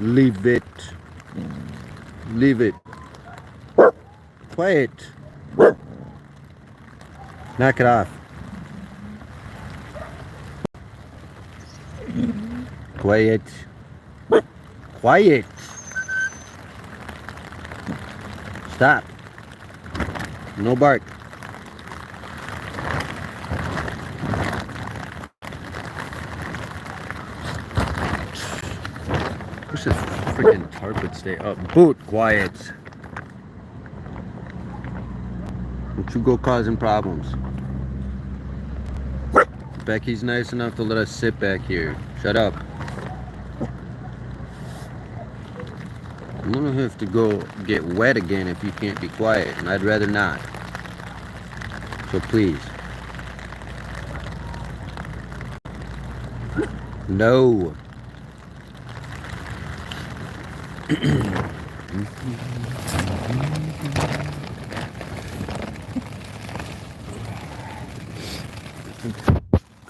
Leave it. Leave it. Quiet. Knock it off. Quiet. Quiet. Stop. No bark. Wish this freaking tarp would stay up. Boot, quiet. Don't you go causing problems. Becky's nice enough to let us sit back here. Shut up. I'm gonna have to go get wet again if you can't be quiet, and I'd rather not. So please. No. I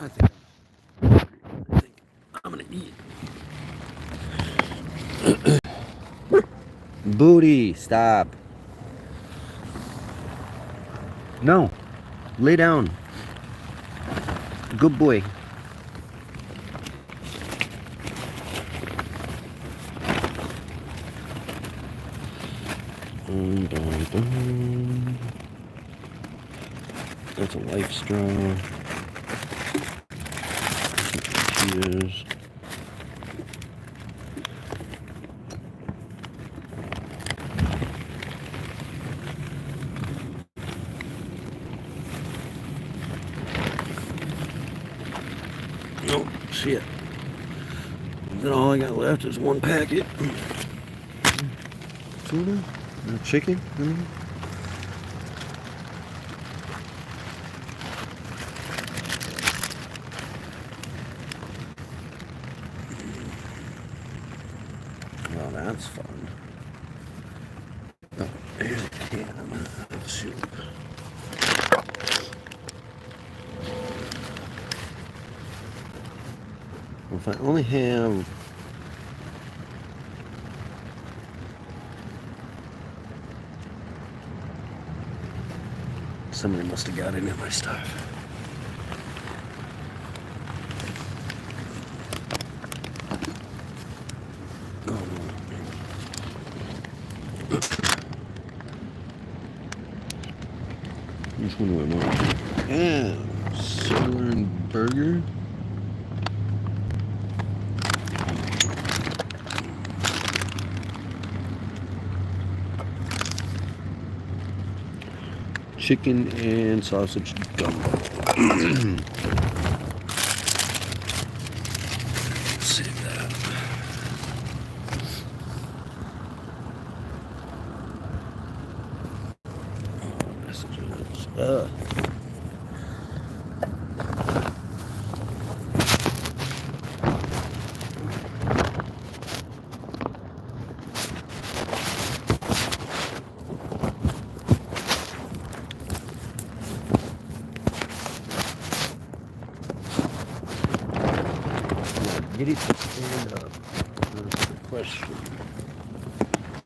think I'm gonna eat. Booty, stop. No. Lay down. Good boy. Dun, dun, dun. That's a life straw. Cheers. Oh, shit. Then all I got left is one packet. Tuna? Chicken? Well, that's fun. Oh, here's a can of soup. Well, if I only have somebody must have got into my stuff. Which one do I want? Yeah, Southern burger. Chicken and sausage gumbo. Save that. Messages. Get it to stand up. That's the question.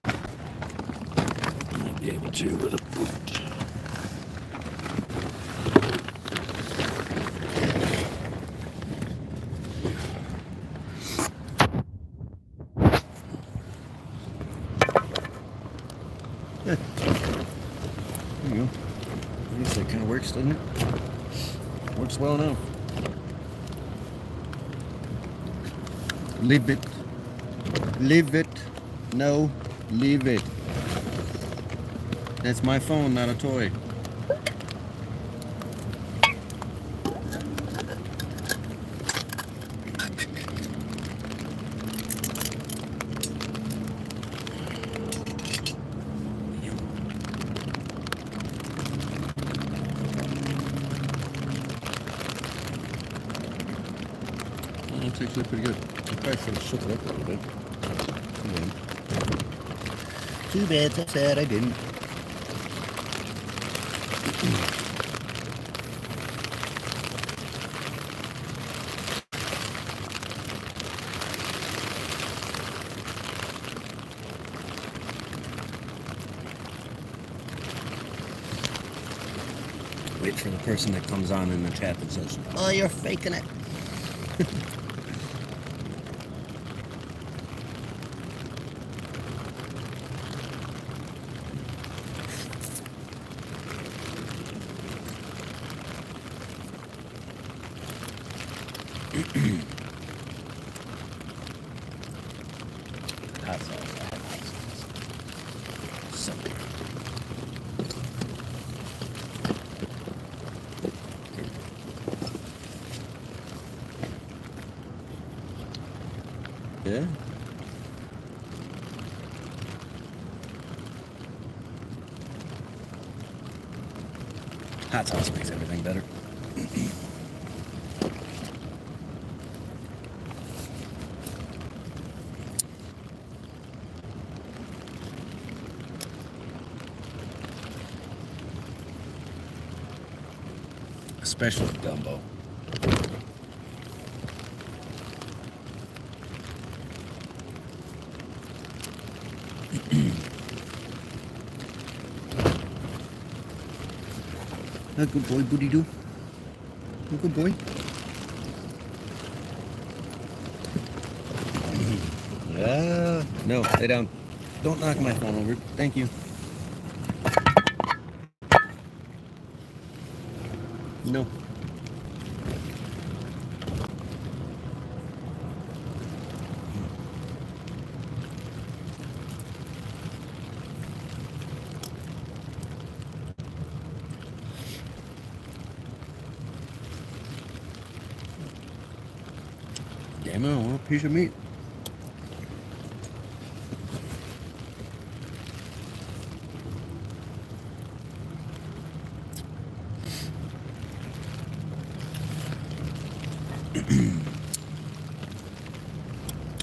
I might be able to with a boot. Yeah. There you go. At least that kind of works, doesn't it? Works well enough. Leave it. Leave it. No, leave it. That's my phone, not a toy. That's actually pretty good. I probably should have shook it up a little bit. Too bad, so sad I didn't. wait for the person that comes on in the chat that says, "Oh, you're faking it." Hot sauce. I have hot sauce. So good. Yeah. Hot sauce makes everything better. Especially gumbo. A good boy, Booty Doo. A good boy. No, lay down. Don't knock my phone over. Thank you. No. Damn it, I want a piece of meat.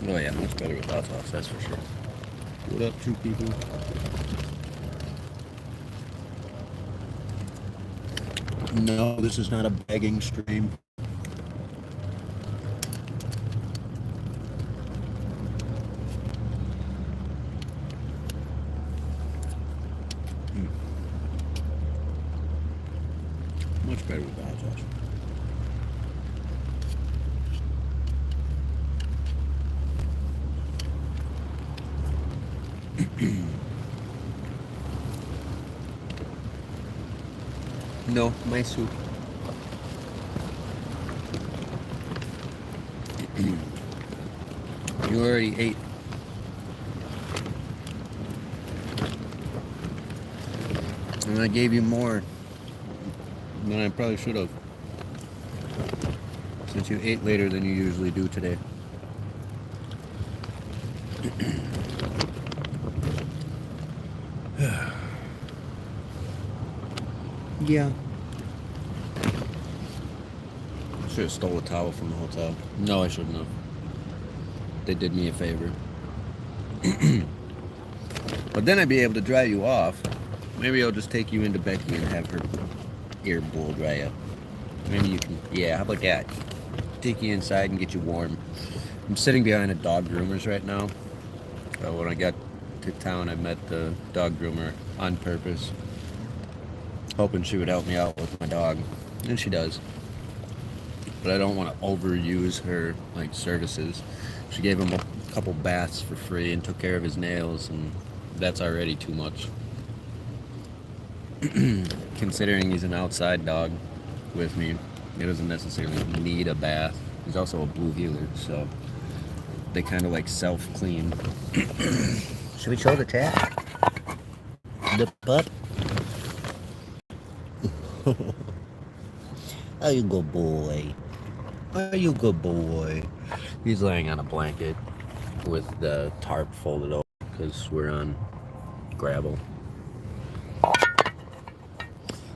Oh yeah, much better with hot sauce, that's for sure. What up, two people? No, this is not a begging stream. Much better with hot sauce. No, my soup. You already ate. And I gave you more than I probably should have. Since you ate later than you usually do today. Yeah. I should have stole a towel from the hotel. No, I shouldn't have. They did me a favor. But then I'd be able to dry you off. Maybe I'll just take you into Becky and have her ear bowl dry up. Maybe you can, yeah, how about that? Take you inside and get you warm. I'm sitting behind a dog groomer's right now. When I got to town, I met the dog groomer on purpose, hoping she would help me out with my dog, and she does. But I don't want to overuse her like services. She gave him a couple baths for free and took care of his nails, and that's already too much. Considering he's an outside dog with me, he doesn't necessarily need a bath. He's also a blue heeler, so they kind of like self-clean. Should we show the chat? The pup? Oh, you good boy. Oh, you good boy. He's laying on a blanket with the tarp folded over because we're on gravel.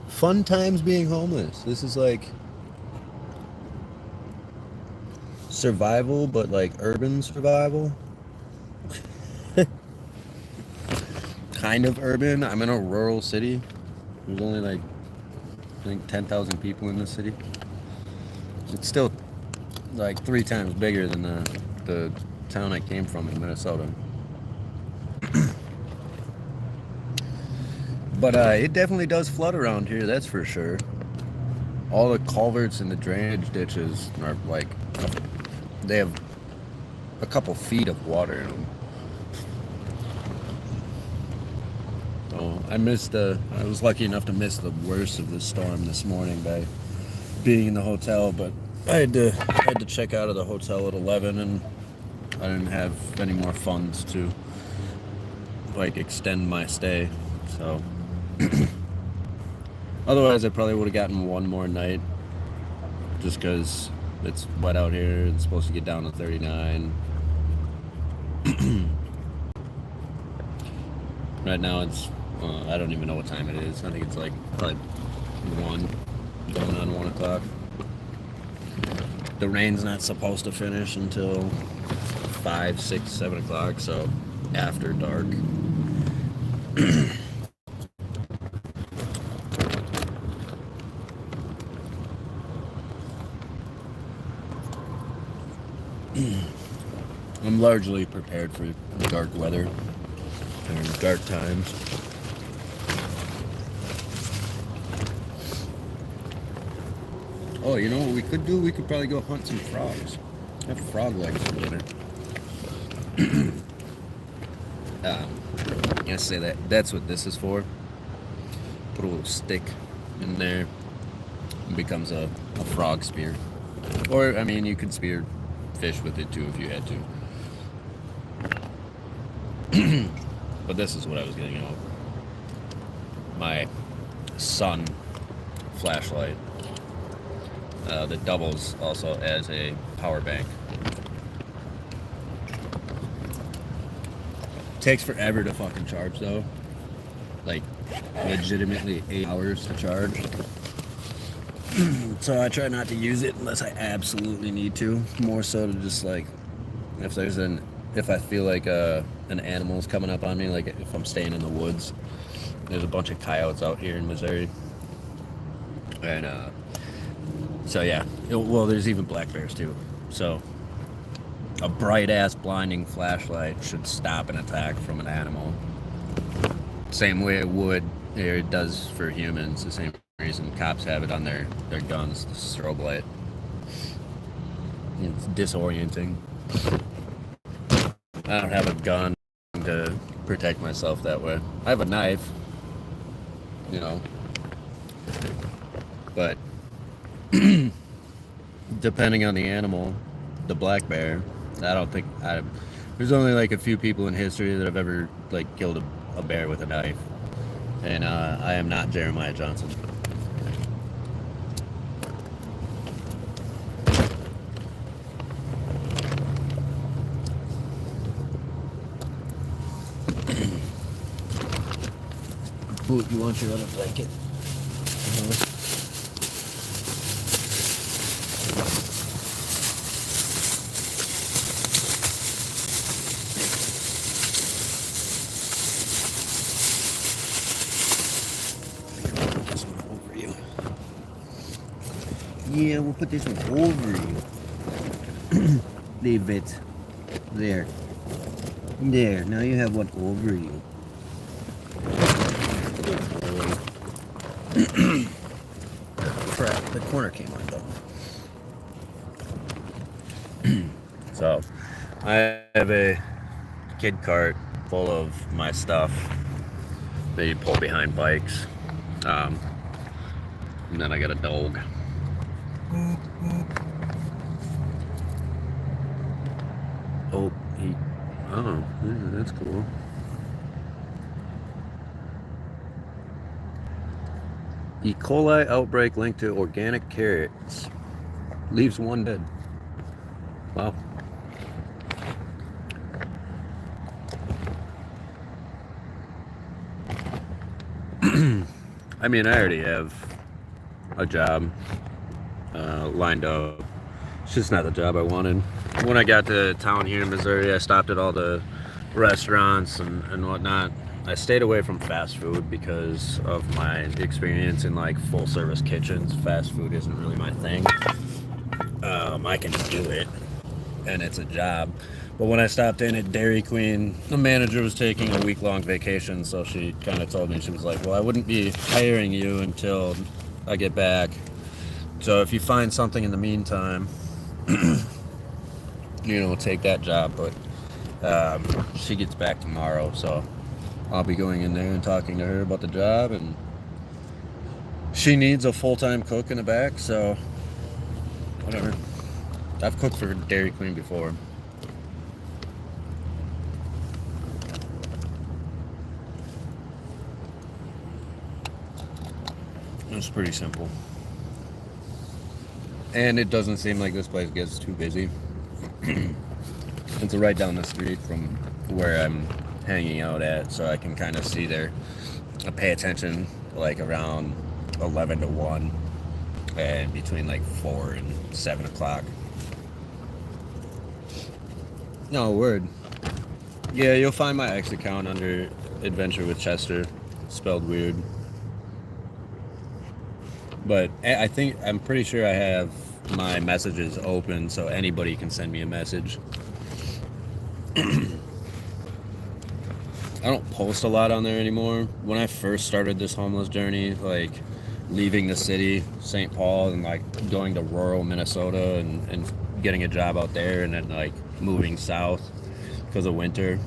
Fun times being homeless. This is like survival, but like urban survival. Kind of urban. I'm in a rural city. There's only like, I think 10,000 people in the city. It's still like 3 times bigger than the town I came from in Minnesota. But it definitely does flood around here, that's for sure. all the culverts and the drainage ditches are like, they have a couple feet of water in them. So I was lucky enough to miss the worst of the storm this morning by being in the hotel, but I had to check out of the hotel at 11, and I didn't have any more funds to like extend my stay. So otherwise I probably would have gotten one more night, just because it's wet out here. It's supposed to get down to 39. Right now it's I don't even know what time it is. I think it's like probably 1, going on 1 o'clock. The rain's not supposed to finish until 5, 6, 7 o'clock, so after dark. I'm largely prepared for dark weather and dark times. Oh, you know what we could do? We could probably go hunt some frogs. Have frog legs for dinner. I say that's what this is for. Put a little stick in there. It becomes a frog spear. Or, I mean, you could spear fish with it too if you had to. But this is what I was getting at. My sun flashlight that doubles also as a power bank. Takes forever to fucking charge though. Like legitimately 8 hours to charge. So I try not to use it unless I absolutely need to. More so to just like if I feel like an animal's coming up on me, like if I'm staying in the woods. There's a bunch of coyotes out here in Missouri. And so yeah. Well, there's even black bears too. So a bright ass blinding flashlight should stop an attack from an animal. Same way it does for humans. The same reason cops have it on their guns, the strobe light. It's disorienting. I don't have a gun to protect myself that way. I have a knife, you know, but depending on the animal, the black bear, there's only like a few people in history that have ever like killed a bear with a knife, and I am not Jeremiah Johnson. Ooh, you want your other blanket? Yeah, we'll put this one over you. Leave it. There. There. Now you have one over you. Crap, the corner came undone. So, I have a kid cart full of my stuff that you pull behind bikes. And then I got a dog. Oh, that's cool. E. coli outbreak linked to organic carrots. Leaves 1 dead. Wow. I mean, I already have a job lined up. It's just not the job I wanted. When I got to town here in Missouri, I stopped at all the restaurants and whatnot. I stayed away from fast food because of my experience in like full service kitchens. Fast food isn't really my thing. I can do it, and it's a job. But when I stopped in at Dairy Queen, the manager was taking a week-long vacation, so she kind of told me, she was like, well, I wouldn't be hiring you until I get back. So if you find something in the meantime, take that job. But she gets back tomorrow, so I'll be going in there and talking to her about the job, and she needs a full-time cook in the back, so whatever. I've cooked for Dairy Queen before. It's pretty simple. And it doesn't seem like this place gets too busy. It's right down the street from where I'm hanging out at, so I can kind of see there. I pay attention like around 11 to 1 and between like 4 and 7 o'clock. No, word. Yeah, you'll find my X account under Adventure with Chester, spelled weird. But I'm pretty sure I have my messages open so anybody can send me a message. I don't post a lot on there anymore. When I first started this homeless journey, like leaving the city, St. Paul, and like going to rural Minnesota and getting a job out there, and then like moving south because of winter,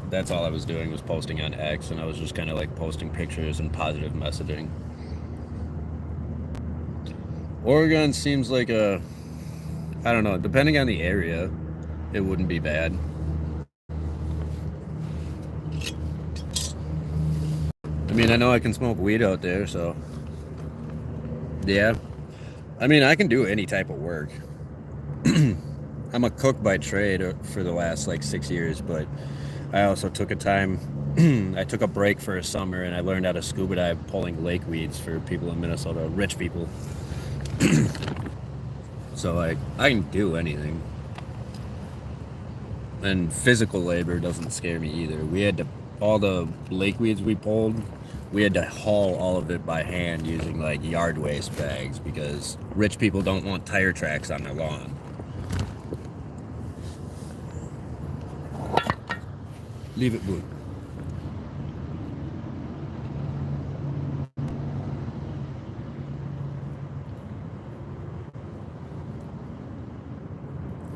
that's all I was doing was posting on X, and I was just kind of like posting pictures and positive messaging. Oregon seems like I don't know, depending on the area, it wouldn't be bad. I mean, I know I can smoke weed out there, so yeah. I mean, I can do any type of work. I'm a cook by trade for the last like 6 years, but I also took I took a break for a summer, and I learned how to scuba dive pulling lake weeds for people in Minnesota, rich people. So like, I can do anything. And physical labor doesn't scare me either. All the lake weeds we pulled, we had to haul all of it by hand using like yard waste bags because rich people don't want tire tracks on their lawn. Leave it, boo.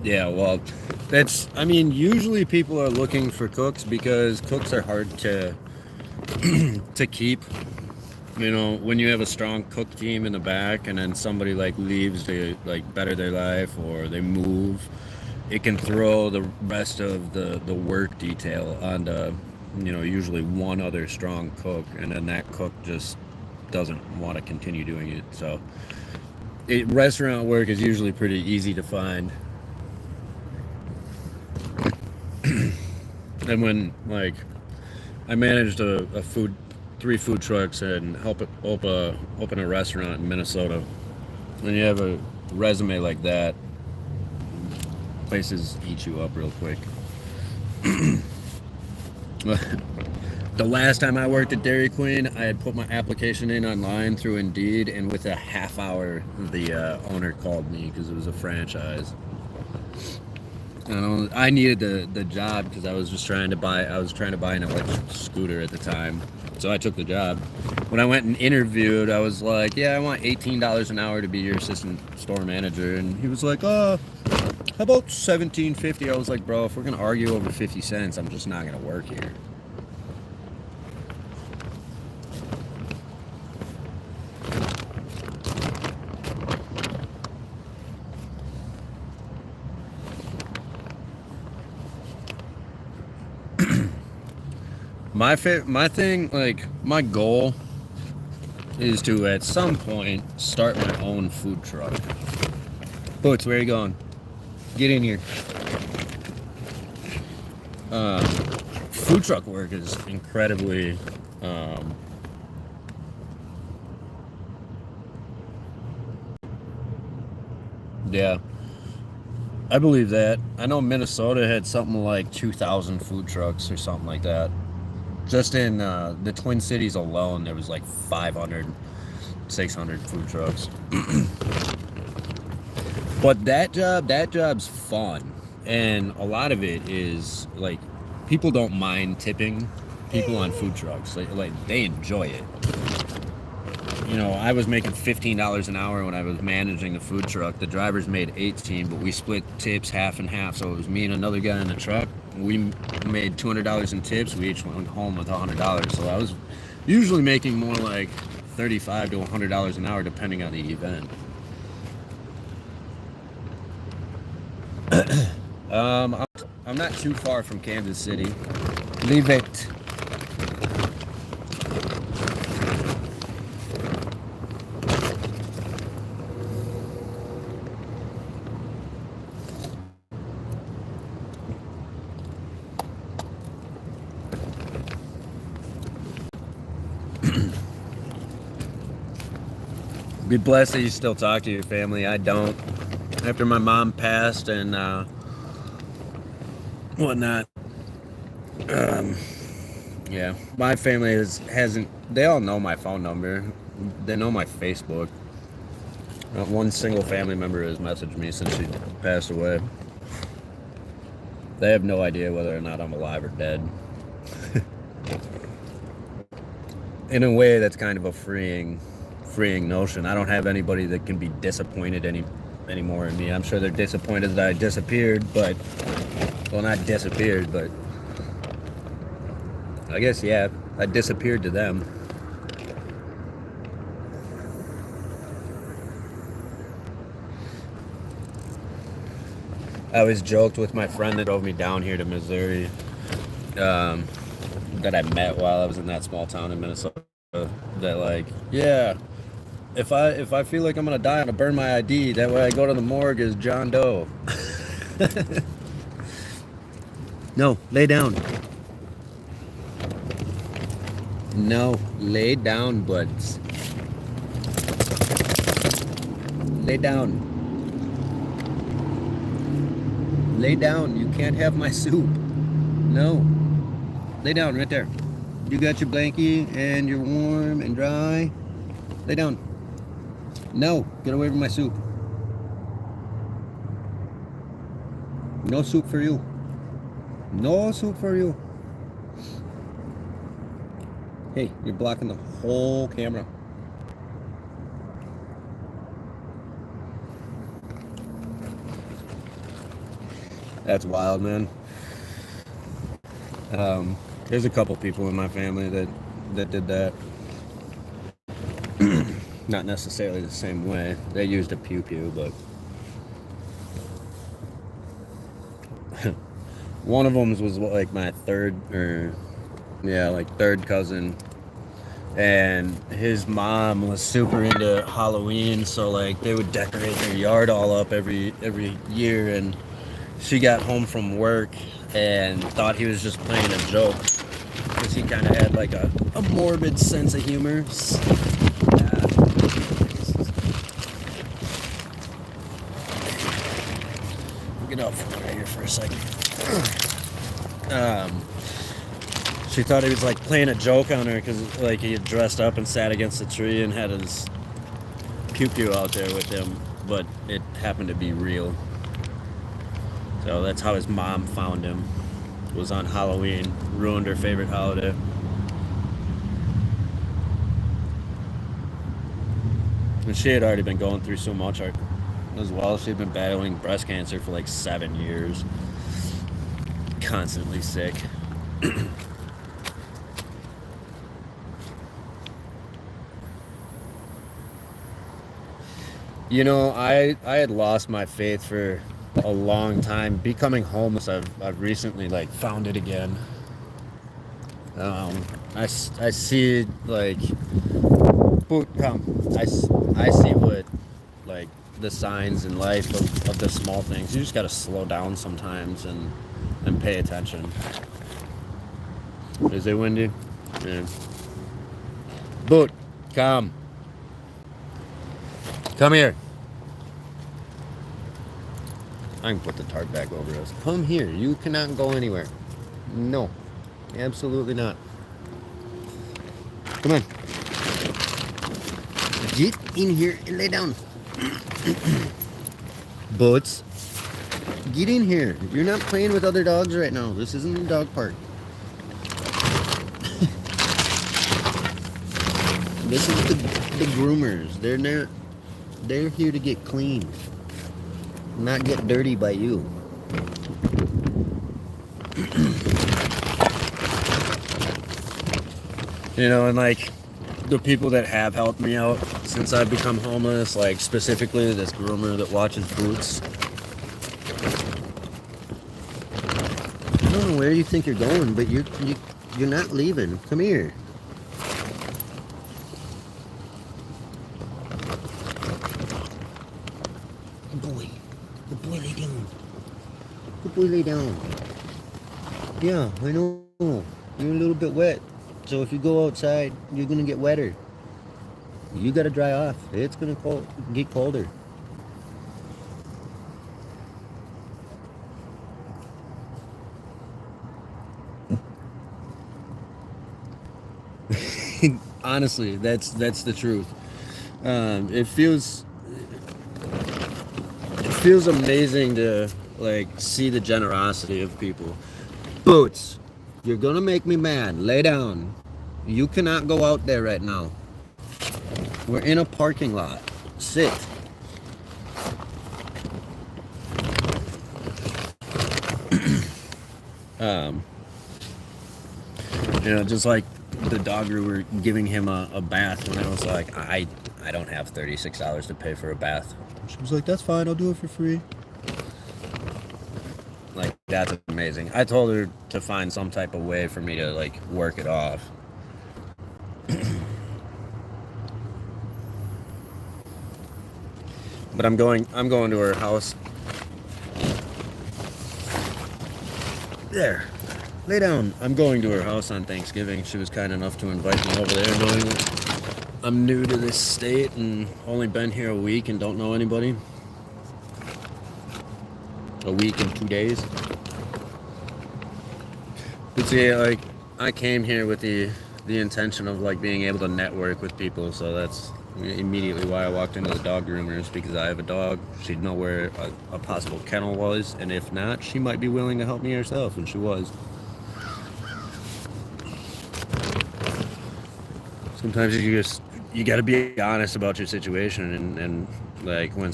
Yeah, well, usually people are looking for cooks because cooks are hard to keep. When you have a strong cook team in the back and then somebody like leaves to like better their life or they move, it can throw the rest of the work detail onto, usually one other strong cook, and then that cook just doesn't want to continue doing it. So restaurant work is usually pretty easy to find. And when like I managed three food trucks and help open a restaurant in Minnesota, when you have a resume like that, places eat you up real quick. The last time I worked at Dairy Queen, I had put my application in online through Indeed, and with a half hour, the owner called me because it was a franchise. And I needed the job because I was trying to buy an electric scooter at the time. So I took the job. When I went and interviewed, I was like, yeah, I want $18 an hour to be your assistant store manager. And he was like, how about $17.50? I was like, bro, if we're going to argue over 50 cents, I'm just not going to work here. My thing, like, my goal is to, at some point, start my own food truck. Boots, where are you going? Get in here. Food truck work is incredibly, yeah, I believe that. I know Minnesota had something like 2,000 food trucks or something like that. Just in the Twin Cities alone, there was like 500, 600 food trucks. But that job's fun. And a lot of it is like, people don't mind tipping people on food trucks. Like they enjoy it. you know, I was making $15 an hour when I was managing the food truck. The drivers made 18, but we split tips half and half. So it was me and another guy in the truck. We made $200 in tips. We each went home with $100. So I was usually making more like $35 to $100 an hour, depending on the event. I'm not too far from Kansas City. Leave it. Be blessed that you still talk to your family. I don't. After my mom passed and whatnot. Yeah, my family hasn't. They all know my phone number. They know my Facebook. Not one single family member has messaged me since she passed away. They have no idea whether or not I'm alive or dead. In a way, that's kind of a freeing notion. I don't have anybody that can be disappointed anymore in me. I'm sure they're disappointed that I disappeared, but, well, not disappeared, but I guess, yeah, I disappeared to them. I always joked with my friend that drove me down here to Missouri, that I met while I was in that small town in Minnesota, that like, yeah, if I feel like I'm gonna die, I'm gonna burn my ID. That way I go to the morgue as John Doe. No, lay down. No, lay down, buds. Lay down. Lay down. You can't have my soup. No. Lay down right there. You got your blankie and you're warm and dry. Lay down. No, get away from my soup. No soup for you. No soup for you. Hey, you're blocking the whole camera. That's wild, man. There's a couple people in my family that did that. Not necessarily the same way. They used a pew-pew, but one of them was like my third cousin, and his mom was super into Halloween, so like they would decorate their yard all up every year, and she got home from work and thought he was just playing a joke because he kind of had like a morbid sense of humor. Get up from right here for a second. She thought he was like playing a joke on her because like he had dressed up and sat against the tree and had his pew-pew out there with him, but it happened to be real. So that's how his mom found him. It was on Halloween. Ruined her favorite holiday. And she had already been going through so much as well. She'd been battling breast cancer for like 7 years. Constantly sick. You know, I had lost my faith for a long time. Becoming homeless, I've recently like found it again. I see like, I see what like the signs in life of the small things. You just gotta slow down sometimes and pay attention. Is it windy? Yeah. Boot, come here. I can put the tarp back over us. Come here. You cannot go anywhere. No. Absolutely not. Come on. Get in here and lay down. Boots. Get in here. You're not playing with other dogs right now. This isn't a dog park. This is the groomers. They're here to get clean, not get dirty by you. You know, and like the people that have helped me out since I've become homeless, like specifically this groomer that watches boots. I don't know where you think you're going, but you're not leaving. Come here. Good boy. Good boy, lay down. Good boy, lay down. Yeah, I know. You're a little bit wet. So if you go outside, you're gonna get wetter. You gotta dry off. It's gonna get colder. Honestly, that's the truth. It feels amazing to like see the generosity of people. Boots, you're gonna make me mad. Lay down. You cannot go out there right now. We're in a parking lot. Sit. You know, just like the dog groomer giving him a bath when I was like, I don't have $36 to pay for a bath. She was like, that's fine, I'll do it for free. Like, that's amazing. I told her to find some type of way for me to like work it off. But I'm going to her house. There. Lay down. I'm going to her house on Thanksgiving. She was kind enough to invite me over there, knowing that I'm new to this state and only been here a week and don't know anybody. A week and 2 days. But see, like, I came here with the intention of like being able to network with people, so that's immediately why I walked into the dog groomers, because I have a dog. She'd know where a possible kennel was, and if not, she might be willing to help me herself, and she was. Sometimes you got to be honest about your situation, and like when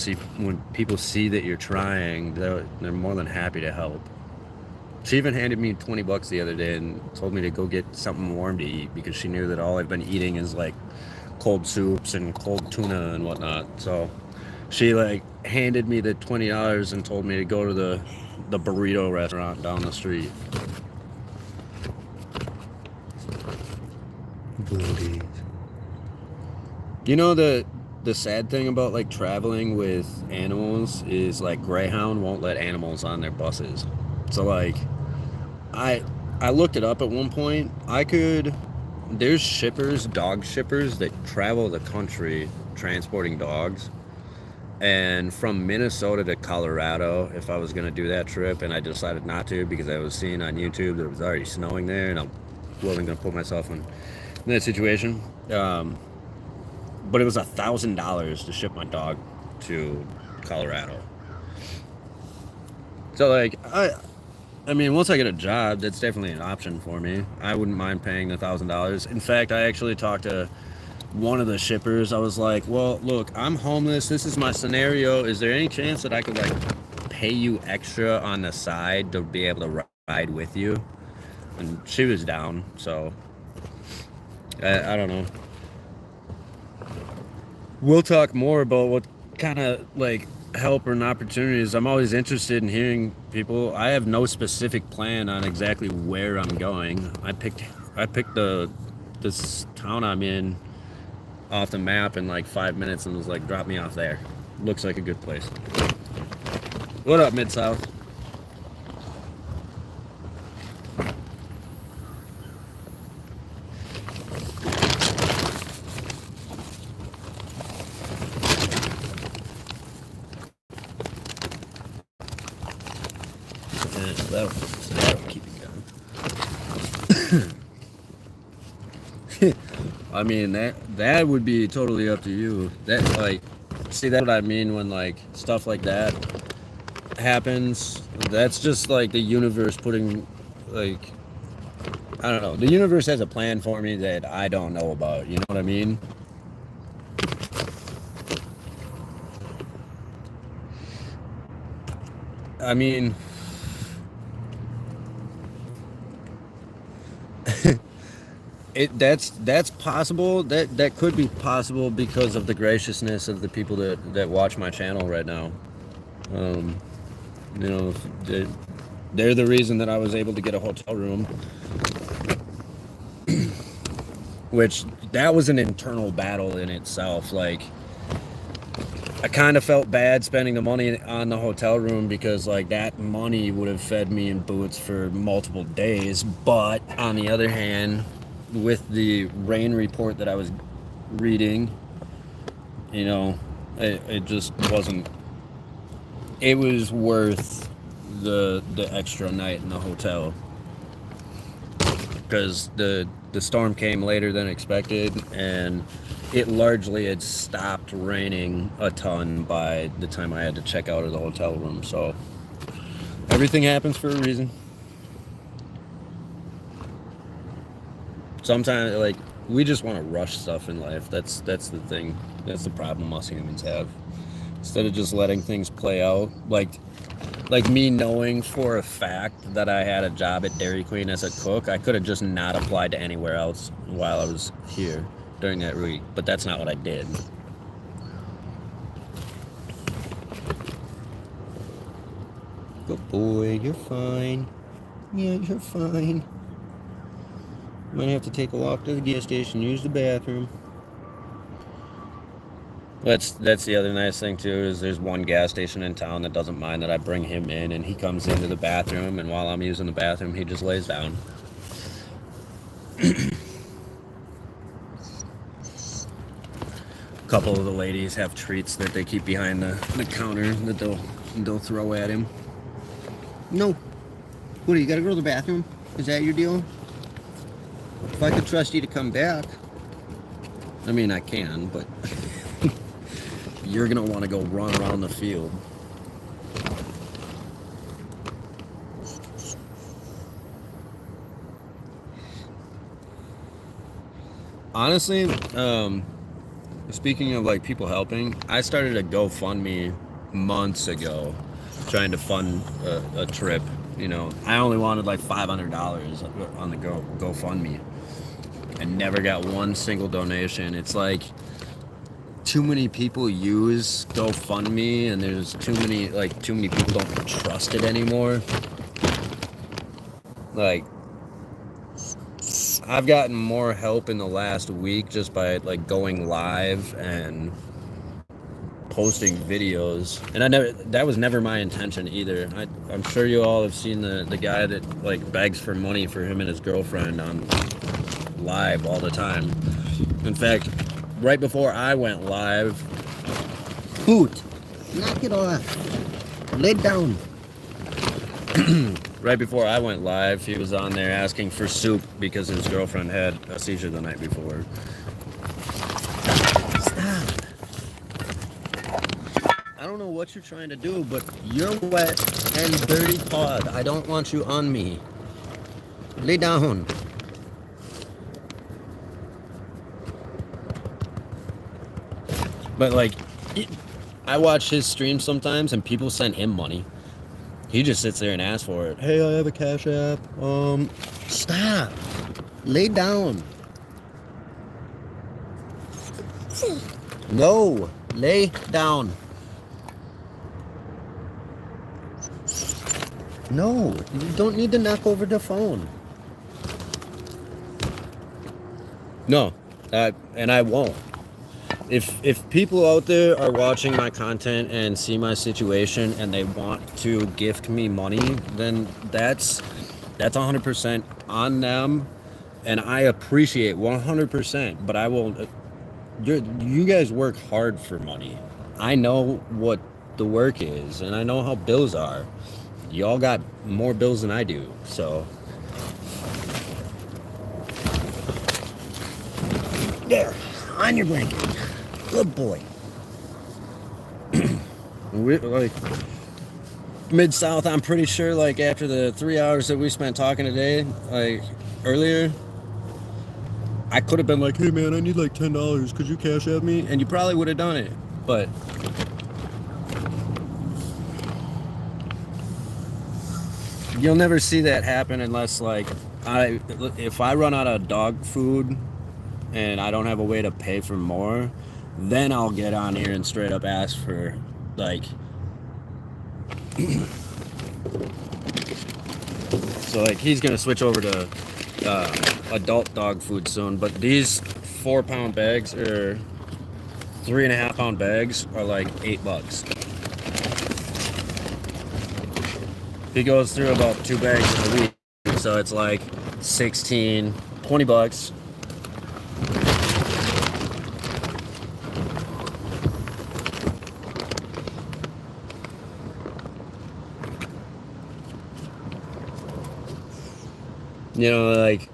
people see that you're trying, they're more than happy to help. She even handed me $20 the other day and told me to go get something warm to eat, because she knew that all I've been eating is like cold soups and cold tuna and whatnot. So she like handed me the $20 and told me to go to the burrito restaurant down the street. Bullies. You know, the sad thing about like traveling with animals is like Greyhound won't let animals on their buses. So like I looked it up at one point. There's shippers, dog shippers that travel the country transporting dogs. And from Minnesota to Colorado, if I was going to do that trip, and I decided not to because I was seeing on YouTube that it was already snowing there, and I wasn't going to put myself in that situation. But it was $1,000 to ship my dog to Colorado. So like I mean, once I get a job, that's definitely an option for me. I wouldn't mind paying the $1,000. In fact, I actually talked to one of the shippers. I was like, well, look, I'm homeless. This is my scenario. Is there any chance that I could like pay you extra on the side to be able to ride with you? And she was down. So I don't know. We'll talk more about what kind of like help and opportunities. I'm always interested in hearing people. I have no specific plan on exactly where I'm going. I picked this town I'm in off the map in like 5 minutes and was like, drop me off there. Looks like a good place. What up, Mid-South? That'll keep it going. I mean, that would be totally up to you. That like, see, that's what I mean when like stuff like that happens. That's just like the universe putting, like, I don't know. The universe has a plan for me that I don't know about. You know what I mean? I mean, that's possible. That could be possible because of the graciousness of the people that watch my channel right now. Um, you know, they're the reason that I was able to get a hotel room, which that was an internal battle in itself. Like, I kind of felt bad spending the money on the hotel room because like that money would have fed me in boots for multiple days. But on the other hand, with the rain report that I was reading, you know, it just wasn't. It was worth the extra night in the hotel because the storm came later than expected, and it largely had stopped raining a ton by the time I had to check out of the hotel room. So everything happens for a reason. Sometimes, like, we just want to rush stuff in life. That's the thing. That's the problem us humans have. Instead of just letting things play out, like me knowing for a fact that I had a job at Dairy Queen as a cook, I could have just not applied to anywhere else while I was here during that week, but that's not what I did. Good boy, you're fine. Yeah, you're fine. Might have to take a walk to the gas station, use the bathroom. That's the other nice thing too, is there's one gas station in town that doesn't mind that I bring him in, and he comes into the bathroom, and while I'm using the bathroom, he just lays down. A couple of the ladies have treats that they keep behind the counter that they'll throw at him. No. What, you gotta go to the bathroom? Is that your deal? If I could trust you to come back. I mean, I can, but you're gonna want to go run around the field. Honestly, speaking of like people helping, I started a GoFundMe months ago, trying to fund a trip. You know, I only wanted like $500 on the GoFundMe, and never got one single donation. It's like too many people use GoFundMe, and there's too many people don't trust it anymore. Like, I've gotten more help in the last week just by like going live and posting videos, and that was never my intention either. I'm sure you all have seen the guy that like begs for money for him and his girlfriend on live all the time. In fact, right before I went live, Hoot, knock it off, lay down. Right before I went live, he was on there asking for soup because his girlfriend had a seizure the night before. Stop. I don't know what you're trying to do, but you're wet and dirty pawed. I don't want you on me. Lay down. But like, I watch his streams sometimes and people send him money. He just sits there and asks for it. Hey, I have a Cash App. Stop. Lay down. No, lay down. No, you don't need to knock over the phone. No, and I won't. If people out there are watching my content and see my situation and they want to gift me money, then that's 100% on them, and I appreciate 100%. But I will. You guys work hard for money. I know what the work is, and I know how bills are. Y'all got more bills than I do, so. There, on your blanket. Good boy. Like, Mid-South, I'm pretty sure, like, after the 3 hours that we spent talking today, like, earlier, I could have been like, hey, man, I need, like, $10. Could you Cash App me? And you probably would have done it. But You'll never see that happen unless like if I run out of dog food and I don't have a way to pay for more, then I'll get on here and straight up ask for like so like he's gonna switch over to adult dog food soon, but these 4-pound bags or 3.5-pound bags are like $8. He goes through about 2 bags a week, so it's like 16, $20. You know, like,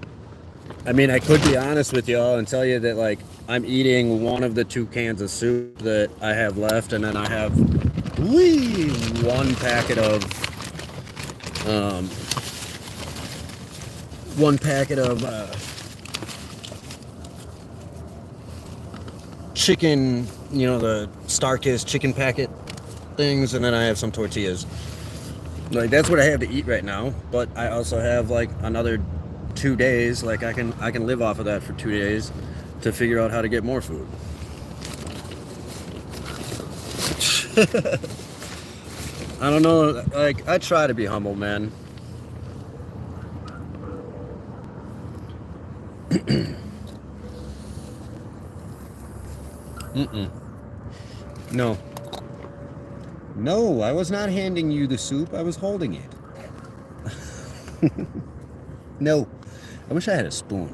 I mean, I could be honest with y'all and tell you that, like, I'm eating one of the 2 cans of soup that I have left, and then I have one packet of chicken, you know, the Starkist chicken packet things, and then I have some tortillas. Like, that's what I have to eat right now, but I also have like another 2 days. Like, I can live off of that for 2 days to figure out how to get more food. I don't know, like, I try to be humble, man. Mm-mm. No. No, I was not handing you the soup. I was holding it. No. I wish I had a spoon.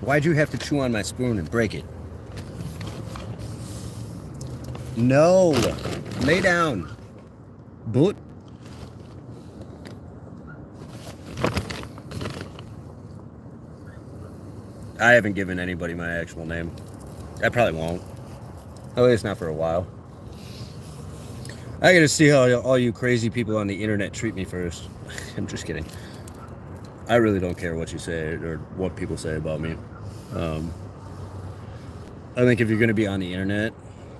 Why'd you have to chew on my spoon and break it? No. Lay down. Boot. I haven't given anybody my actual name. I probably won't. At least not for a while. I gotta see how all you crazy people on the internet treat me first. I'm just kidding. I really don't care what you say or what people say about me. I think if you're gonna be on the internet,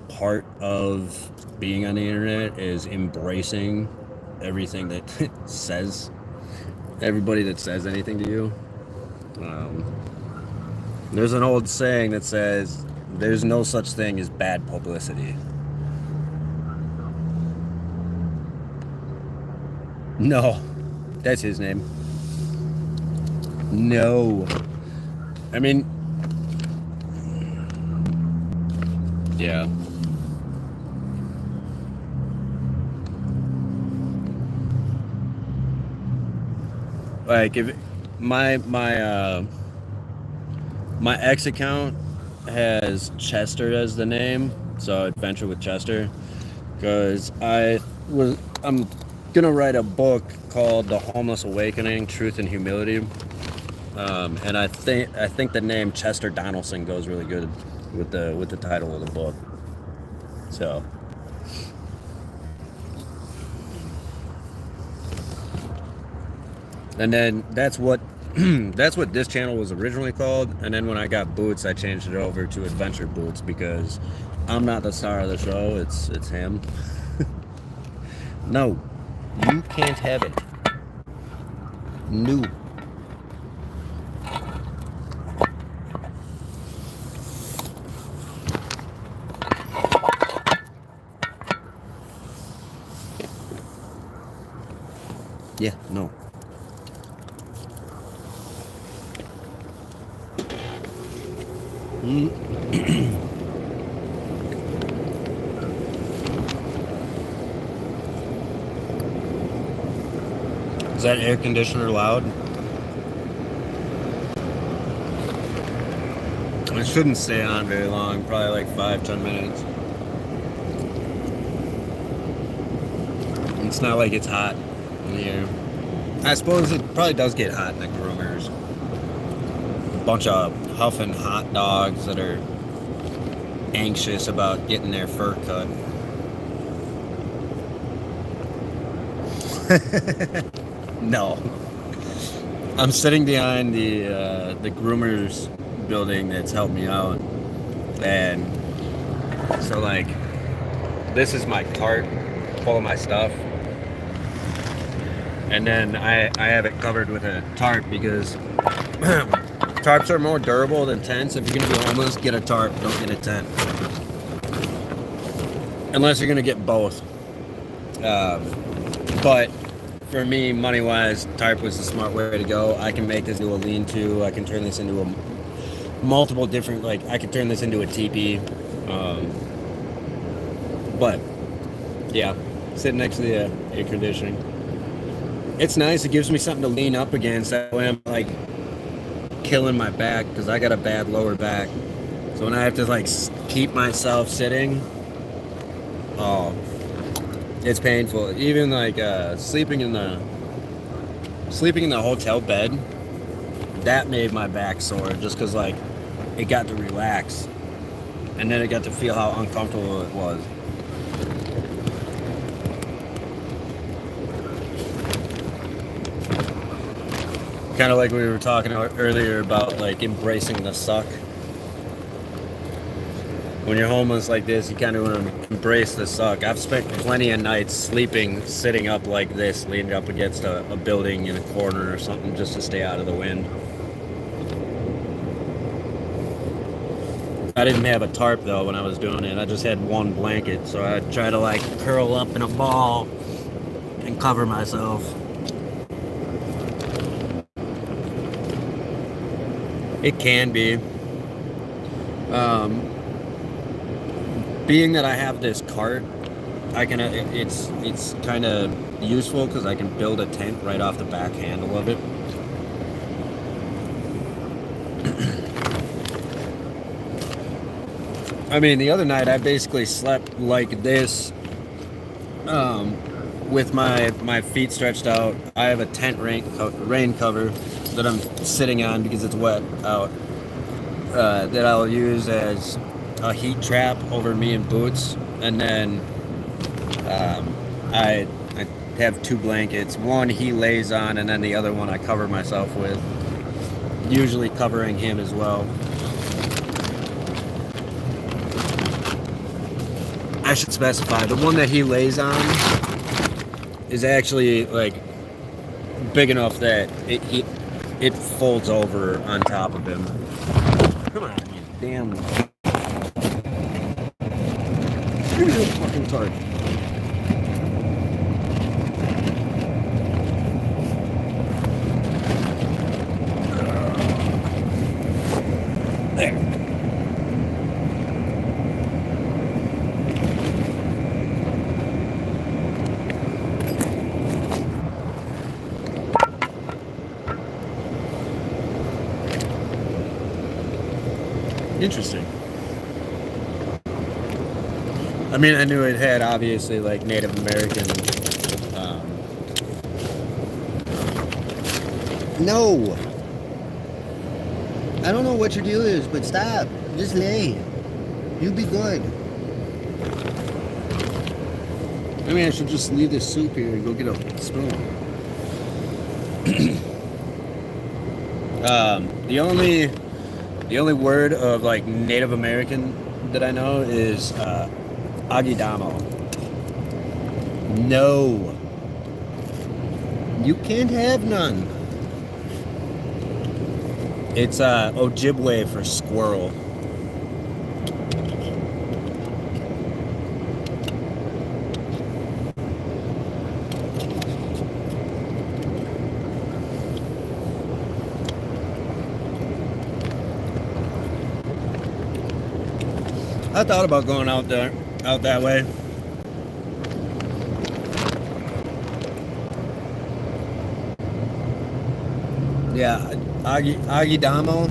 part of being on the internet is embracing everything that says, everybody that says anything to you. There's an old saying that says, there's no such thing as bad publicity. No, that's his name. No. I mean, yeah. Like, if my ex account has Chester as the name, so Adventure with Chester, because I'm gonna write a book called The Homeless Awakening: Truth and Humility, and I think the name Chester Donaldson goes really good with the title of the book. So, and then that's what that's what this channel was originally called, and then when I got Boots, I changed it over to Adventure Boots because I'm not the star of the show, it's him. No, you can't have it. No. Yeah, no. Is that air conditioner loud? It shouldn't stay on very long, probably like 5-10 minutes. It's not like it's hot in the air. I suppose it probably does get hot in the groomers. Bunch of huffing hot dogs that are anxious about getting their fur cut. No. I'm sitting behind the groomers building that's helped me out, and so like this is my cart full of my stuff, And then I have it covered with a tarp because tarps are more durable than tents. If you're going to be homeless, get a tarp, don't get a tent. Unless you're going to get both. But for me, money-wise, tarp was the smart way to go. I can make this into a lean-to. I can turn this into a multiple different, like, I can turn this into a teepee. But, yeah, sitting next to the air conditioning. It's nice. It gives me something to lean up against. That way I'm, like, killing my back because I got a bad lower back. So when I have to, like, keep myself sitting, oh, it's painful. Even, like, sleeping in the hotel bed, that made my back sore just because, like, it got to relax. And then it got to feel how uncomfortable it was. Kind of like we were talking earlier about, like, embracing the suck. When you're homeless like this, you kind of want to embrace the suck. I've spent plenty of nights sleeping, sitting up like this, leaning up against a building in a corner or something just to stay out of the wind. I didn't have a tarp though when I was doing it. I just had one blanket, so I'd try to, like, curl up in a ball and cover myself. It can be. Being that I have this cart, I can. It's kind of useful because I can build a tent right off the back handle of it. I mean, the other night I basically slept like this, with my feet stretched out. I have a tent rain cover that I'm sitting on because it's wet out. That I'll use as a heat trap over me and Boots, and then I have two blankets. One he lays on, and then the other one I cover myself with. Usually covering him as well. I should specify, the one that he lays on is actually, like, big enough that it folds over on top of him. Come on, you damn. Give me the fucking tarp. There. Interesting. I mean, I knew it had, obviously, like, Native American. No! I don't know what your deal is, but stop. Just lay. You'll be good. I mean, I should just leave this soup here and go get a spoon. The only word of, like, Native American that I know is agidamo. No. You can't have none. It's Ojibwe for squirrel. I thought about going out that way. Yeah, agidamo.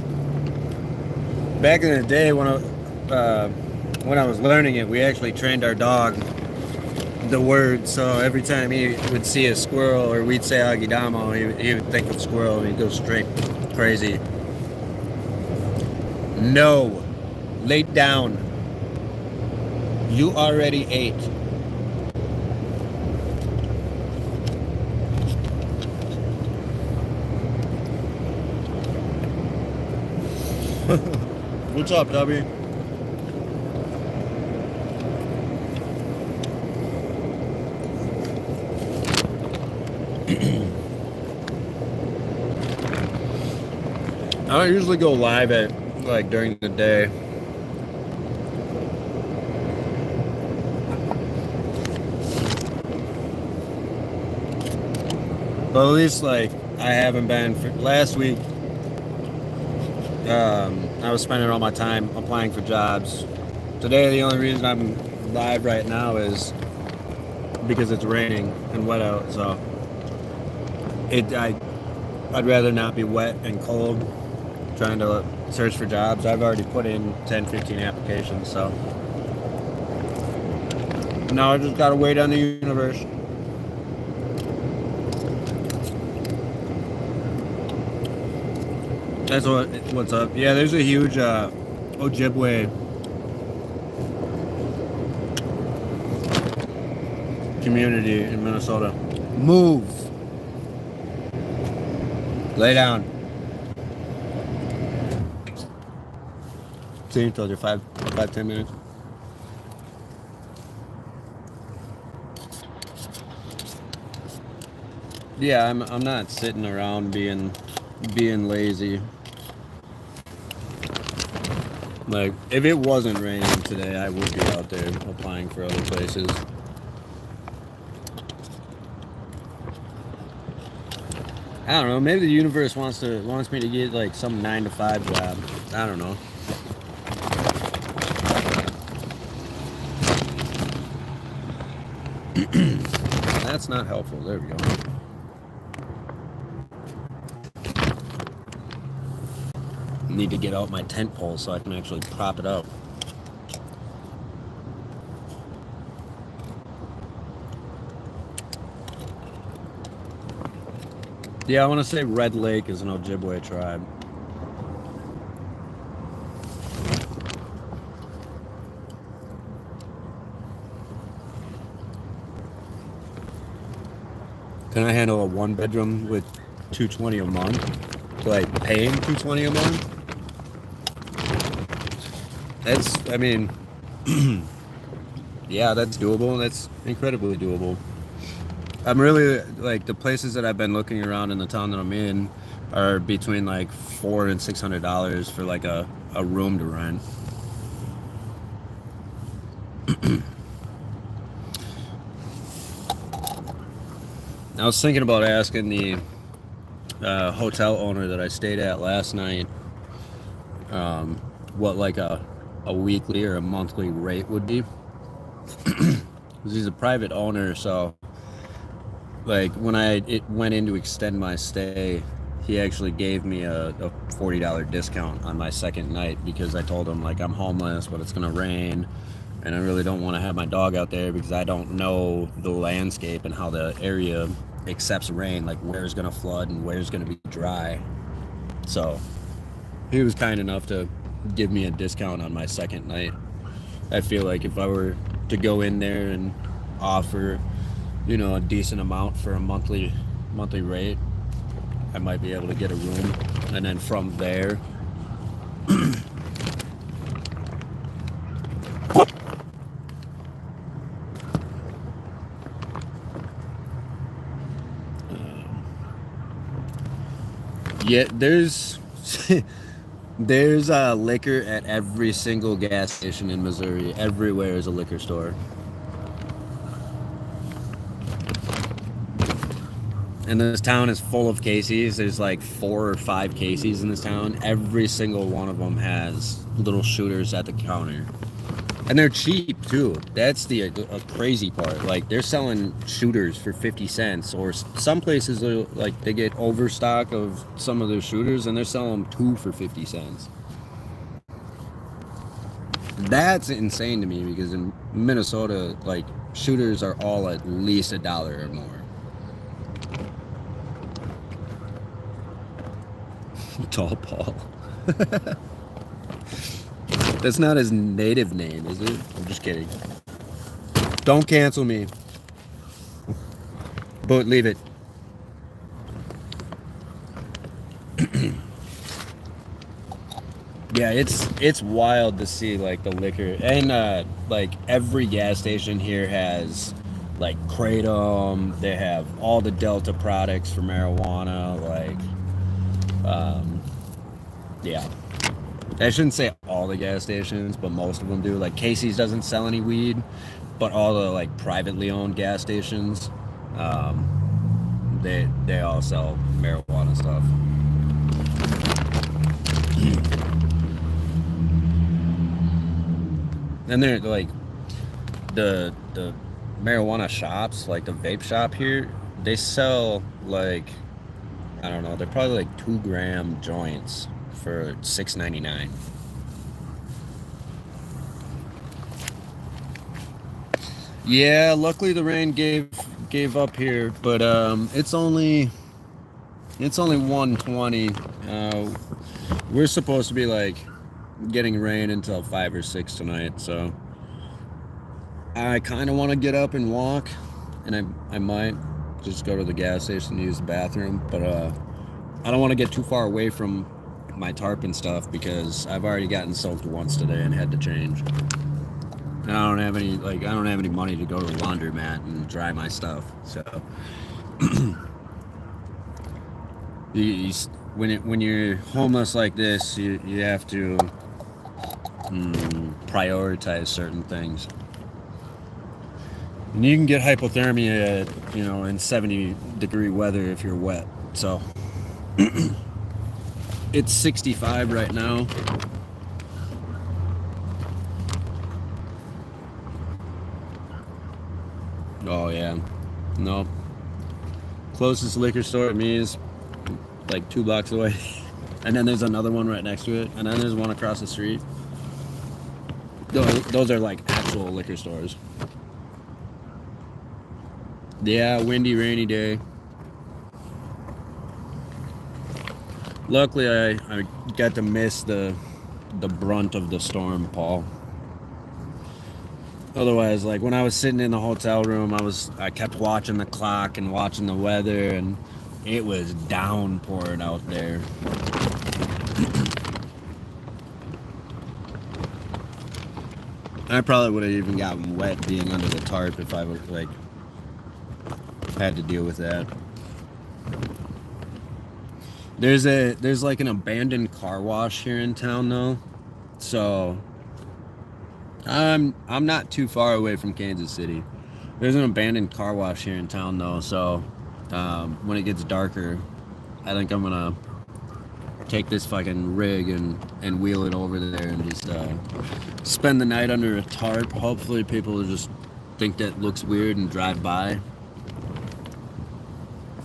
Back in the day when I was learning it, we actually trained our dog the word. So every time he would see a squirrel or we'd say agidamo, he would think of squirrel and he'd go straight crazy. No, lay down. You already ate. What's up, Tubby? I don't usually go live at like during the day. But at least like I haven't been for last week. I was spending all my time applying for jobs. Today, the only reason I'm live right now is because it's raining and wet out. So I'd rather not be wet and cold trying to search for jobs. I've already put in 10, 15 applications. So now I just gotta wait on the universe. That's what's up. Yeah, there's a huge Ojibwe community in Minnesota. Move. Lay down. See, told you 10 minutes. Yeah, I'm not sitting around being lazy. Like, if it wasn't raining today, I would be out there applying for other places. I don't know. Maybe the universe wants me to get like some 9-to-5 job. I don't know. That's not helpful. There we go. Need to get out my tent pole so I can actually prop it up. Yeah, I want to say Red Lake is an Ojibwe tribe. Can I handle a 1-bedroom with $220 a month? Like paying $220 a month? That's, I mean, yeah, that's doable. That's incredibly doable. I'm really, like, the places that I've been looking around in the town that I'm in are between like $400 and $600 for like a room to rent. I was thinking about asking the hotel owner that I stayed at last night what like a weekly or a monthly rate would be. He's a private owner, so like when I went in to extend my stay, he actually gave me a $40 discount on my second night because I told him like I'm homeless, but it's gonna rain, and I really don't want to have my dog out there because I don't know the landscape and how the area accepts rain, like where's gonna flood and where's gonna be dry. So he was kind enough to give me a discount on my second night. I feel like if I were to go in there and offer, you know, a decent amount for a monthly rate, I might be able to get a room, and then from there yeah, there's there's liquor at every single gas station in Missouri. Everywhere is a liquor store. And this town is full of Casey's. There's like 4 or 5 Casey's in this town. Every single one of them has little shooters at the counter. And they're cheap too. That's the crazy part. Like they're selling shooters for 50 cents, or some places like they get overstock of some of their shooters and they're selling them 2 for 50 cents. That's insane to me because in Minnesota, like shooters are all at least $1 or more. Tall Paul. That's not his native name, is it? I'm just kidding. Don't cancel me. But leave it. Yeah, it's wild to see like the liquor, and like every gas station here has like Kratom. They have all the Delta products for marijuana. Yeah. I shouldn't say all the gas stations, but most of them do. Like Casey's doesn't sell any weed, but all the like privately owned gas stations, they all sell marijuana stuff. And they're like the marijuana shops, like the vape shop here, they sell like I don't know, they're probably like 2 gram joints for $6.99. Yeah, luckily the rain gave up here, but it's only 1:20. We're supposed to be like getting rain until 5 or 6 tonight, so I kind of want to get up and walk, and I might just go to the gas station to use the bathroom, but I don't want to get too far away from my tarp and stuff because I've already gotten soaked once today and had to change. And I don't have any money to go to the laundromat and dry my stuff. So when you're homeless like this, you have to prioritize certain things. And you can get hypothermia, in 70-degree weather if you're wet. So it's 65 right now. Oh yeah, no. Closest liquor store to me is like 2 blocks away, and then there's another one right next to it, and then there's one across the street. Those are like actual liquor stores. Yeah, windy, rainy day. Luckily, I got to miss the brunt of the storm, Paul. Otherwise, like when I was sitting in the hotel room, I kept watching the clock and watching the weather, and it was downpouring out there. I probably would have even gotten wet being under the tarp if I would like had to deal with that. There's like an abandoned car wash here in town though, so I'm not too far away from Kansas City. There's an abandoned car wash here in town though, so when it gets darker, I think I'm gonna take this fucking rig and wheel it over there and just spend the night under a tarp. Hopefully people will just think that looks weird and drive by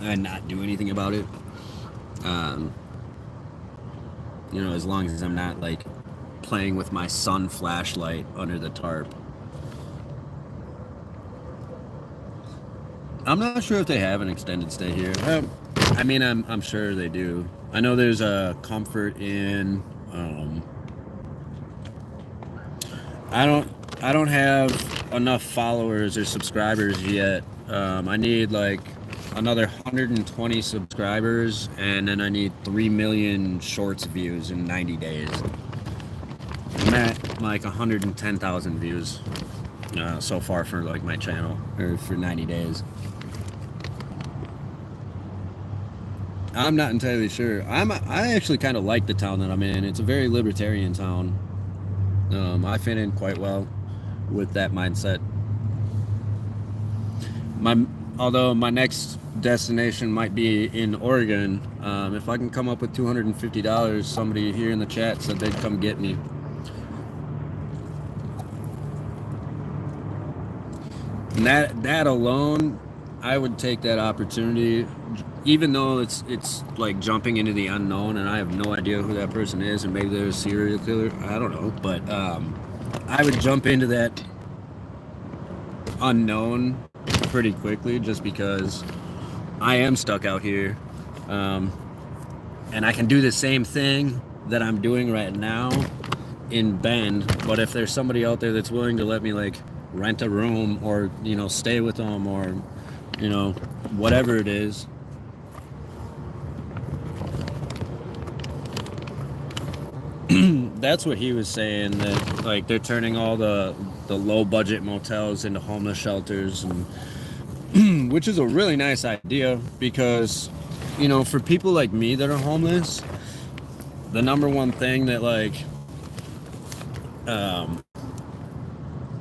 and not do anything about it. As long as I'm not like playing with my sun flashlight under the tarp. I'm not sure if they have an extended stay here. I'm sure they do. I know there's a Comfort Inn. I don't have enough followers or subscribers yet. I need like another 120 subscribers, and then I need 3 million shorts views in 90 days. I'm at like 110,000 views so far for like my channel, or for 90 days. I'm not entirely sure. I actually kind of like the town that I'm in. It's a very libertarian town. I fit in quite well with that mindset. Although my next destination might be in Oregon. If I can come up with $250, somebody here in the chat said they'd come get me. And that alone, I would take that opportunity, even though it's like jumping into the unknown, and I have no idea who that person is, and maybe they're a serial killer. I don't know, but I would jump into that unknown pretty quickly, just because I am stuck out here, and I can do the same thing that I'm doing right now in Bend. But if there's somebody out there that's willing to let me like rent a room, or stay with them, or whatever it is, that's what he was saying, that like they're turning all the low budget motels into homeless shelters, and which is a really nice idea because, you know, for people like me that are homeless, the number one thing that like um,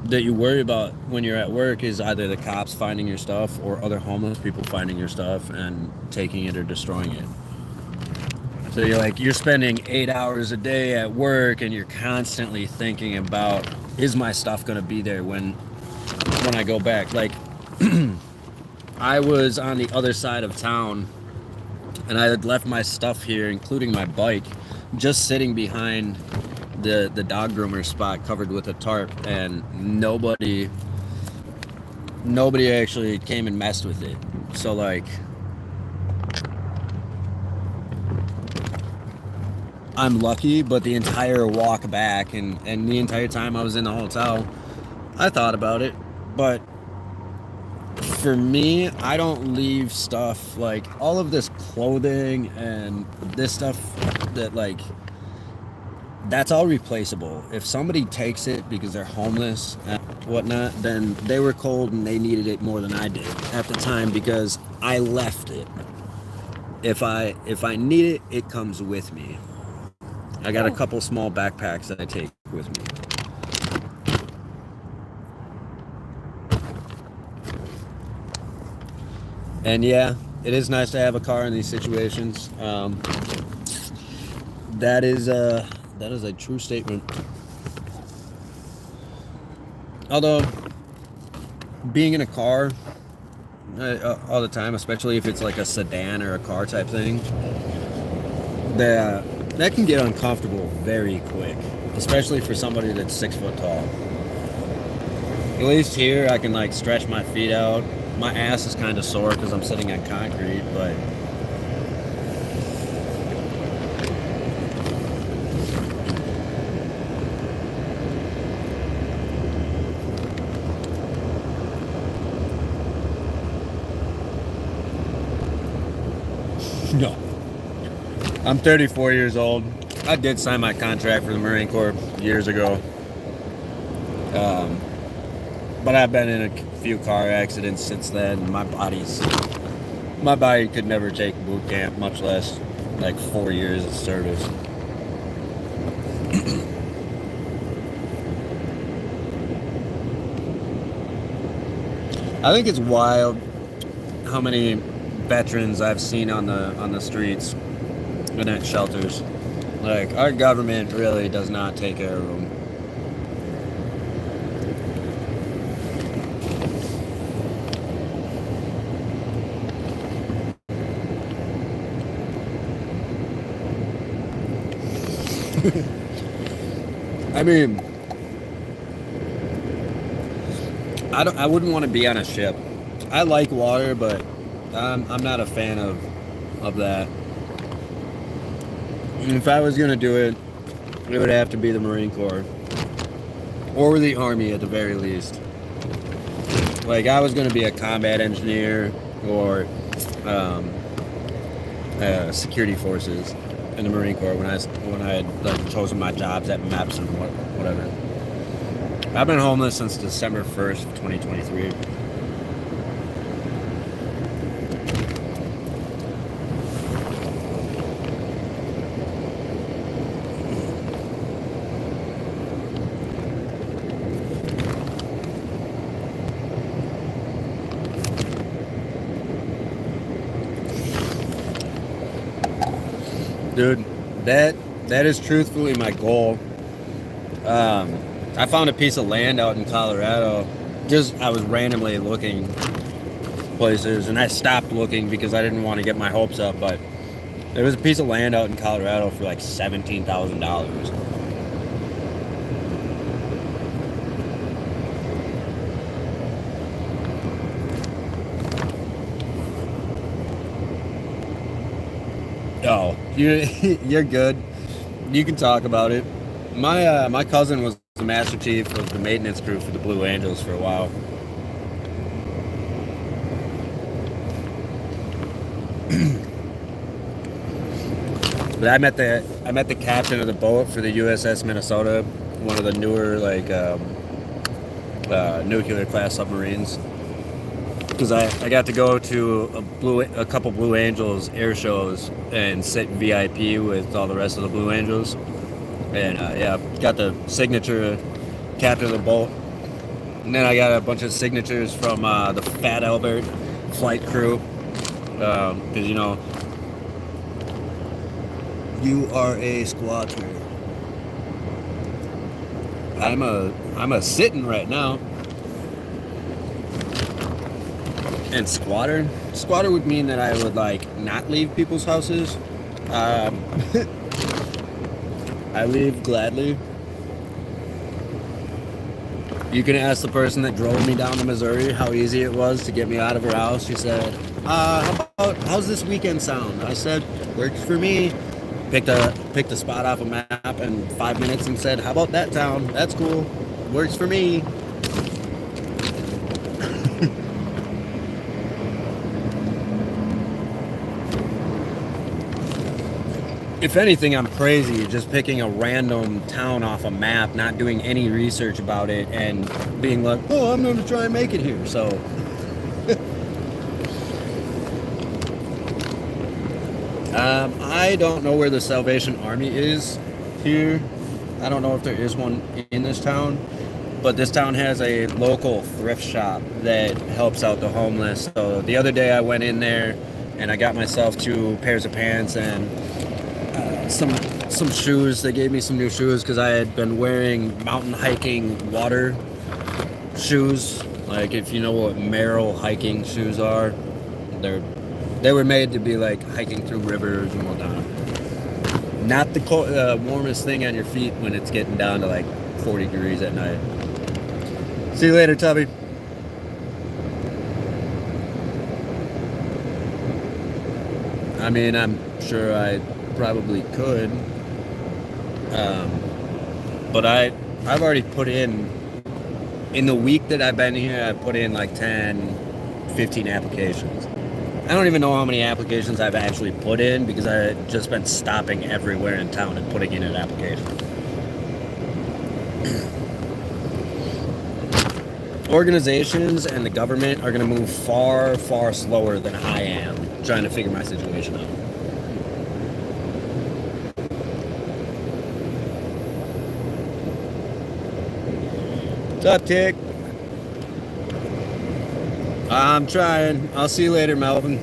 that you worry about when you're at work is either the cops finding your stuff or other homeless people finding your stuff and taking it or destroying it. So you're spending 8 hours a day at work and you're constantly thinking about, is my stuff going to be there when I go back? Like I was on the other side of town and I had left my stuff here, including my bike, just sitting behind the dog groomer spot covered with a tarp, and nobody actually came and messed with it. So like I'm lucky, but the entire walk back and the entire time I was in the hotel, I thought about it. But for me, I don't leave stuff like all of this clothing and this stuff that like that's all replaceable. If somebody takes it because they're homeless and whatnot, then they were cold and they needed it more than I did at the time because I left it. If I need it, it comes with me. I got a couple small backpacks that I take with me. And yeah, it is nice to have a car in these situations. That is a true statement. Although being in a car all the time, especially if it's like a sedan or a car type thing, that can get uncomfortable very quick, especially for somebody that's 6 foot tall. At least here I can like stretch my feet out. My ass is kind of sore because I'm sitting on concrete, but no. I'm 34 years old. I did sign my contract for the Marine Corps years ago. But I've been in a few car accidents since then. My body could never take boot camp, much less like 4 years of service. I think it's wild how many veterans I've seen on the streets and at shelters. Like, our government really does not take care of them. I mean, I wouldn't want to be on a ship. I like water, but I'm not a fan of that. If I was gonna do it, it would have to be the Marine Corps or the Army at the very least. Like, I was gonna be a combat engineer or security forces in the Marine Corps when I had like chosen my jobs at MEPS and whatever. I've been homeless since December 1st of 2023. Dude, that is truthfully my goal. I found a piece of land out in Colorado. I was randomly looking places, and I stopped looking because I didn't want to get my hopes up. But there was a piece of land out in Colorado for like $17,000. Oh, you're good. You can talk about it. My cousin was the Master Chief of the maintenance crew for the Blue Angels for a while. But I met the captain of the boat for the USS Minnesota, one of the newer like nuclear class submarines. because I got to go to a couple Blue Angels air shows and sit VIP with all the rest of the Blue Angels, and yeah, got the signature captain of the boat, and then I got a bunch of signatures from the Fat Albert flight crew, because you know you are a squatter. I'm a sitting right now. And squatter would mean that I would like not leave people's houses. I leave gladly. You can ask the person that drove me down to Missouri how easy it was to get me out of her house. She said, how's this weekend sound? I said, works for me. Picked a spot off a map in 5 minutes and said, how about that town? That's cool. Works for me. If anything, I'm crazy just picking a random town off a map, not doing any research about it, and being like, oh, I'm going to try and make it here. So, I don't know where the Salvation Army is here. I don't know if there is one in this town, but this town has a local thrift shop that helps out the homeless. So the other day I went in there and I got myself 2 pairs of pants and some shoes. They gave me some new shoes because I had been wearing mountain hiking water shoes. Like, if you know what Merrell hiking shoes are, they were made to be like hiking through rivers and whatnot. Not the warmest thing on your feet when it's getting down to like 40 degrees at night. See you later, Tubby. I mean, I'm sure I probably could, but I've already put in the week that I've been here, I put in like 10-15 applications. I don't even know how many applications I've actually put in because I've just been stopping everywhere in town and putting in an application. Organizations and the government are going to move far, far slower than I am trying to figure my situation out. What's up, Tick? I'm trying. I'll see you later, Melvin.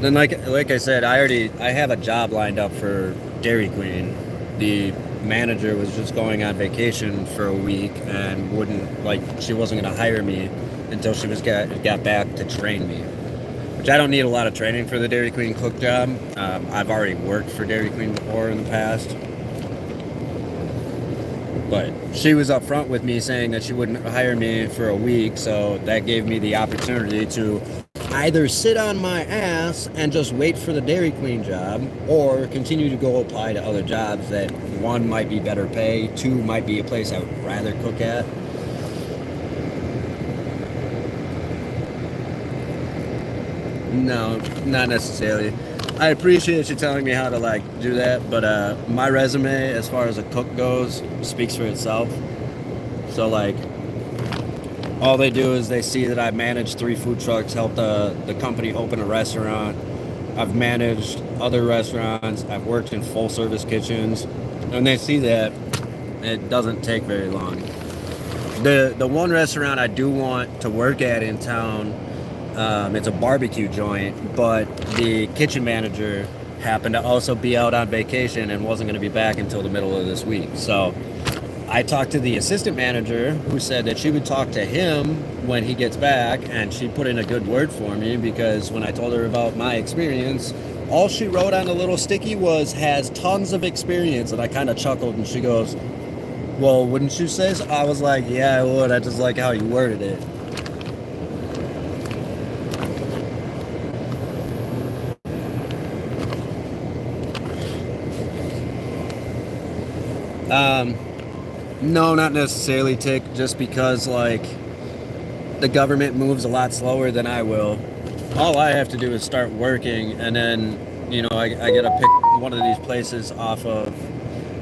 Then, like I said, I have a job lined up for Dairy Queen. The manager was just going on vacation for a week and she wasn't going to hire me until she got back to train me. Which I don't need a lot of training for the Dairy Queen cook job. I've already worked for Dairy Queen before in the past. But she was upfront with me saying that she wouldn't hire me for a week, so that gave me the opportunity to either sit on my ass and just wait for the Dairy Queen job, or continue to go apply to other jobs that, 1, might be better pay, 2, might be a place I would rather cook at. No, not necessarily. I appreciate you telling me how to do that, but my resume as far as a cook goes speaks for itself. So all they do is they see that I managed 3 food trucks, helped the company open a restaurant. I've managed other restaurants. I've worked in full service kitchens. And they see that, it doesn't take very long. The one restaurant I do want to work at in town, it's a barbecue joint, but the kitchen manager happened to also be out on vacation and wasn't going to be back until the middle of this week. So I talked to the assistant manager, who said that she would talk to him when he gets back, and she put in a good word for me, because when I told her about my experience, all she wrote on a little sticky was, has tons of experience. And I kind of chuckled, and she goes, well, wouldn't you say so? I was like, yeah, I would. I just like how you worded it. No, not necessarily, Tick, just because the government moves a lot slower than I will. All I have to do is start working, and then I get to pick one of these places off of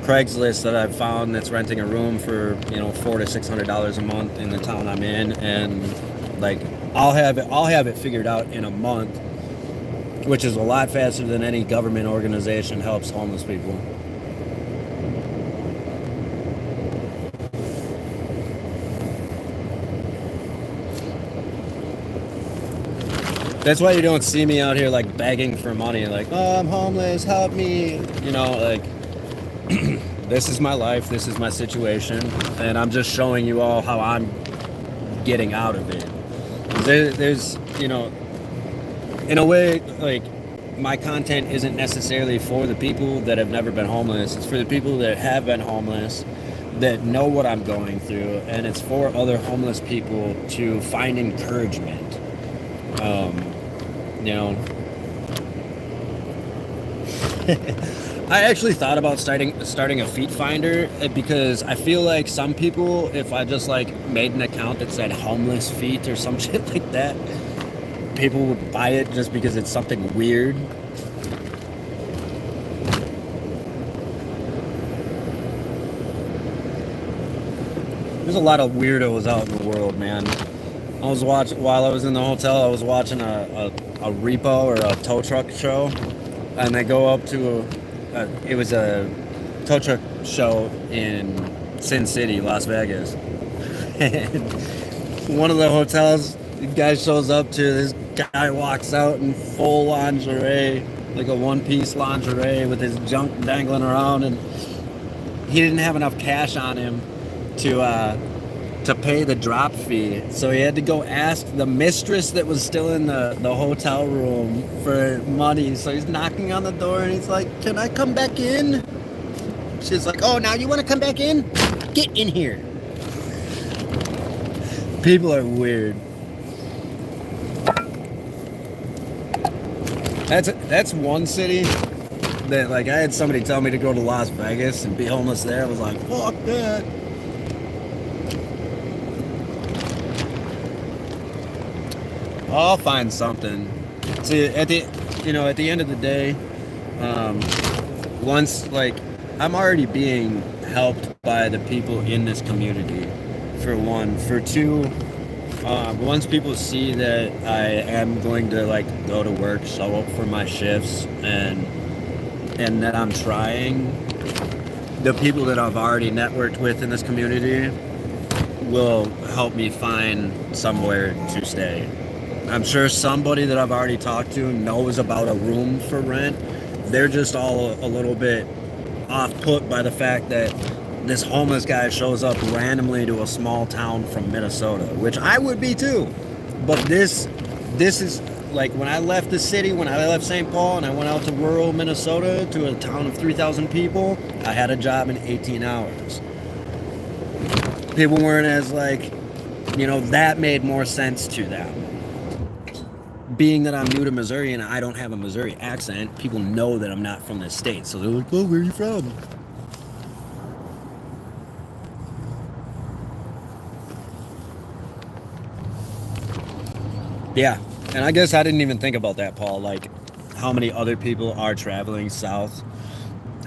Craigslist that I've found that's renting a room for $400 to $600 a month in the town I'm in, and like I'll have it figured out in a month, which is a lot faster than any government organization helps homeless people. That's why you don't see me out here like begging for money, like, oh, I'm homeless, help me. Like, this is my life, this is my situation, and I'm just showing you all how I'm getting out of it. There's, in a way, like, my content isn't necessarily for the people that have never been homeless. It's for the people that have been homeless, that know what I'm going through, and it's for other homeless people to find encouragement. You know, I actually thought about starting a feet finder, because I feel like some people, if I just like made an account that said homeless feet or some shit like that, people would buy it just because it's something weird. There's a lot of weirdos out in the world, man. While I was in the hotel, I was watching a repo or a tow truck show, and they go up to it was a tow truck show in Sin City, Las Vegas. And one of the hotels, the guy shows up to, this guy walks out in full lingerie, like a one-piece lingerie with his junk dangling around, and he didn't have enough cash on him to pay the drop fee, so he had to go ask the mistress that was still in the hotel room for money. So he's knocking on the door and he's like, can I come back in? She's like, oh, now you want to come back in? Get in here. People are weird. That's one city that, like, I had somebody tell me to go to Las Vegas and be homeless there. I was like, fuck that. I'll find something. See, at the end of the day, once, like, I'm already being helped by the people in this community, for one. For two, once people see that I am going to, like, go to work, show up for my shifts, and that I'm trying, the people that I've already networked with in this community will help me find somewhere to stay. I'm sure somebody that I've already talked to knows about a room for rent. They're just all a little bit off-put by the fact that this homeless guy shows up randomly to a small town from Minnesota, which I would be too. But this is, like, when I left the city, when I left St. Paul and I went out to rural Minnesota to a town of 3,000 people, I had a job in 18 hours. People weren't as, like, that made more sense to them. Being that I'm new to Missouri and I don't have a Missouri accent, people know that I'm not from this state. So they're like, oh, where are you from? Yeah, and I guess I didn't even think about that, Paul, like how many other people are traveling south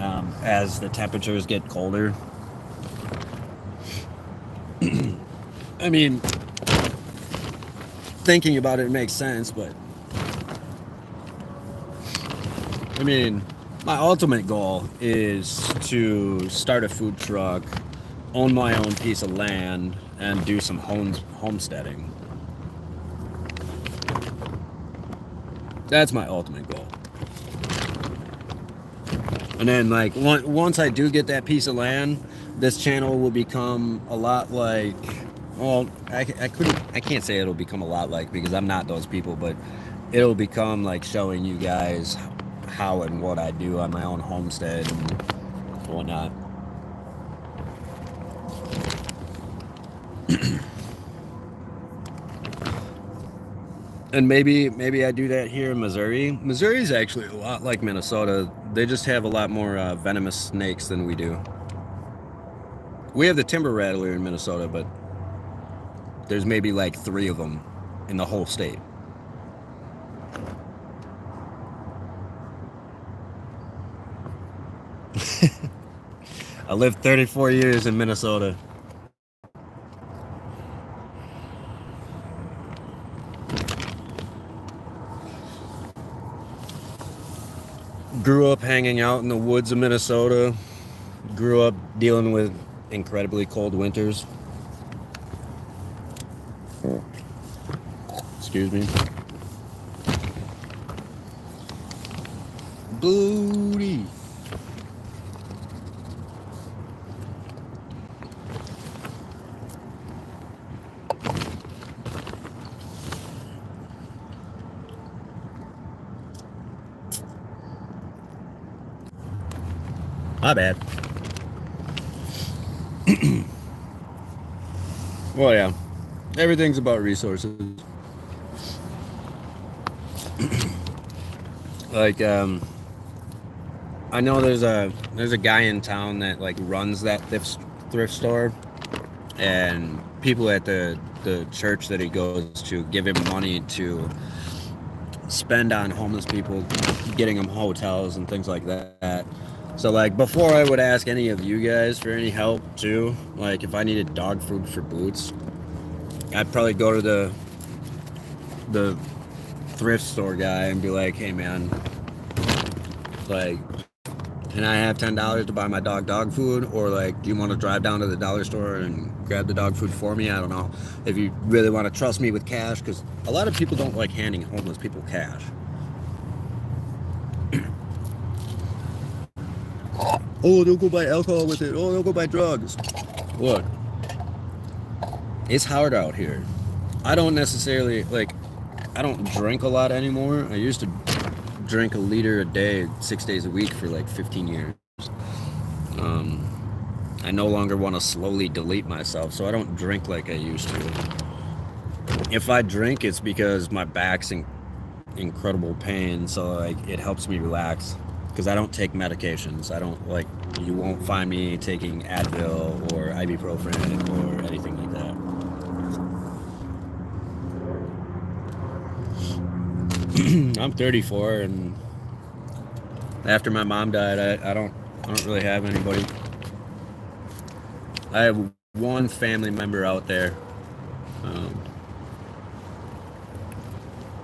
as the temperatures get colder. I mean, thinking about it makes sense, but I mean, my ultimate goal is to start a food truck, own my own piece of land, and do some homesteading. That's my ultimate goal. And then, like, once I do get that piece of land, this channel will become a lot like, well, I can't say it'll become a lot like, because I'm not those people, but it'll become like showing you guys how and what I do on my own homestead and whatnot. And maybe I do that here in Missouri. Missouri's actually a lot like Minnesota. They just have a lot more venomous snakes than we do. We have the timber rattler in Minnesota, but there's maybe like 3 of them in the whole state. I lived 34 years in Minnesota. Grew up hanging out in the woods of Minnesota. Grew up dealing with incredibly cold winters. Excuse me. Booty. My bad. Well, yeah. Everything's about resources. Like, I know there's a guy in town that like runs that thrift store, and people at the church that he goes to give him money to spend on homeless people, getting them hotels and things like that. So like before I would ask any of you guys for any help too, like if I needed dog food for Boots, I'd probably go to the thrift store guy and be like, hey man, like, can I have $10 to buy my dog food? Or like, do you want to drive down to the dollar store and grab the dog food for me? I don't know. If you really want to trust me with cash, because a lot of people don't like handing homeless people cash. Oh, don't go buy alcohol with it. Oh, don't go buy drugs. Look, it's hard out here. I don't necessarily, like, I don't drink a lot anymore. I used to drink a liter a day, 6 days a week for like 15 years. I no longer want to slowly delete myself, so I don't drink like I used to. If I drink, it's because my back's in incredible pain, so like it helps me relax. Because I don't take medications. I don't like, you won't find me taking Advil or ibuprofen or anything like that. I'm 34, and after my mom died, I don't really have anybody. I have one family member out there,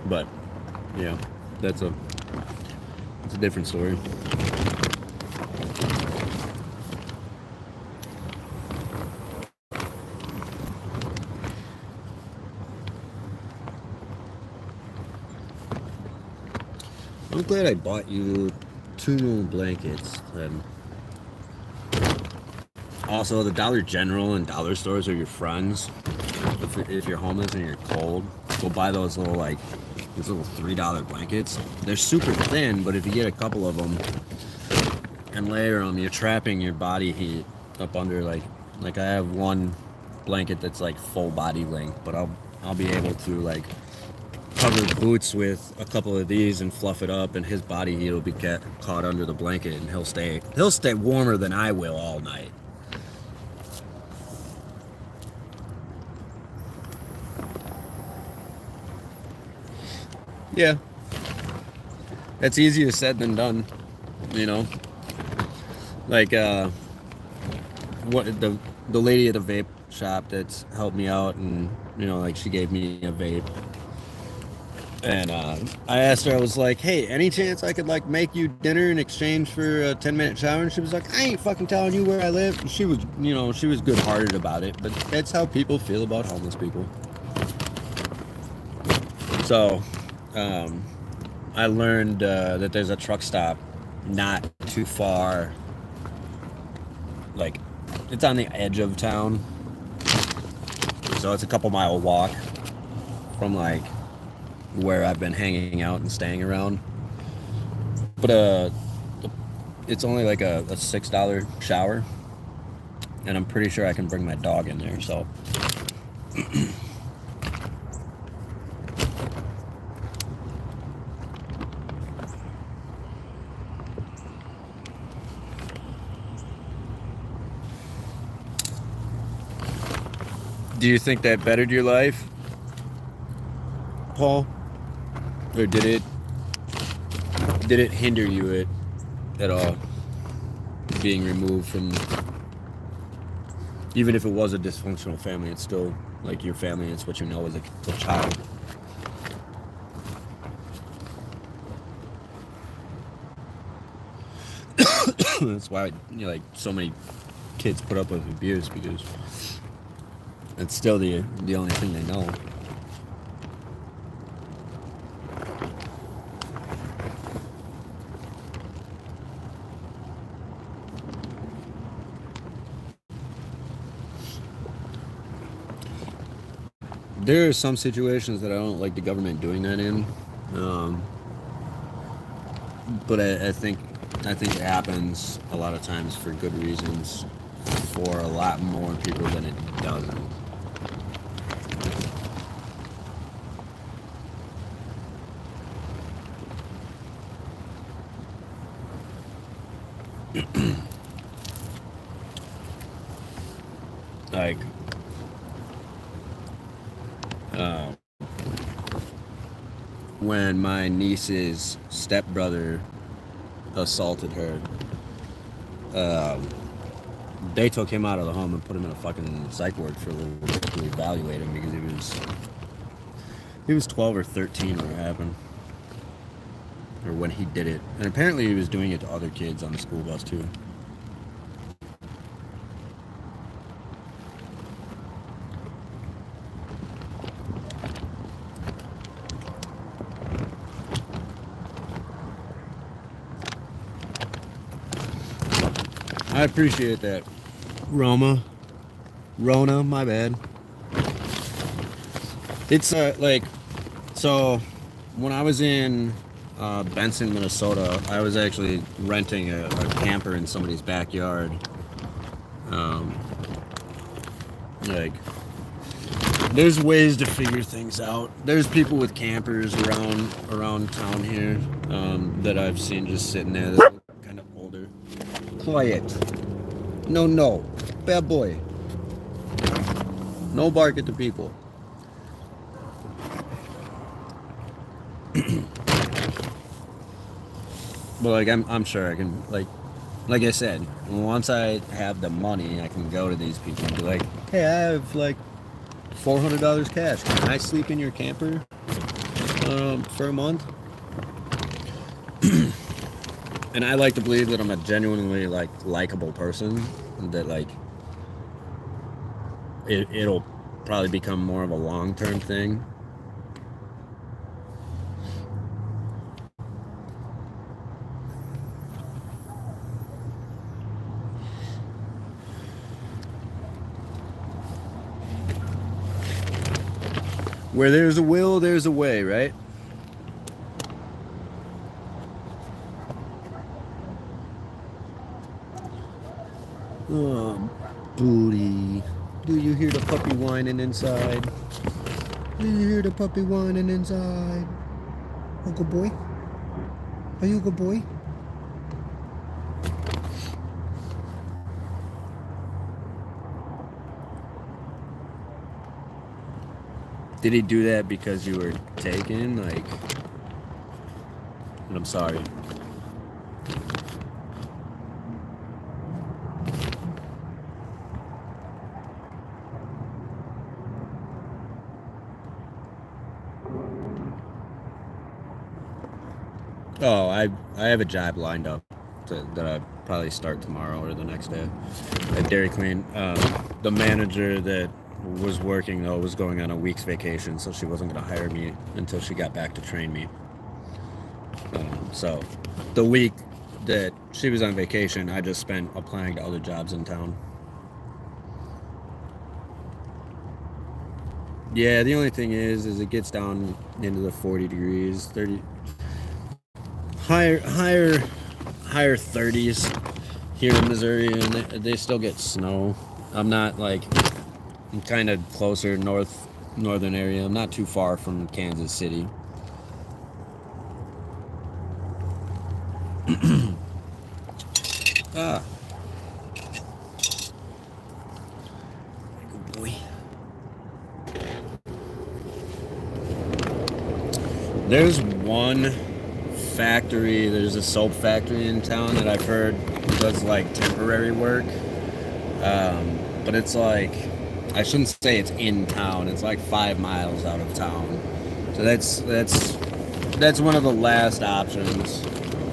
but yeah, that's a different story. I'm glad I bought you 2 new blankets. Also, the Dollar General and dollar stores are your friends. If you're homeless and you're cold, go buy those little these little $3 blankets. They're super thin, but if you get a couple of them and layer them, you're trapping your body heat up under like I have one blanket that's like full body length, but I'll be able to like cover Boots with a couple of these and fluff it up, and his body heat will be caught under the blanket, and he'll stay warmer than I will all night. Yeah, that's easier said than done, you know. Like what the lady at the vape shop that's helped me out, and like she gave me a vape, and I asked her, I was like, hey, any chance I could like make you dinner in exchange for a 10-minute shower? And she was like, I ain't fucking telling you where I live. And she was she was good-hearted about it, but that's how people feel about homeless people. So I learned that there's a truck stop not too far, like it's on the edge of town, so it's a couple mile walk from like where I've been hanging out and staying around, but it's only like a $6 shower, and I'm pretty sure I can bring my dog in there, so do you think that bettered your life, Paul? Or did it hinder you at all, being removed from Even if it was a dysfunctional family, it's still like your family. It's what you know as a child. That's why like so many kids put up with abuse, because it's still the only thing they know. There are some situations that I don't like the government doing that in, um, but I think it happens a lot of times for good reasons for a lot more people than it doesn't. Like, uh, when my niece's stepbrother assaulted her, um, they took him out of the home and put him in a fucking psych ward for a little bit to evaluate him, because he was 12 or 13 when it happened, or when he did it, and apparently he was doing it to other kids on the school bus too. I appreciate that, Rona, my bad. It's like, so when I was in Benson, Minnesota, I was actually renting a camper in somebody's backyard. Um, like, there's ways to figure things out. There's people with campers around town here, that I've seen just sitting there that look kind of older. Quiet. No. Bad boy. No bark at the people. But like, I'm sure I can, like I said, once I have the money, I can go to these people and be like, hey, I have like $400 cash. Can I sleep in your camper for a month? And I like to believe that I'm a genuinely like likable person, that like it'll probably become more of a long-term thing. Where there's a will, there's a way, right? Oh, booty. Do you hear the puppy whining inside? Do you hear the puppy whining inside? Oh, good boy? Are you a good boy? Did he do that because you were taken? Like, I'm sorry. Oh, I have a job lined up that I probably start tomorrow or the next day at Dairy Queen. The manager that was working though was going on a week's vacation, so she wasn't going to hire me until she got back to train me. So the week that she was on vacation, I just spent applying to other jobs in town. Yeah, the only thing is it gets down into the 40 degrees, 30, higher 30s here in Missouri, and they still get snow. I'm not like, I'm kind of closer northern area. I'm not too far from Kansas City. Ah, good boy. There's one factory. There's a soap factory in town that I've heard does like temporary work. but it's like, I shouldn't say it's in town. It's like 5 miles out of town. So that's one of the last options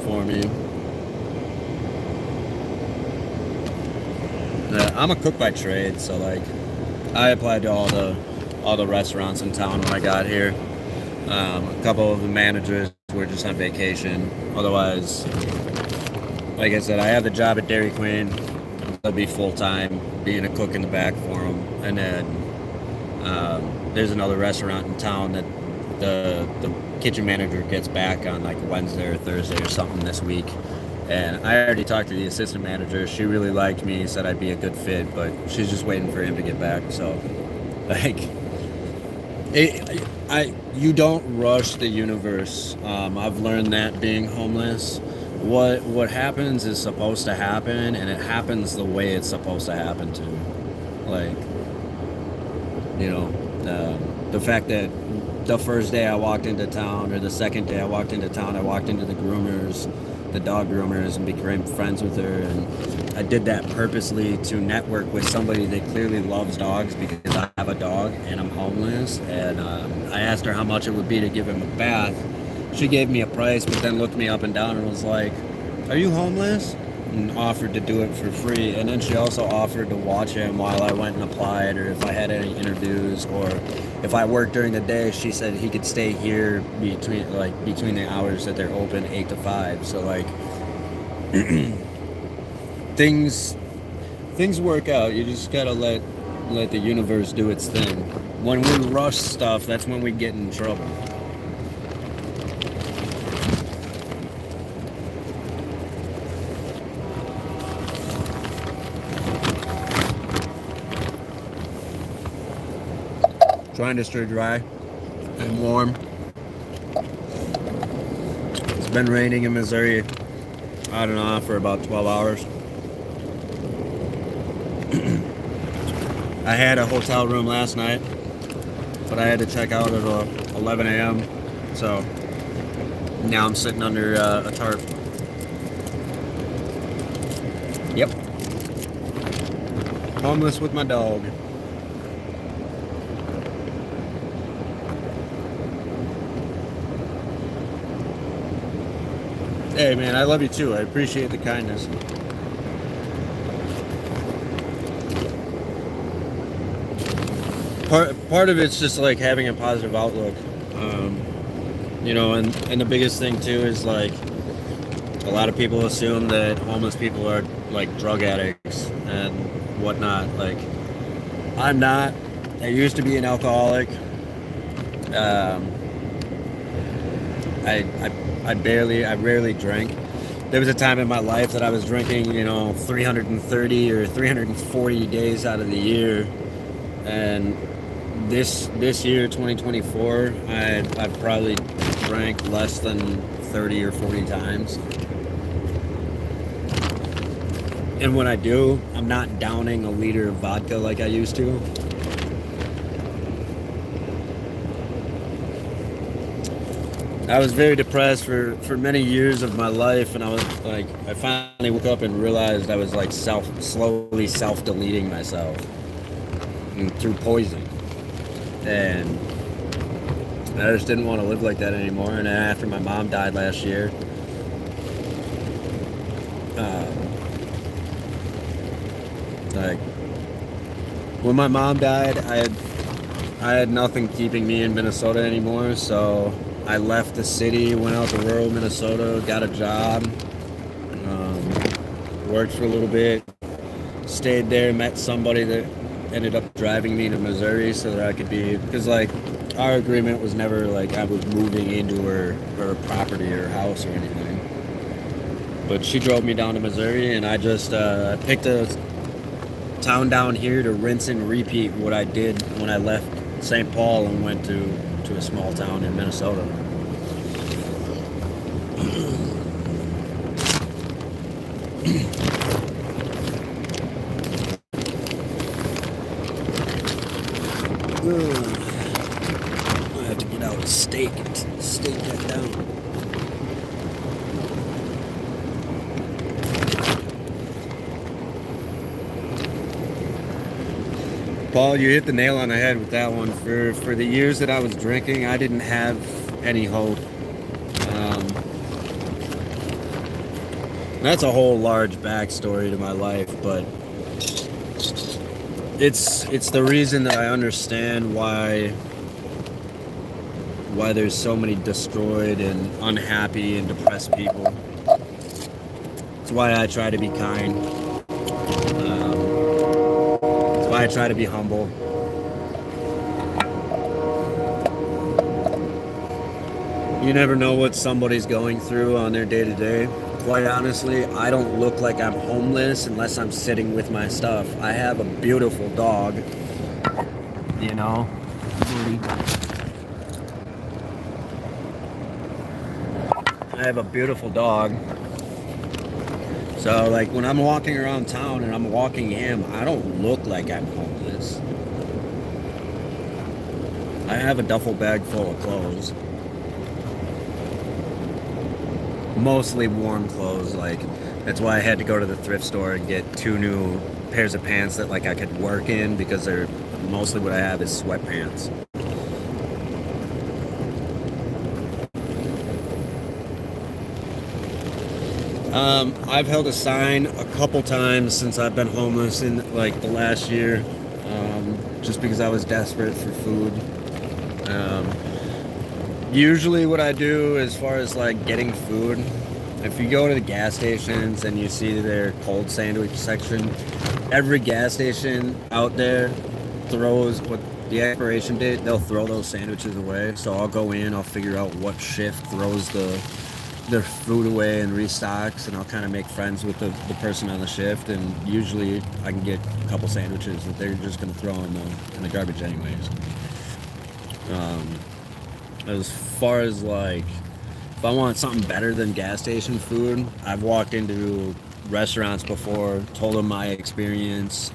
for me. I'm a cook by trade, so like I applied to all the restaurants in town when I got here. A couple of the managers were just on vacation. Otherwise, like I said, I have the job at Dairy Queen. I'll be full time, being a cook in the back for them. And then there's another restaurant in town that the kitchen manager gets back on like Wednesday or Thursday or something this week. And I already talked to the assistant manager. She really liked me, said I'd be a good fit, but she's just waiting for him to get back. So, like, you don't rush the universe. I've learned that being homeless. What happens is supposed to happen, and it happens the way it's supposed to happen to. Like, you know, the fact that the first day I walked into town, or the second day I walked into town, I walked into the dog groomers, and became friends with her. And I did that purposely to network with somebody that clearly loves dogs, because I have a dog and I'm homeless. And I asked her how much it would be to give him a bath. She gave me a price, but then looked me up and down and was like, "Are you homeless?" And offered to do it for free. And then she also offered to watch him while I went and applied, or if I had any interviews, or if I worked during the day. She said he could stay here between the hours that they're open, 8 to 5. So like things work out. You just gotta let the universe do its thing. When we rush stuff, that's when we get in trouble. Trying to stay dry and warm. It's been raining in Missouri, I don't know, for about 12 hours. I had a hotel room last night, but I had to check out at 11 a.m. So now I'm sitting under a tarp. Yep. Homeless with my dog. Hey man, I love you too. I appreciate the kindness. Part of it's just like having a positive outlook. You know, and the biggest thing too is like a lot of people assume that homeless people are like drug addicts and whatnot. Like, I'm not. I used to be an alcoholic. I rarely drank. There was a time in my life that I was drinking, 330 or 340 days out of the year. And this year, 2024, I probably drank less than 30 or 40 times. And when I do, I'm not downing a liter of vodka like I used to. I was very depressed for many years of my life, and I was like, I finally woke up and realized I was like slowly self-deleting myself through poison. And I just didn't want to live like that anymore. And then after my mom died last year, like when my mom died, I had nothing keeping me in Minnesota anymore, so I left the city, went out to rural Minnesota, got a job, worked for a little bit, stayed there, met somebody that ended up driving me to Missouri so that I could be, because like our agreement was never like I was moving into her property or house or anything. But she drove me down to Missouri, and I just picked a town down here to rinse and repeat what I did when I left St. Paul and went to a small town in Minnesota. I have to get out a stake that down. Paul, you hit the nail on the head with that one. For the years that I was drinking, I didn't have any hope. Um, that's a whole large backstory to my life, but it's the reason that I understand why there's so many destroyed and unhappy and depressed people. It's why I try to be kind. It's why I try to be humble. You never know what somebody's going through on their day to day. Quite honestly, I don't look like I'm homeless unless I'm sitting with my stuff. I have a beautiful dog, you know. I have a beautiful dog. So, like, when I'm walking around town and I'm walking him, I don't look like I'm homeless. I have a duffel bag full of clothes. Mostly warm clothes. Like, that's why I had to go to the thrift store and get 2 new pairs of pants that, like, I could work in, because they're mostly what I have is sweatpants. I've held a sign a couple times since I've been homeless in like the last year, just because I was desperate for food. Um, Usually, what I do as far as like getting food, if you go to the gas stations and you see their cold sandwich section, every gas station out there throws what the expiration date. They'll throw those sandwiches away. So I'll go in, I'll figure out what shift throws their food away and restocks, and I'll kind of make friends with the person on the shift, and usually I can get a couple sandwiches that they're just going to throw in the garbage anyways. As far as like, if I want something better than gas station food, I've walked into restaurants before, told them my experience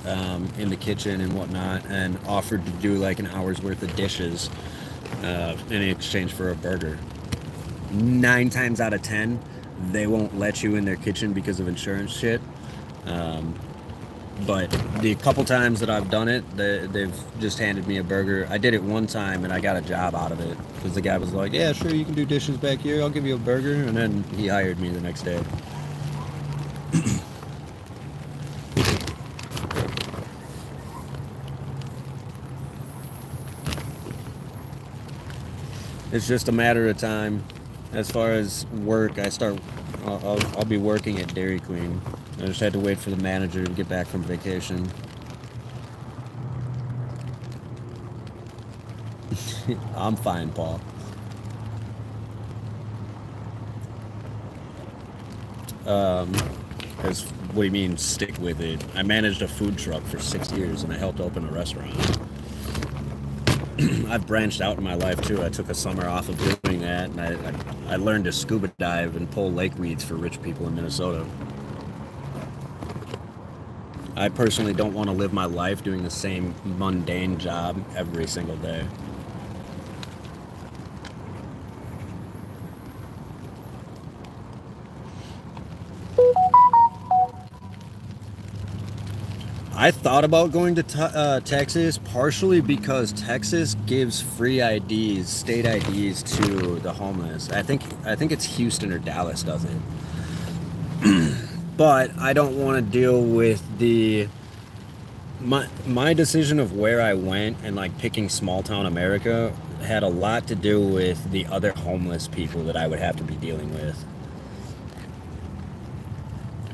in the kitchen and whatnot, and offered to do like an hour's worth of dishes in exchange for a burger. 9 times out of 10, they won't let you in their kitchen because of insurance shit. But the couple times that I've done it, they've just handed me a burger. I did it one time and I got a job out of it because the guy was like, "Yeah, sure, you can do dishes back here. I'll give you a burger." And then he hired me the next day. It's just a matter of time. As far as work, I'll be working at Dairy Queen. I just had to wait for the manager to get back from vacation. I'm fine, Paul. What do you mean, stick with it? I managed a food truck for 6 years and I helped open a restaurant. I've branched out in my life too. I took a summer off of doing that, and I learned to scuba dive and pull lake weeds for rich people in Minnesota. I personally don't want to live my life doing the same mundane job every single day. I thought about going to Texas partially because Texas gives free IDs, state IDs to the homeless. I think it's Houston or Dallas does it. But I don't want to deal with my decision of where I went, and like picking small town America had a lot to do with the other homeless people that I would have to be dealing with.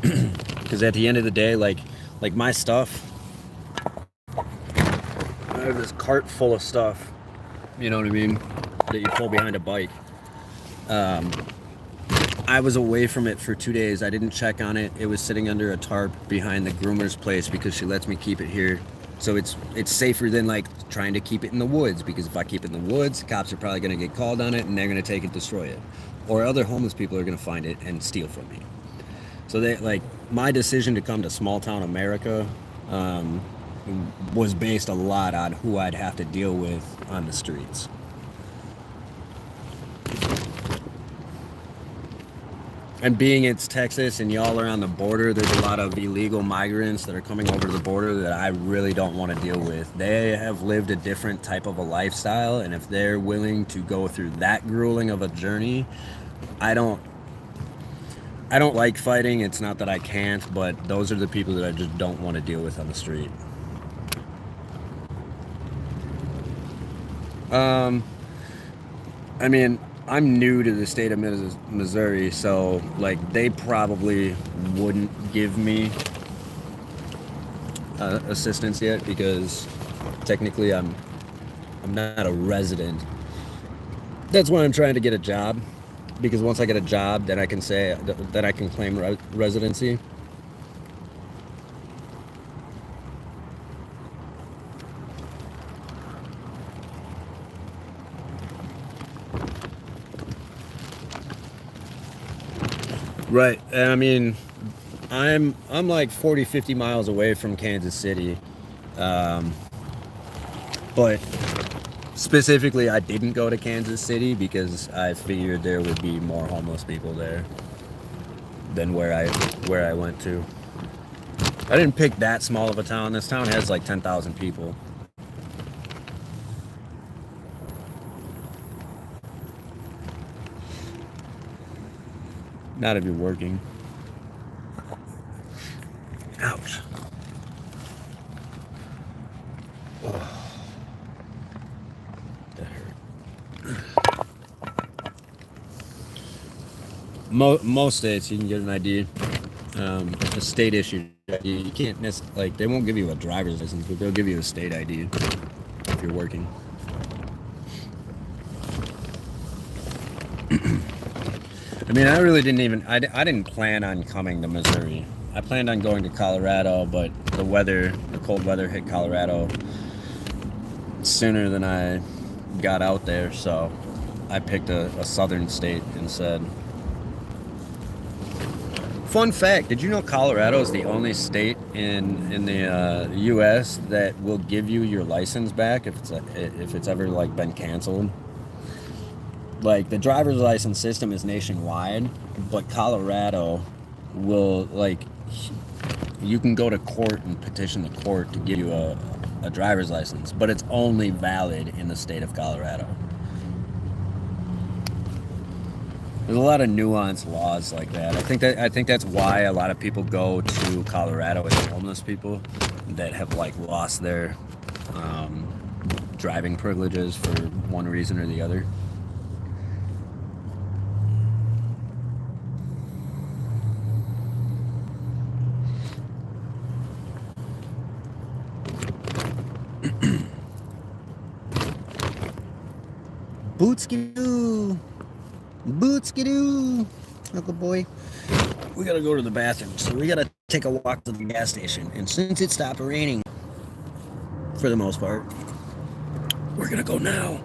Because at the end of the day, like my stuff, I have this cart full of stuff, you know what I mean, that you pull behind a bike. I was away from it for 2 days. I didn't check on it. It was sitting under a tarp behind the groomer's place because she lets me keep it here. So it's safer than like trying to keep it in the woods, because if I keep it in the woods, cops are probably going to get called on it and they're going to take it, destroy it. Or other homeless people are going to find it and steal from me. So my decision to come to small town America was based a lot on who I'd have to deal with on the streets. And being it's Texas and y'all are on the border, there's a lot of illegal migrants that are coming over to the border that I really don't want to deal with. They have lived a different type of a lifestyle, and if they're willing to go through that grueling of a journey, I don't I don't like fighting. It's not that I can't, but those are the people that I just don't want to deal with on the street. Um, I mean, I'm new to the state of Missouri, so like they probably wouldn't give me assistance yet because technically I'm not a resident. That's why I'm trying to get a job because once I get a job, then I can say that I can claim residency. Right. And I mean, I'm like 40, 50 miles away from Kansas City. Um, but specifically, I didn't go to Kansas City because I figured there would be more homeless people there than where I went to. I didn't pick that small of a town. This town has like 10,000 people. Not if you're working. Ouch. Oh, that hurt. Most states you can get an ID. A state issued ID. You can't like they won't give you a driver's license, but they'll give you a state ID if you're working. I mean, I really didn't even. I didn't plan on coming to Missouri. I planned on going to Colorado, but the cold weather hit Colorado sooner than I got out there, so I picked a southern state instead. Fun fact: did you know Colorado is the only state in the U.S. that will give you your license back if it's ever like been canceled? Like the driver's license system is nationwide, but Colorado will like you can go to court and petition the court to give you a driver's license, but it's only valid in the state of Colorado. There's a lot of nuanced laws like that. I think that's why a lot of people go to Colorado as homeless people that have like lost their driving privileges for one reason or the other. Bootskidoo, bootskidoo, Uncle Boy. We gotta go to the bathroom, so we gotta take a walk to the gas station. And since it stopped raining, for the most part, we're gonna go now.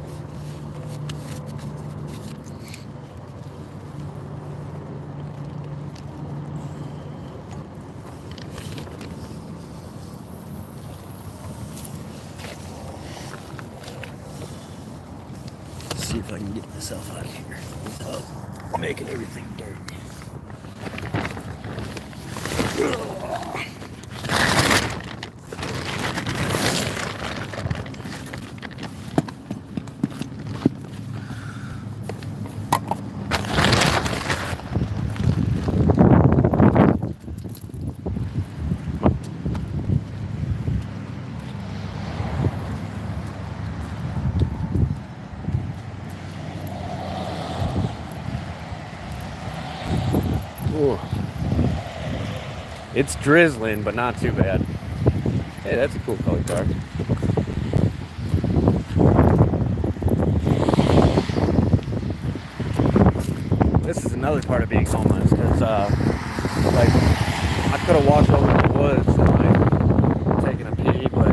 See if I can get myself out of here without making everything dirty. Ooh. It's drizzling, but not too bad. Hey, that's a cool color car. This is another part of being homeless, because like I could have walked over to the woods and like taken a pee, but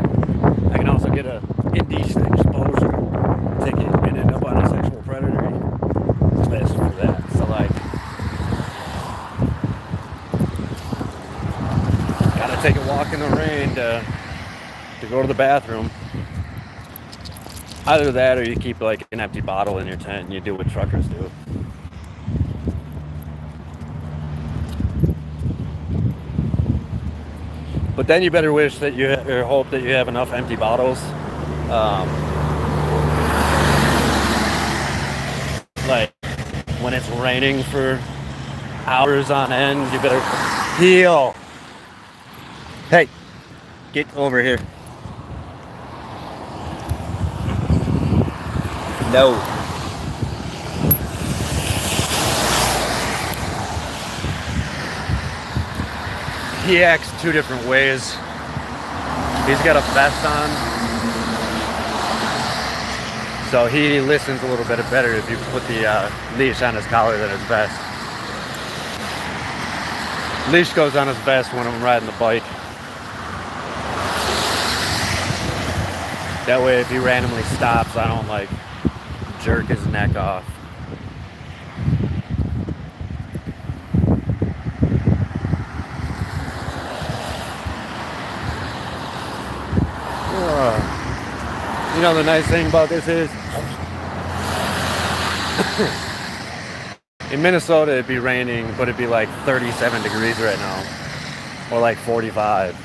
I can also get a indecent exposure ticket and end up on a sexual predator list for that. So like, gotta take a walk in the rain to go to the bathroom. Either that, or you keep like an empty bottle in your tent and you do what truckers do. But then you better wish that or hope that you have enough empty bottles. Like when it's raining for hours on end, you better heel. Hey, get over here. No. He acts two different ways. He's got a vest on, so he listens a little bit better if you put the leash on his collar than his vest. Leash goes on his vest when I'm riding the bike. That way if he randomly stops, I don't like jerk his neck off. You know the nice thing about this is in Minnesota it'd be raining, but it'd be like 37 degrees right now, or like 45.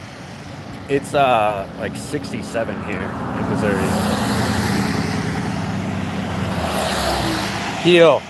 It's like 67 here in Missouri. Heel.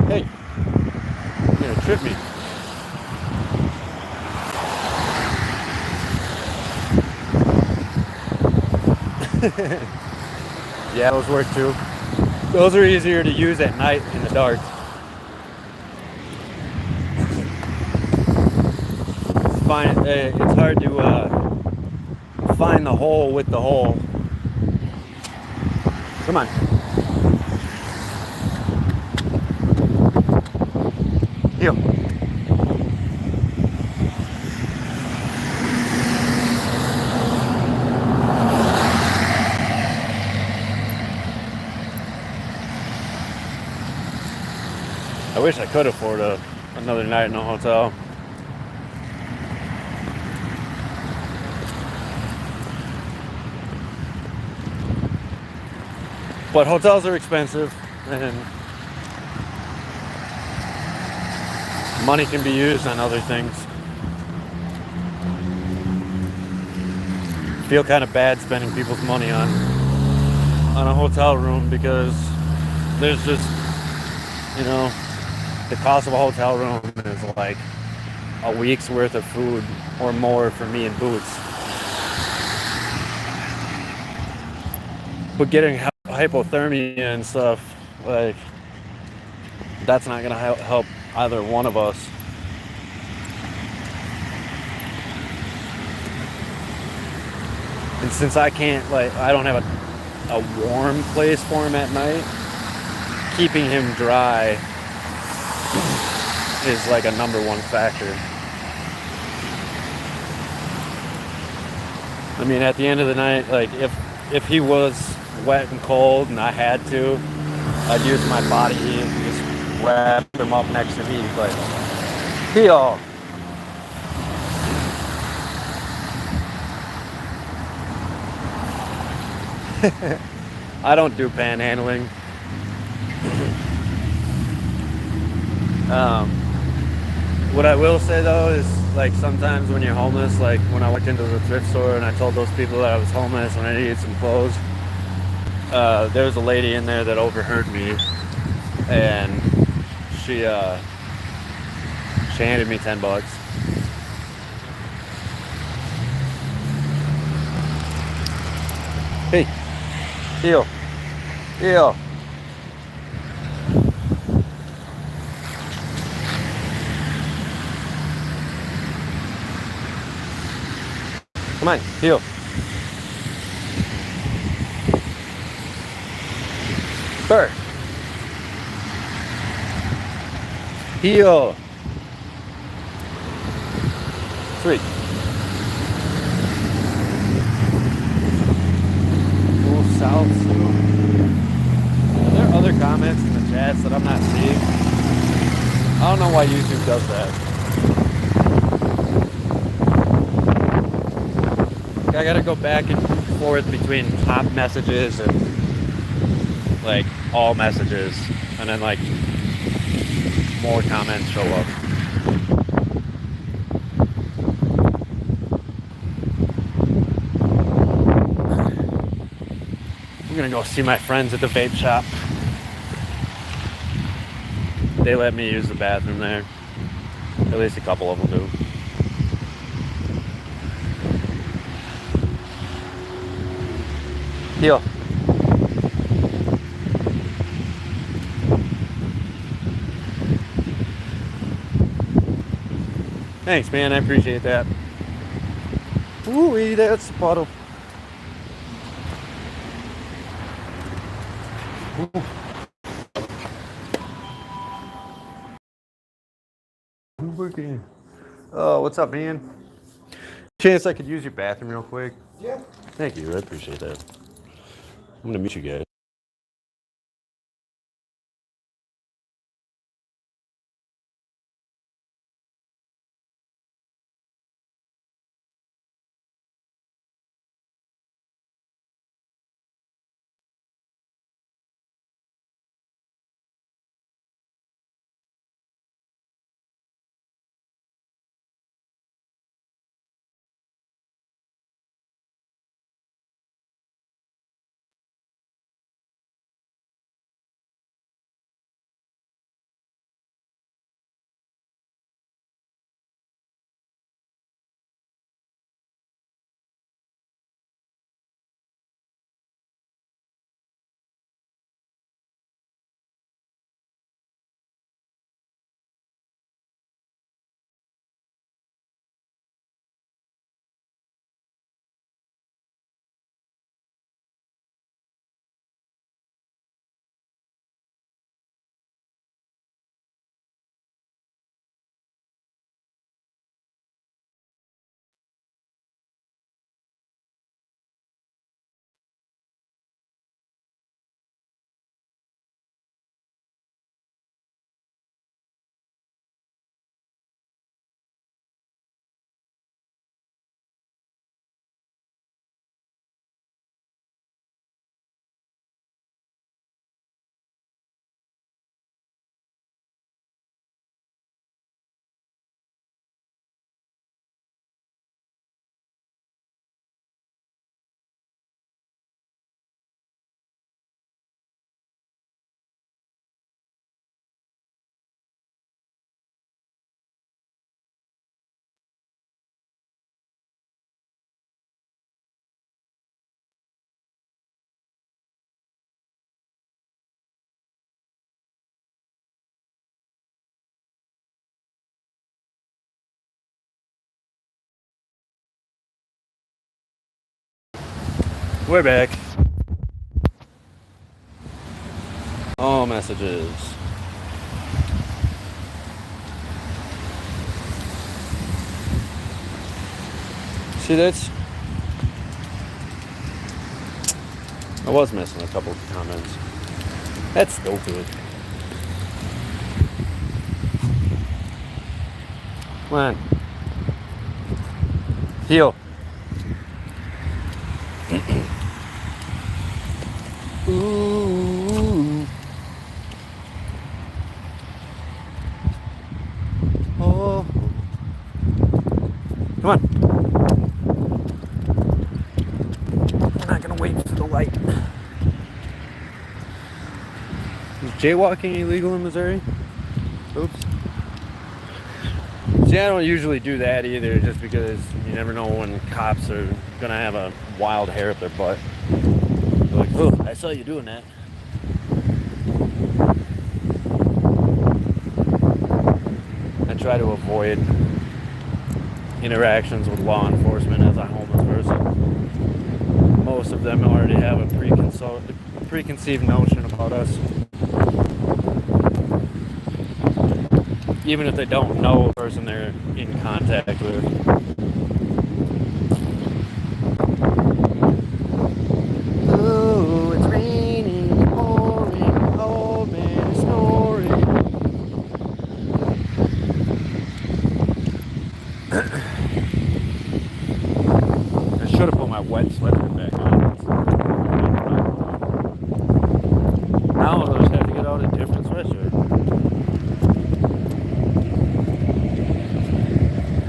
Hey, you're gonna trip me. Yeah, those work too. Those are easier to use at night in the dark. It's hard to find the hole with the hole. Come on. Heel. I wish I could afford another night in a hotel. But hotels are expensive, and money can be used on other things. Feel kind of bad spending people's money on a hotel room, because there's just, you know, the cost of a hotel room is like a week's worth of food or more for me and Boots. But getting hypothermia and stuff, like, that's not gonna help either one of us. And since I don't have a warm place for him at night, keeping him dry is like a number one factor. I mean, at the end of the night, like, if he was wet and cold and I had to, I'd use my body heat and just wrap him up next to me, but heel. I don't do panhandling. What I will say though is, like, sometimes when you're homeless, like when I walked into the thrift store and I told those people that I was homeless and I needed some clothes, there was a lady in there that overheard me, and she handed me $10. Hey, heel, heel. Come on, heel. Burr. Heel. Sweet. south, so there are other comments in the chats that I'm not seeing. I don't know why YouTube does that. I gotta go back and forth between top messages and like all messages, and then like more comments show up. I'm gonna go see my friends at the vape shop. They let me use the bathroom there. At least a couple of them do. Deal. Thanks, man. I appreciate that. Ooh, that's a puddle. Ooh. Oh, what's up, man? Chance I could use your bathroom real quick? Yeah. Thank you. I appreciate that. I'm gonna meet you guys. We're back. All messages. See, that's... I was missing a couple of comments. That's stupid. Come on. Heal. Ooh. Oh. Come on. I'm not gonna wait for the light. Is jaywalking illegal in Missouri? Oops. See, I don't usually do that either, just because you never know when cops are gonna have a wild hair up their butt. They're like, oh, I saw you doing that. I try to avoid interactions with law enforcement as a homeless person. Most of them already have a preconceived notion about us. Even if they don't know a person they're in contact with. Ooh.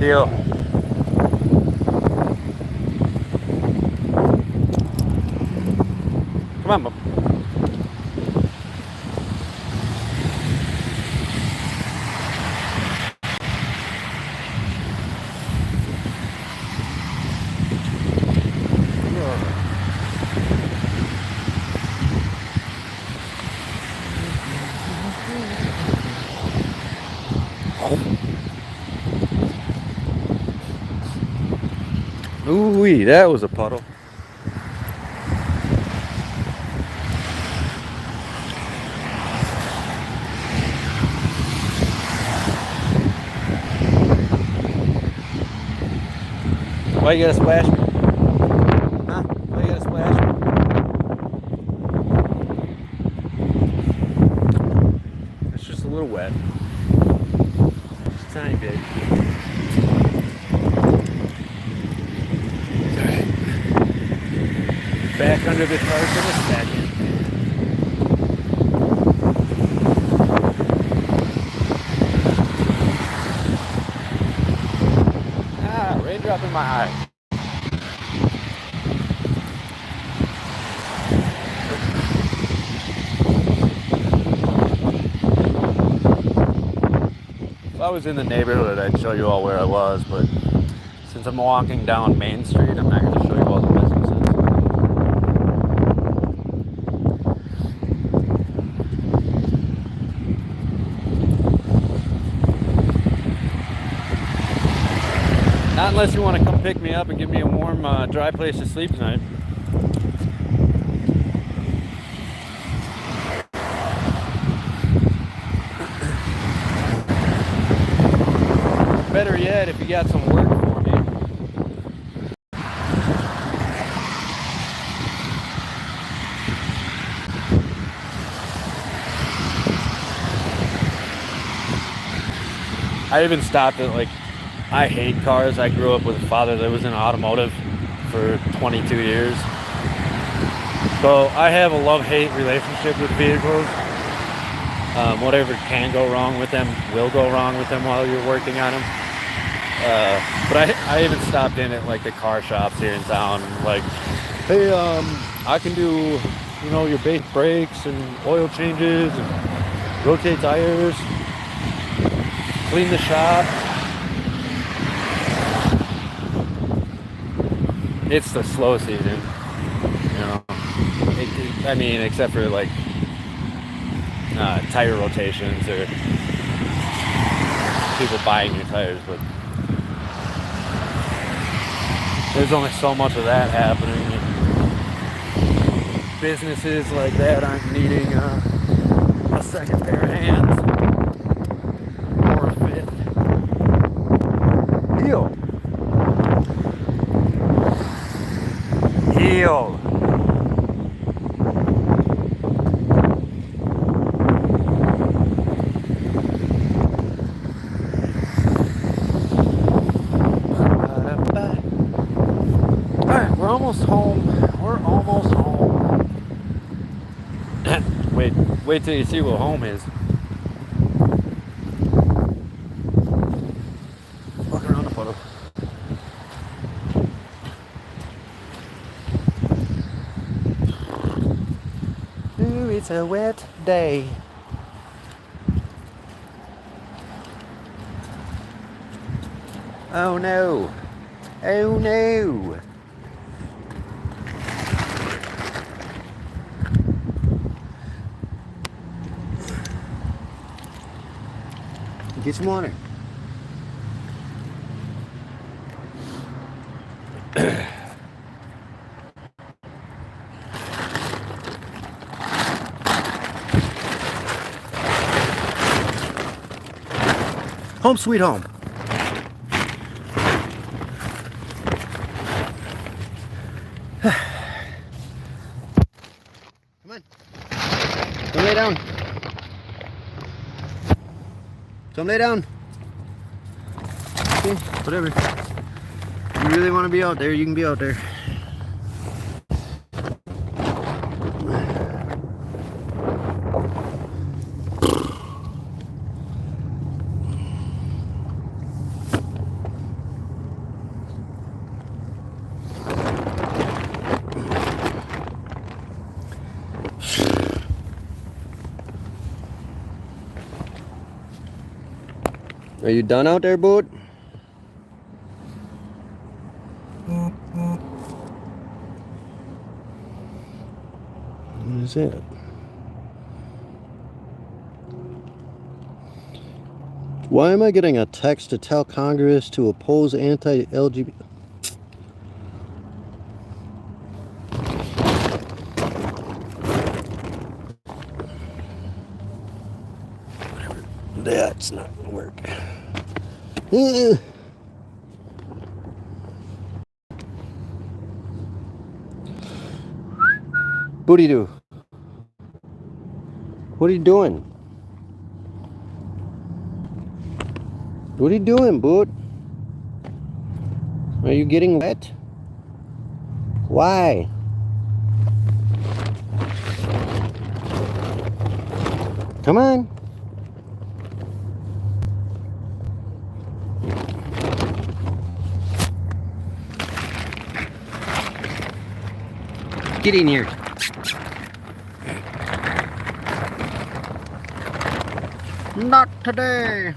Deal. Come on, Bub. Ooh-wee, that was a puddle. Why you gotta splash me? Huh? Why you gotta splash me? It's just a little wet. Just a tiny bit. Alright. Back under the car for a second. Ah, raindrop in my eye. If I was in the neighborhood, I'd show you all where I was, but since I'm walking down Main Street, I'm not going to show you all the businesses. Not unless you want to come pick me up and give me a warm, dry place to sleep tonight. Better yet, if you got some work for me. I even stopped at, like, I hate cars. I grew up with a father that was in automotive for 22 years. So I have a love-hate relationship with vehicles. Whatever can go wrong with them will go wrong with them while you're working on them. But I even stopped in at like the car shops here in town, like, hey, I can do, you know, your base brakes and oil changes and rotate tires, clean the shop. It's the slow season, you know. I mean, except for like tire rotations or people buying new tires, but there's only so much of that happening. Businesses like that aren't needing a second pair of hands or a fifth. Heal. We're almost home. We're almost home. Wait till you see what home is. Walk around the puddle. Ooh, it's a wet day. Oh no. Oh no. Get some water. Home sweet home. Come on. Come lay down. Come lay down. Okay, whatever. If you really want to be out there, you can be out there. Are you done out there, Boot? What is it? Why am I getting a text to tell Congress to oppose anti-LGBT? That's not gonna work. Booty doo. What are you doing? What are you doing, Boot? Are you getting wet? Why? Come on. Get in here. Not today.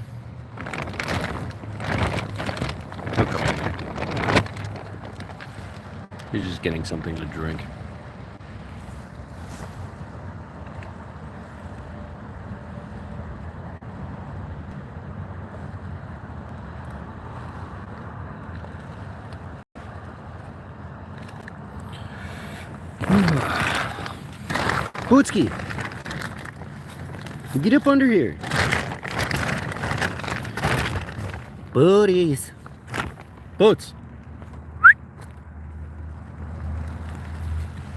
Okay. He's just getting something to drink. Bootski, get up under here. Booties. Boots.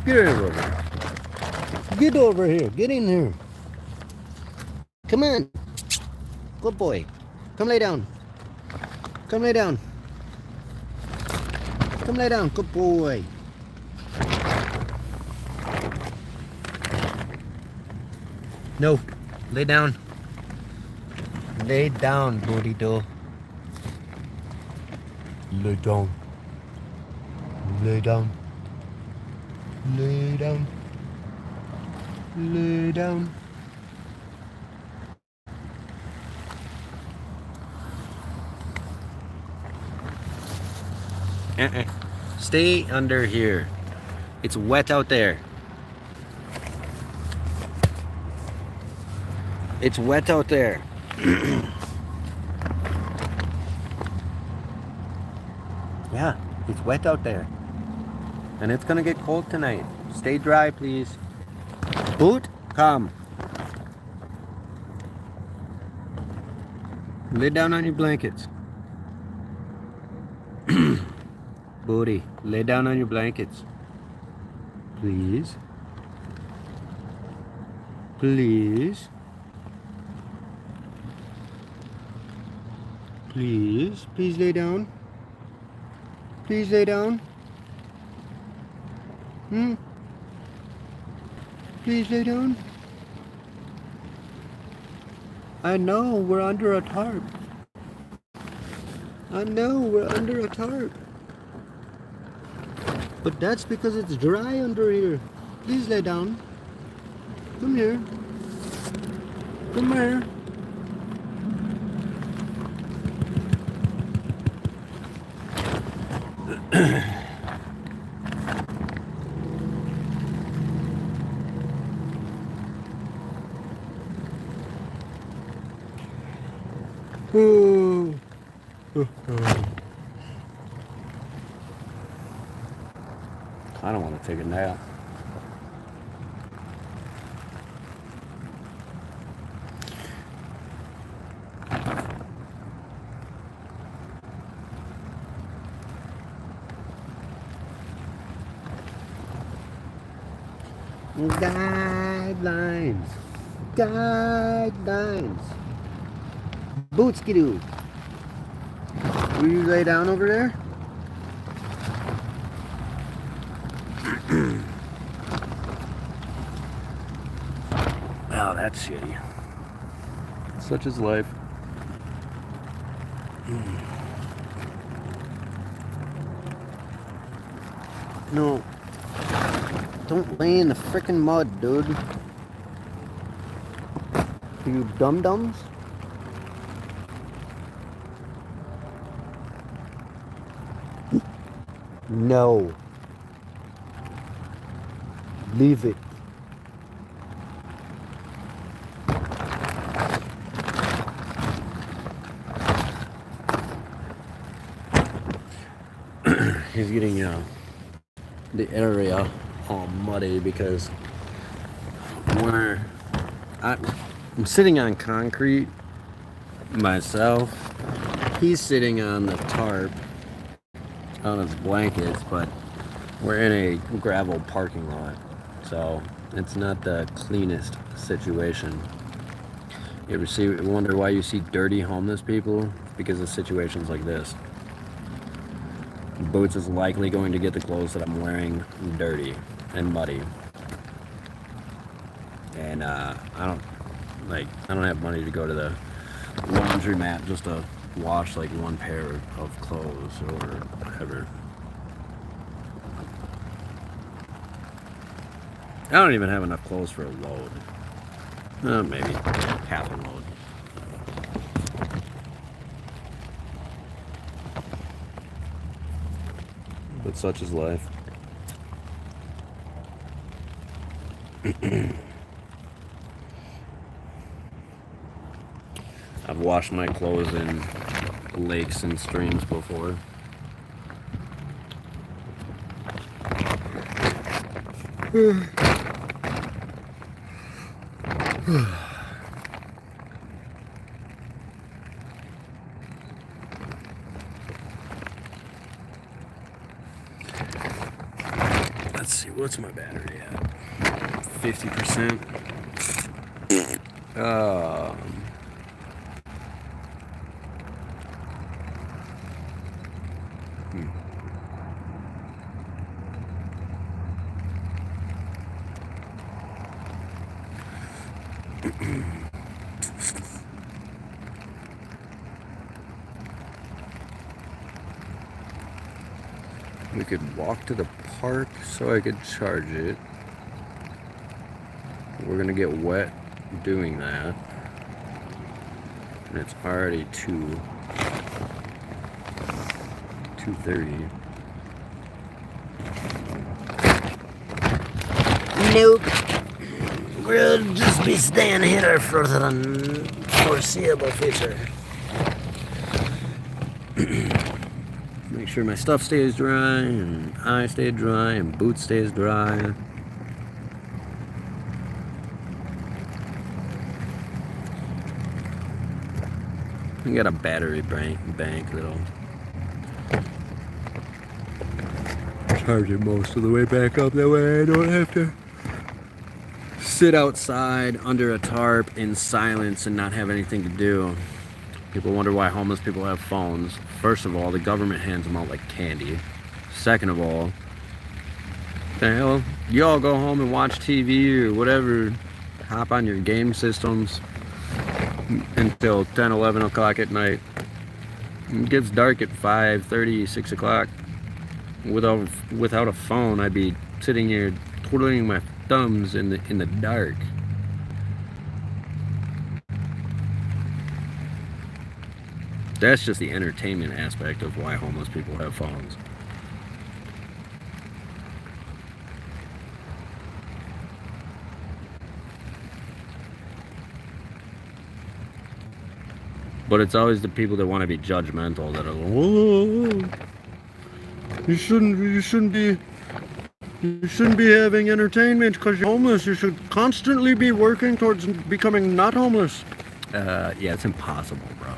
Get over here. Get over here. Get in here. Come on. Good boy. Come lay down. Come lay down. Come lay down. Good boy. No. Lay down. Lay down, booty doll. Lay down. Lay down. Lay down. Lay down. Stay under here. It's wet out there. It's wet out there. Yeah, it's wet out there. And it's gonna get cold tonight. Stay dry, please. Boot, come. Lay down on your blankets. Booty, lay down on your blankets. Please. Please. Please. Please lay down. Please lay down. Please lay down. I know we're under a tarp. I know we're under a tarp. But that's because it's dry under here. Please lay down. Come here. Come here. I don't want to take a nap. Guidelines. Guidelines. Bootski-doo. Will you lay down over there? Oh, that's shitty. Such is life. No. Don't lay in the frickin' mud, dude. You dum-dums? No. Leave it. He's getting the area all muddy because I'm sitting on concrete myself. He's sitting on the tarp on his blankets, but we're in a gravel parking lot, so it's not the cleanest situation. You ever wonder why you see dirty homeless people? It's because of situations like this. Boots is likely going to get the clothes that I'm wearing dirty and muddy. And I don't have money to go to the laundromat just to wash like one pair of clothes or whatever. I don't even have enough clothes for a load. Maybe half a load. But such is life. I've washed my clothes in lakes and streams before. Let's see, what's my battery at? 50%. We could walk to the park so I could charge it. We're gonna get wet doing that. And it's already 2:30. Nope. We'll just be staying here for the foreseeable future. Make sure my stuff stays dry, and I stay dry, and Boots stays dry. We got a battery bank that'll charge it most of the way back up. That way I don't have to sit outside under a tarp in silence and not have anything to do. People wonder why homeless people have phones. First of all, the government hands them out like candy. Second of all, the hell, you all go home and watch TV or whatever, hop on your game systems until 10, 11 o'clock at night. It gets dark at 5:30, 6 o'clock. Without a phone, I'd be sitting here twiddling my thumbs in the dark. That's just the entertainment aspect of why homeless people have phones. But it's always the people that want to be judgmental that are like, whoa, you shouldn't be having entertainment because you're homeless. You should constantly be working towards becoming not homeless. Yeah, it's impossible, bro.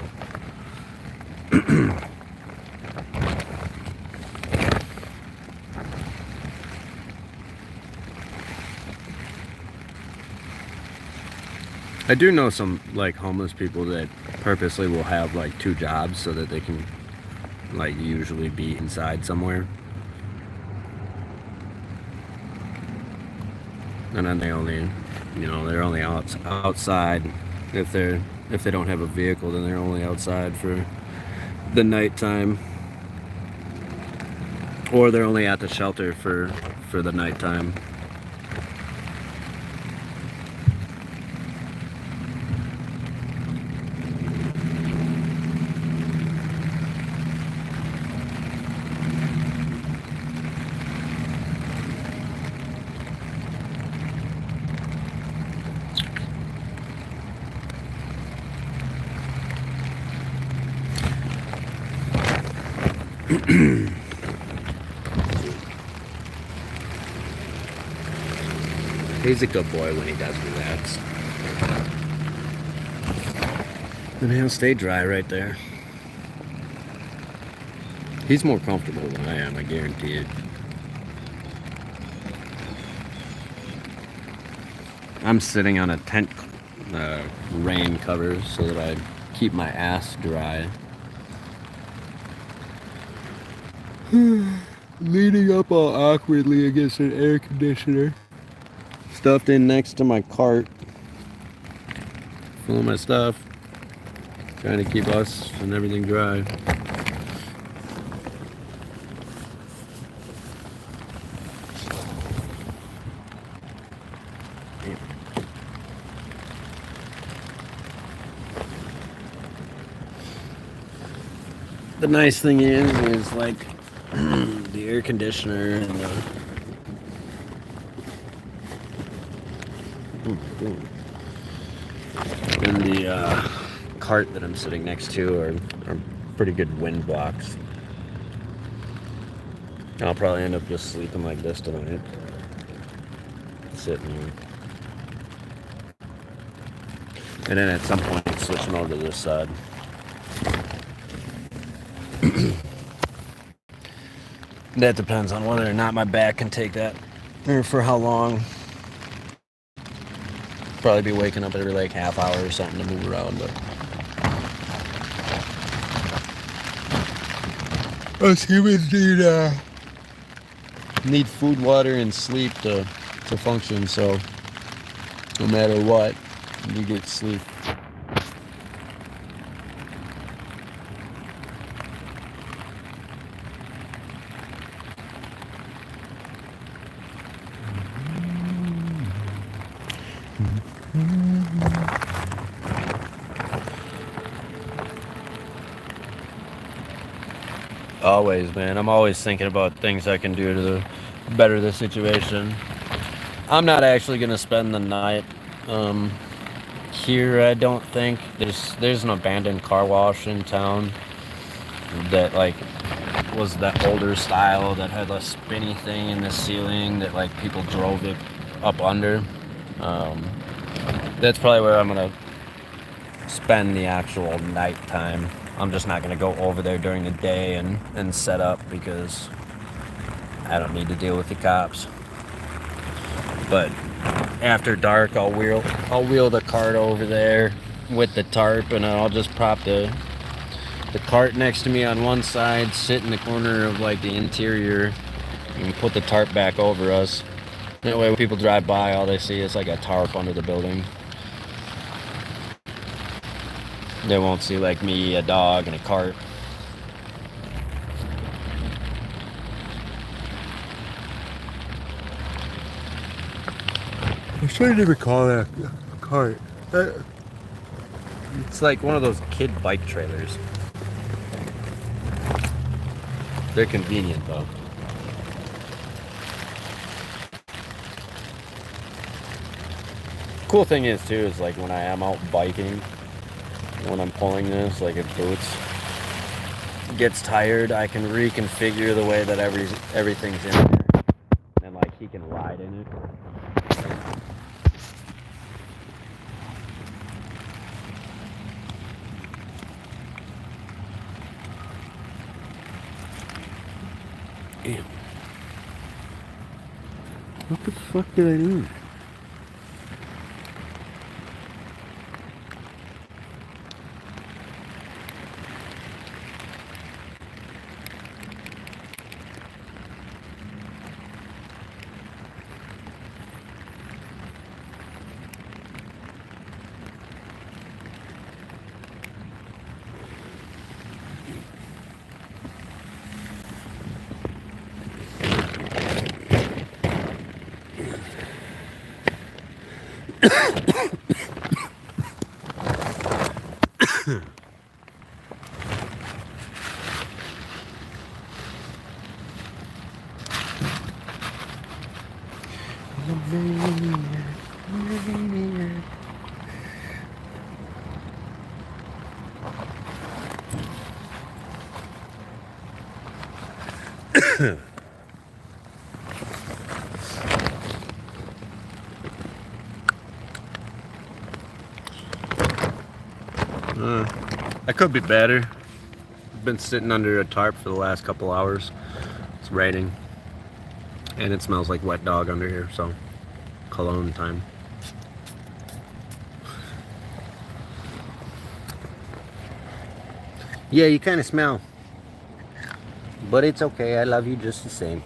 I do know some like homeless people that purposely will have like 2 jobs so that they can like usually be inside somewhere. And then they're only outside if they don't have a vehicle, then they're only outside for the nighttime, or they're only at the shelter for the nighttime. He's a good boy when he does relax. And he'll stay dry right there. He's more comfortable than I am, I guarantee it. I'm sitting on a tent rain cover so that I keep my ass dry. Leaning up all awkwardly against an air conditioner. Stuffed in next to my cart. Full of my stuff. Trying to keep us and everything dry. The nice thing is like the air conditioner and the cart that I'm sitting next to are pretty good wind blocks. I'll probably end up just sleeping like this tonight. Sitting here. And then at some point switching over to this side. That depends on whether or not my back can take that, or for how long. Probably be waking up every like half hour or something to move around, but us humans need food, water, and sleep to function. So no matter what, you get sleep. Always, man. I'm always thinking about things I can do to better the situation. I'm not actually gonna spend the night here. I don't think there's an abandoned car wash in town that like was that older style that had a spinny thing in the ceiling that like people drove it up under. That's probably where I'm gonna spend the actual night time. I'm just not gonna go over there during the day and set up because I don't need to deal with the cops. But after dark, I'll wheel the cart over there with the tarp, and I'll just prop the cart next to me on one side, sit in the corner of like the interior, and put the tarp back over us. That way when people drive by, all they see is like a tarp under the building. They won't see like me, a dog, and a cart. I shouldn't even call that a cart. It's like one of those kid bike trailers. They're convenient though. Cool thing is too is like when I am out biking, when I'm pulling this, like if Boots gets tired, I can reconfigure the way that everything's in there, and like he can ride in it. Damn. What the fuck did I do? I could be better. I've been sitting under a tarp for the last couple hours. It's raining. And it smells like wet dog under here, so cologne time. Yeah, you kind of smell. But it's okay. I love you just the same.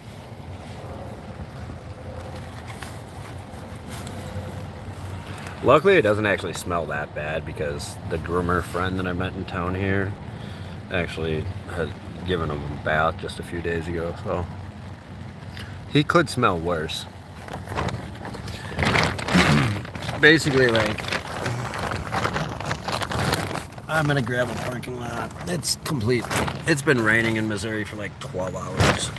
Luckily, it doesn't actually smell that bad because the groomer friend that I met in town here actually had given him a bath just a few days ago, so he could smell worse. Basically, like, I'm in a gravel parking lot. It's complete. It's been raining in Missouri for like 12 hours.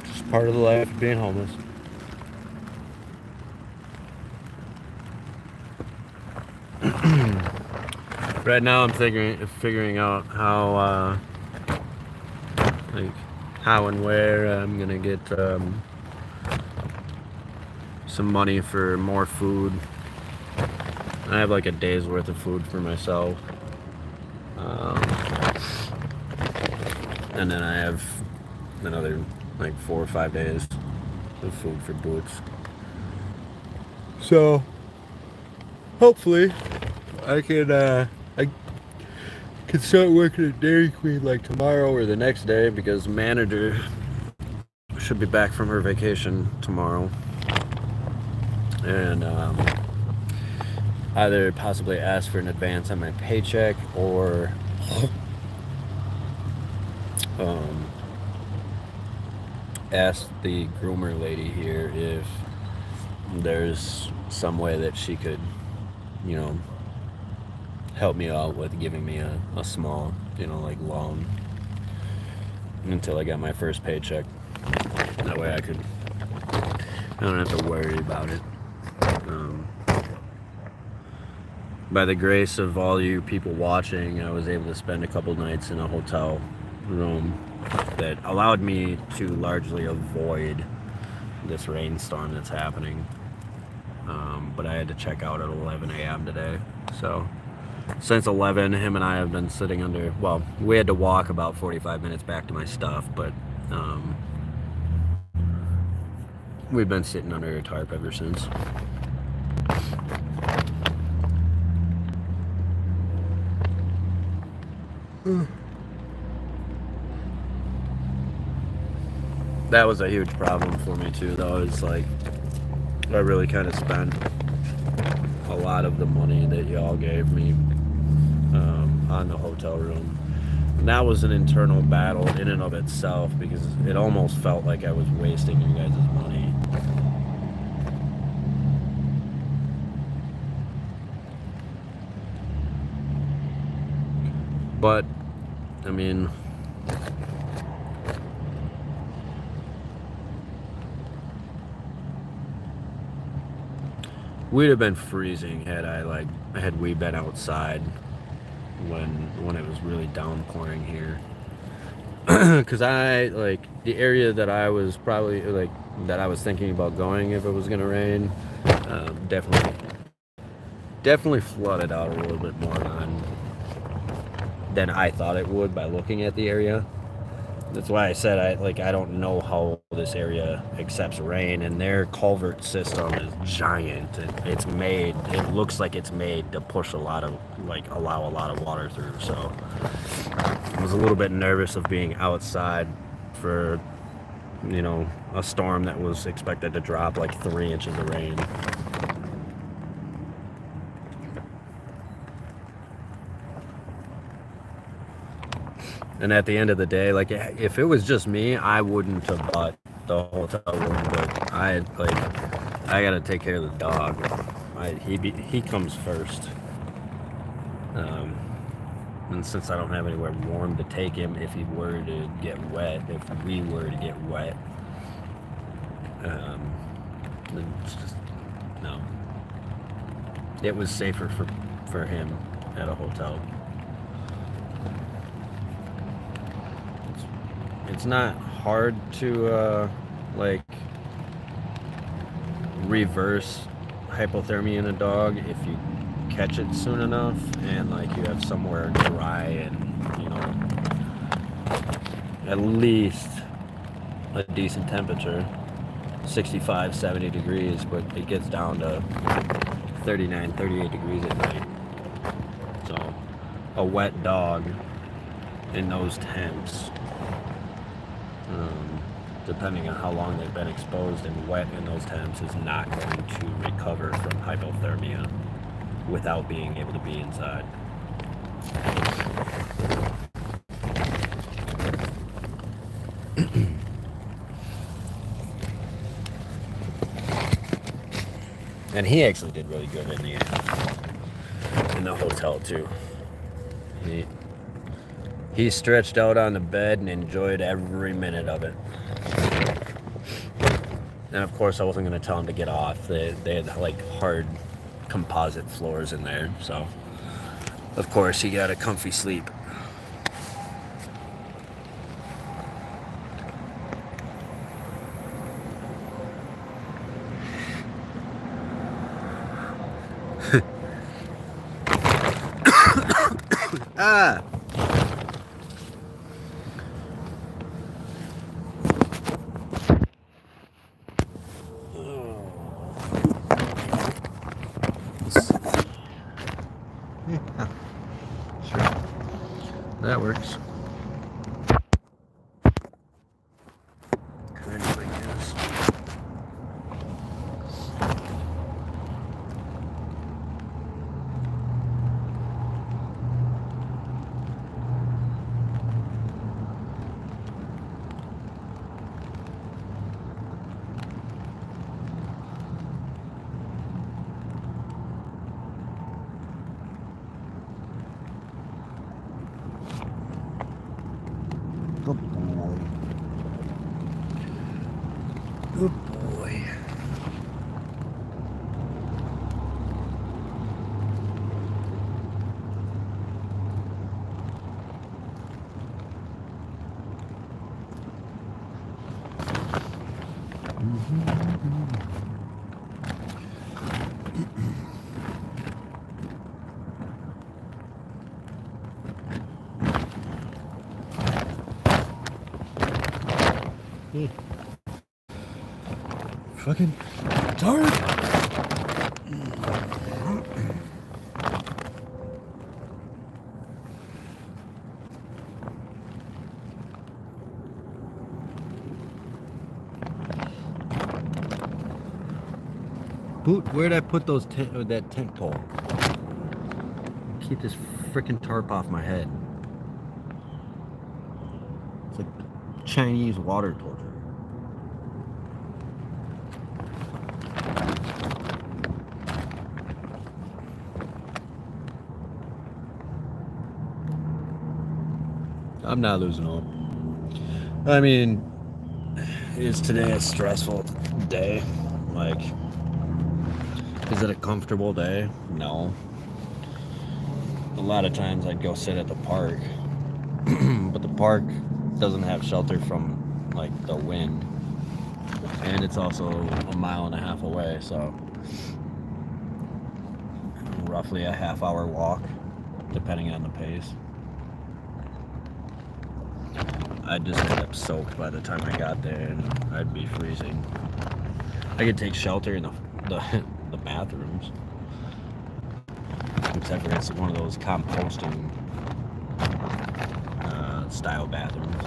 Just part of the life of being homeless. Right now, I'm figuring out how, like, how and where I'm gonna get some money for more food. I have like a day's worth of food for myself, and then I have another like 4 or 5 days of food for Boots. So hopefully I can start working at Dairy Queen like tomorrow or the next day, because the manager should be back from her vacation tomorrow, and either possibly ask for an advance on my paycheck or ask the groomer lady here if there's some way that she could, you know, help me out with giving me a small, you know, like loan until I got my first paycheck. That way I don't have to worry about it. By the grace of all you people watching, I was able to spend a couple nights in a hotel room that allowed me to largely avoid this rainstorm that's happening. But I had to check out at 11 a.m. today. So since 11, him and I have been sitting under, well, we had to walk about 45 minutes back to my stuff, but we've been sitting under a tarp ever since. That was a huge problem for me too, though. It's like I really kind of spent a lot of the money that y'all gave me on the hotel room. And that was an internal battle in and of itself, because it almost felt like I was wasting you guys' money. But I mean, we'd have been freezing had we been outside when it was really downpouring here. Because I, like, the area that I was probably, like, that I was thinking about going if it was gonna rain, definitely flooded out a little bit more than I thought it would by looking at the area. That's why I said I don't know how this area accepts rain, and their culvert system is giant. It looks like it's made to push allow a lot of water through. So I was a little bit nervous of being outside for, you know, a storm that was expected to drop like 3 inches of rain. And at the end of the day, like, if it was just me, I wouldn't have bought the hotel room. But I gotta take care of the dog. He comes first. And since I don't have anywhere warm to take him, if he were to get wet, if we were to get wet, then it's just, no. It was safer for him at a hotel. It's not hard to, like, reverse hypothermia in a dog if you catch it soon enough and like you have somewhere dry and, you know, at least a decent temperature, 65, 70 degrees, but it gets down to 39, 38 degrees at night. So a wet dog in those temps, depending on how long they've been exposed and wet in those temps, is not going to recover from hypothermia without being able to be inside. And he actually did really good in the hotel too. He stretched out on the bed and enjoyed every minute of it. And of course I wasn't going to tell him to get off. They had like hard composite floors in there, so of course he got a comfy sleep. Ah. Yeah, sure. That works. Kind of, I guess. Good boy. Good boy. Fucking tired. Boot, where'd I put those that tent pole? Keep this frickin' tarp off my head. It's like Chinese water torture. I'm not losing hope. I mean, is today a stressful day? Like, is it a comfortable day? No. A lot of times I'd go sit at the park, but the park doesn't have shelter from like the wind, and it's also a mile and a half away, so roughly a half-hour walk, depending on the pace. I'd just end up soaked by the time I got there, and I'd be freezing. I could take shelter in the bathrooms, except for it's one of those composting style bathrooms.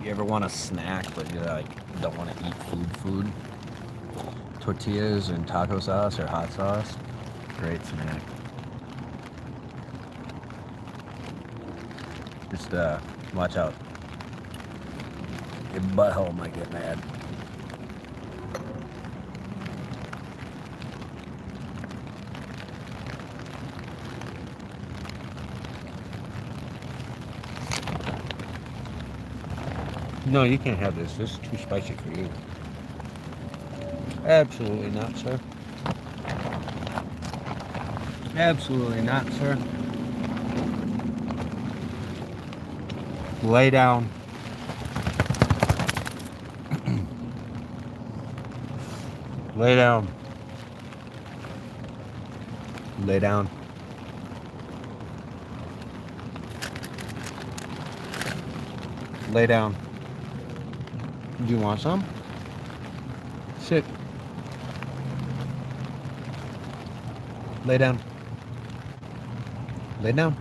You ever want a snack, but you like don't want to eat food? Tortillas and taco sauce or hot sauce, great snack. Just watch out. Your butthole might get mad. No, you can't have this. This is too spicy for you. Absolutely not, sir. Absolutely not, sir. Lay down. Lay down. Lay down. Lay down. Do you want some? Sit. Lay down. Lay down.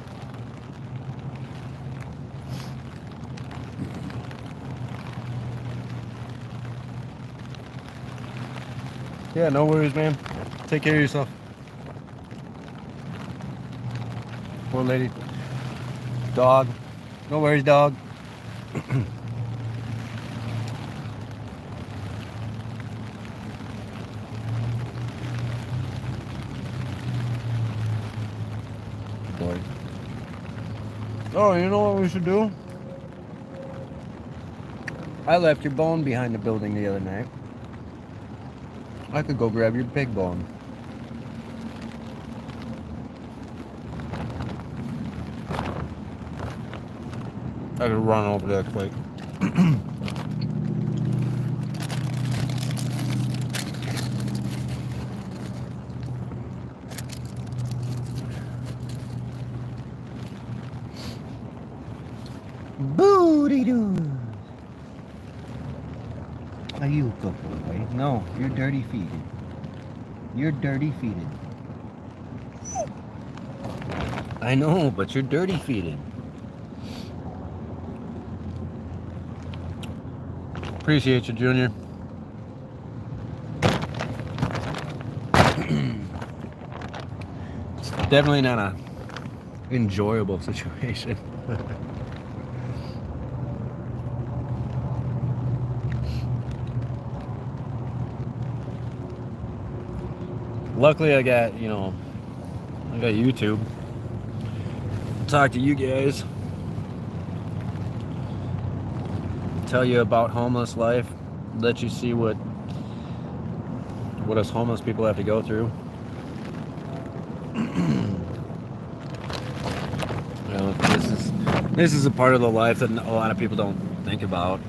Yeah, no worries, man. Take care of yourself. Poor lady. Dog. No worries, dog. Boy. Oh, you know what we should do? I left your bone behind the building the other night. I could go grab your pig bone. I could run over there quick. Booty-doo. Are you a good boy? No, you're dirty feeted. You're dirty feeted. I know, but you're dirty feeted. Appreciate you, Junior. It's definitely not a enjoyable situation. Luckily, I got YouTube. Talk to you guys. Tell you about homeless life. Let you see what us homeless people have to go through. This is a part of the life that a lot of people don't think about.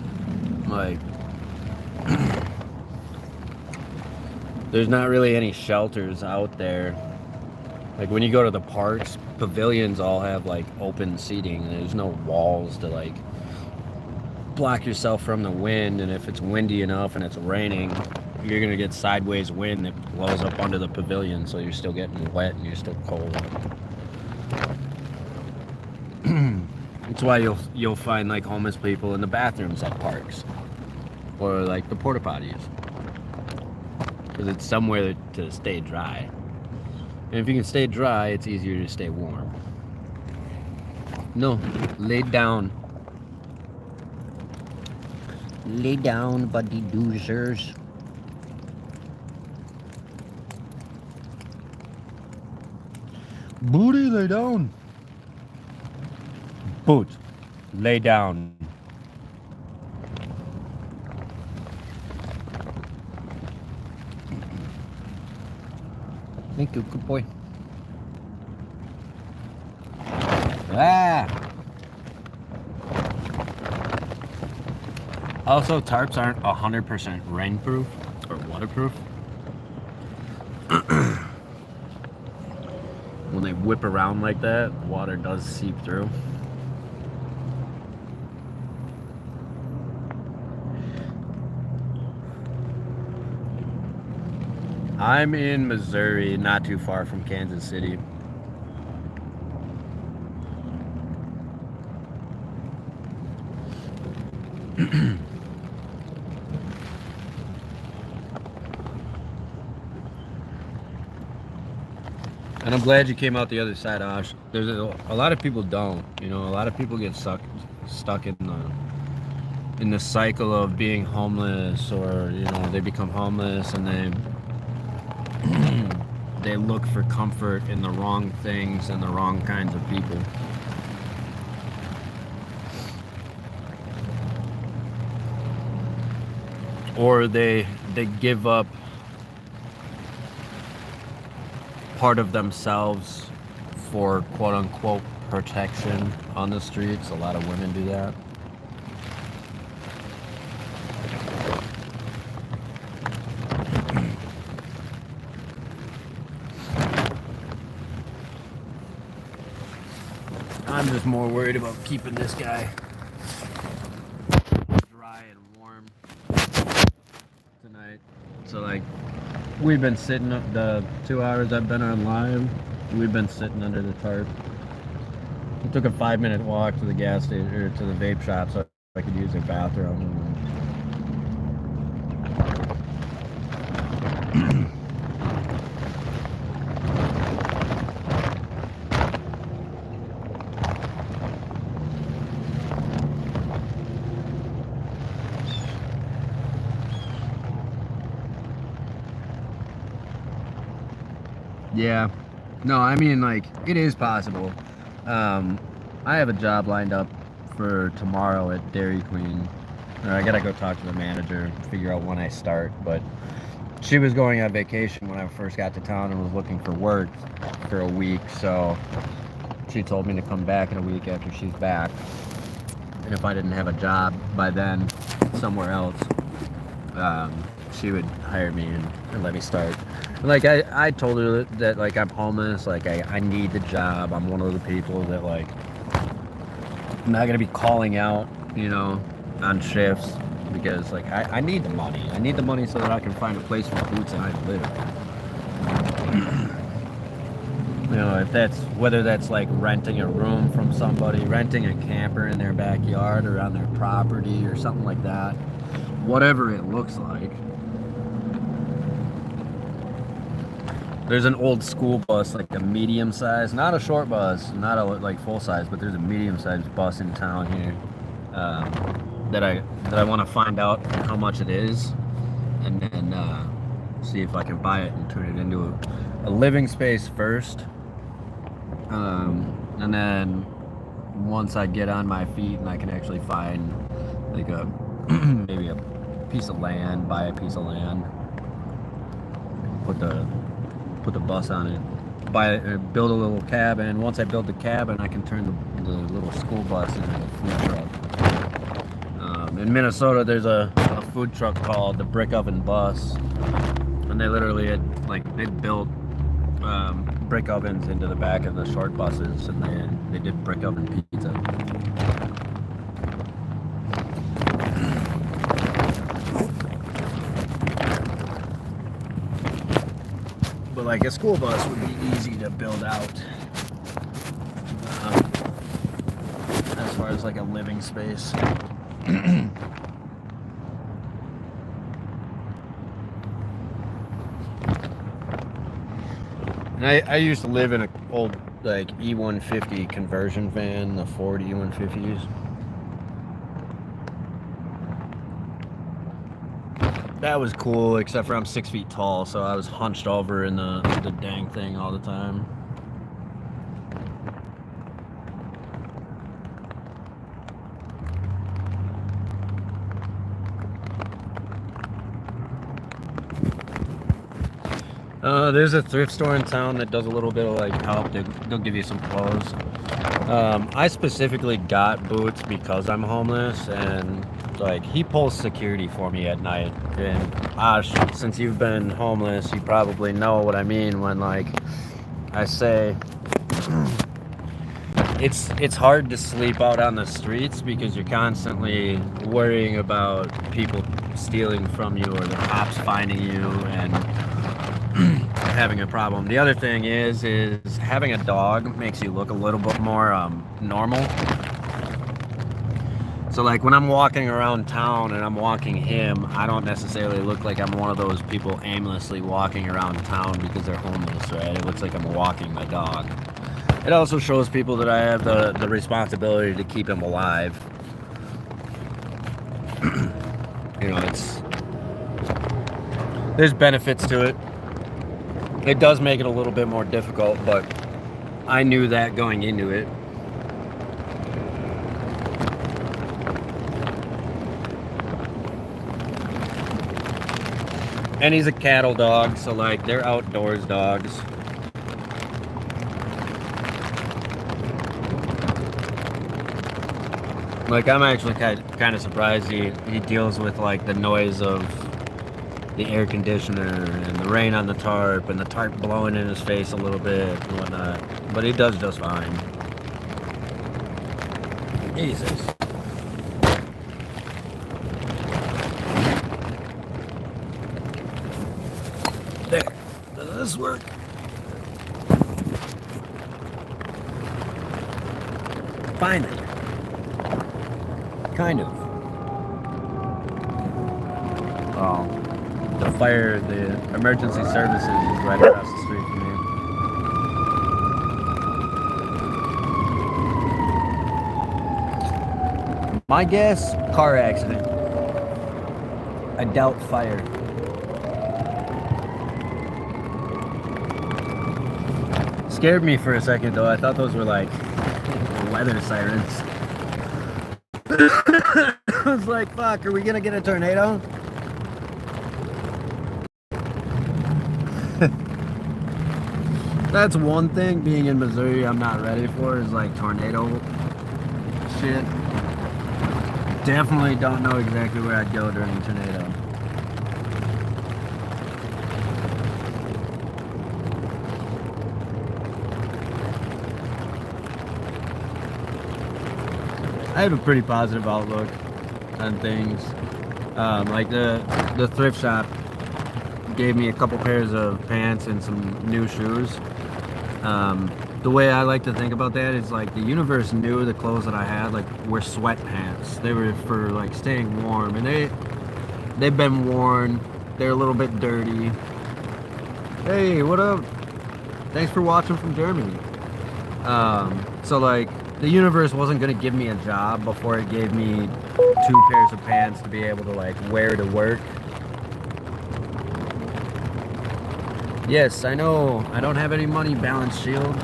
Like, there's not really any shelters out there. Like when you go to the parks, pavilions all have like open seating. There's no walls to like block yourself from the wind, and if it's windy enough and it's raining, you're gonna get sideways wind that blows up onto the pavilion, so you're still getting wet and you're still cold. That's why you'll find like homeless people in the bathrooms at parks, or like the porta potties, because it's somewhere to stay dry. And if you can stay dry, it's easier to stay warm. No, lay down. Lay down, buddy doozers. Booty, lay down. Boot, lay down. Thank you, good boy. Ah! Also, tarps aren't 100% rainproof or waterproof. When they whip around like that, water does seep through. I'm in Missouri, not too far from Kansas City. And I'm glad you came out the other side, Ash. There's a lot of people don't. You know, a lot of people get stuck in the cycle of being homeless, or you know, they become homeless and they look for comfort in the wrong things and the wrong kinds of people. Or they give up part of themselves for quote unquote protection on the streets. A lot of women do that. I'm just more worried about keeping this guy dry and warm tonight. So like, we've been sitting up the 2 hours I've been on live. We've been sitting under the tarp. We took a 5-minute walk to the gas station or to the vape shop so I could use their bathroom. Yeah, no, I mean, like, it is possible. I have a job lined up for tomorrow at Dairy Queen. I gotta go talk to the manager, figure out when I start, but she was going on vacation when I first got to town and was looking for work for a week, so she told me to come back in a week after she's back. And if I didn't have a job by then somewhere else, she would hire me and let me start. Like, I told her that like, I'm homeless, like I need the job. I'm one of the people that, like, I'm not gonna be calling out, you know, on shifts, because like I need the money. I need the money so that I can find a place for boots and I live. You know, if that's, whether that's like renting a room from somebody, renting a camper in their backyard or on their property or something like that, whatever it looks like. There's an old school bus, like a medium size, not a short bus, not a like full size, but there's a medium sized bus in town here that I want to find out how much it is, and then see if I can buy it and turn it into a living space first, and then once I get on my feet and I can actually find like a maybe a piece of land, buy a piece of land, put the bus on it, build a little cabin. Once I build the cabin, I can turn the little school bus into a food truck. In Minnesota, there's a food truck called the Brick Oven Bus, and they literally had, like, they built brick ovens into the back of the short buses, and they did brick oven pizza. But like, a school bus would be easy to build out as far as like a living space. And I used to live in an old like E150 conversion van, the Ford E150s. That was cool, except for I'm 6 feet tall, so I was hunched over in the dang thing all the time. There's a thrift store in town that does a little bit of like help. They'll give you some clothes. I specifically got boots because I'm homeless, and like he pulls security for me at night. And Ash, since you've been homeless, you probably know what I mean when like I say it's hard to sleep out on the streets because you're constantly worrying about people stealing from you or the cops finding you and having a problem. The other thing is having a dog makes you look a little bit more normal. So like when I'm walking around town and I'm walking him, I don't necessarily look like I'm one of those people aimlessly walking around town because they're homeless, right? It looks like I'm walking my dog. It also shows people that I have the responsibility to keep him alive. You know, there's benefits to it. It does make it a little bit more difficult, but I knew that going into it. And he's a cattle dog, so like they're outdoors dogs. Like I'm actually kind of surprised he deals with like the noise of the air conditioner and the rain on the tarp and the tarp blowing in his face a little bit and whatnot. But he does just fine. Jesus. There. Does this work? Finally. Kind of. Oh. The emergency services is right across the street from me. My guess, car accident. I doubt fire. Scared me for a second though. I thought those were like weather sirens. I was like, fuck, are we gonna get a tornado? That's one thing being in Missouri I'm not ready for is like tornado shit. Definitely don't know exactly where I'd go during a tornado. I have a pretty positive outlook on things. Like the thrift shop gave me a couple pairs of pants and some new shoes. The way I like to think about that is like the universe knew the clothes that I had like were sweatpants. They were for like staying warm, and they've been worn. They're a little bit dirty. Hey, what up? Thanks for watching from Germany. So like the universe wasn't gonna give me a job before it gave me 2 pairs of pants to be able to like wear to work. Yes, I know I don't have any money, balance shield.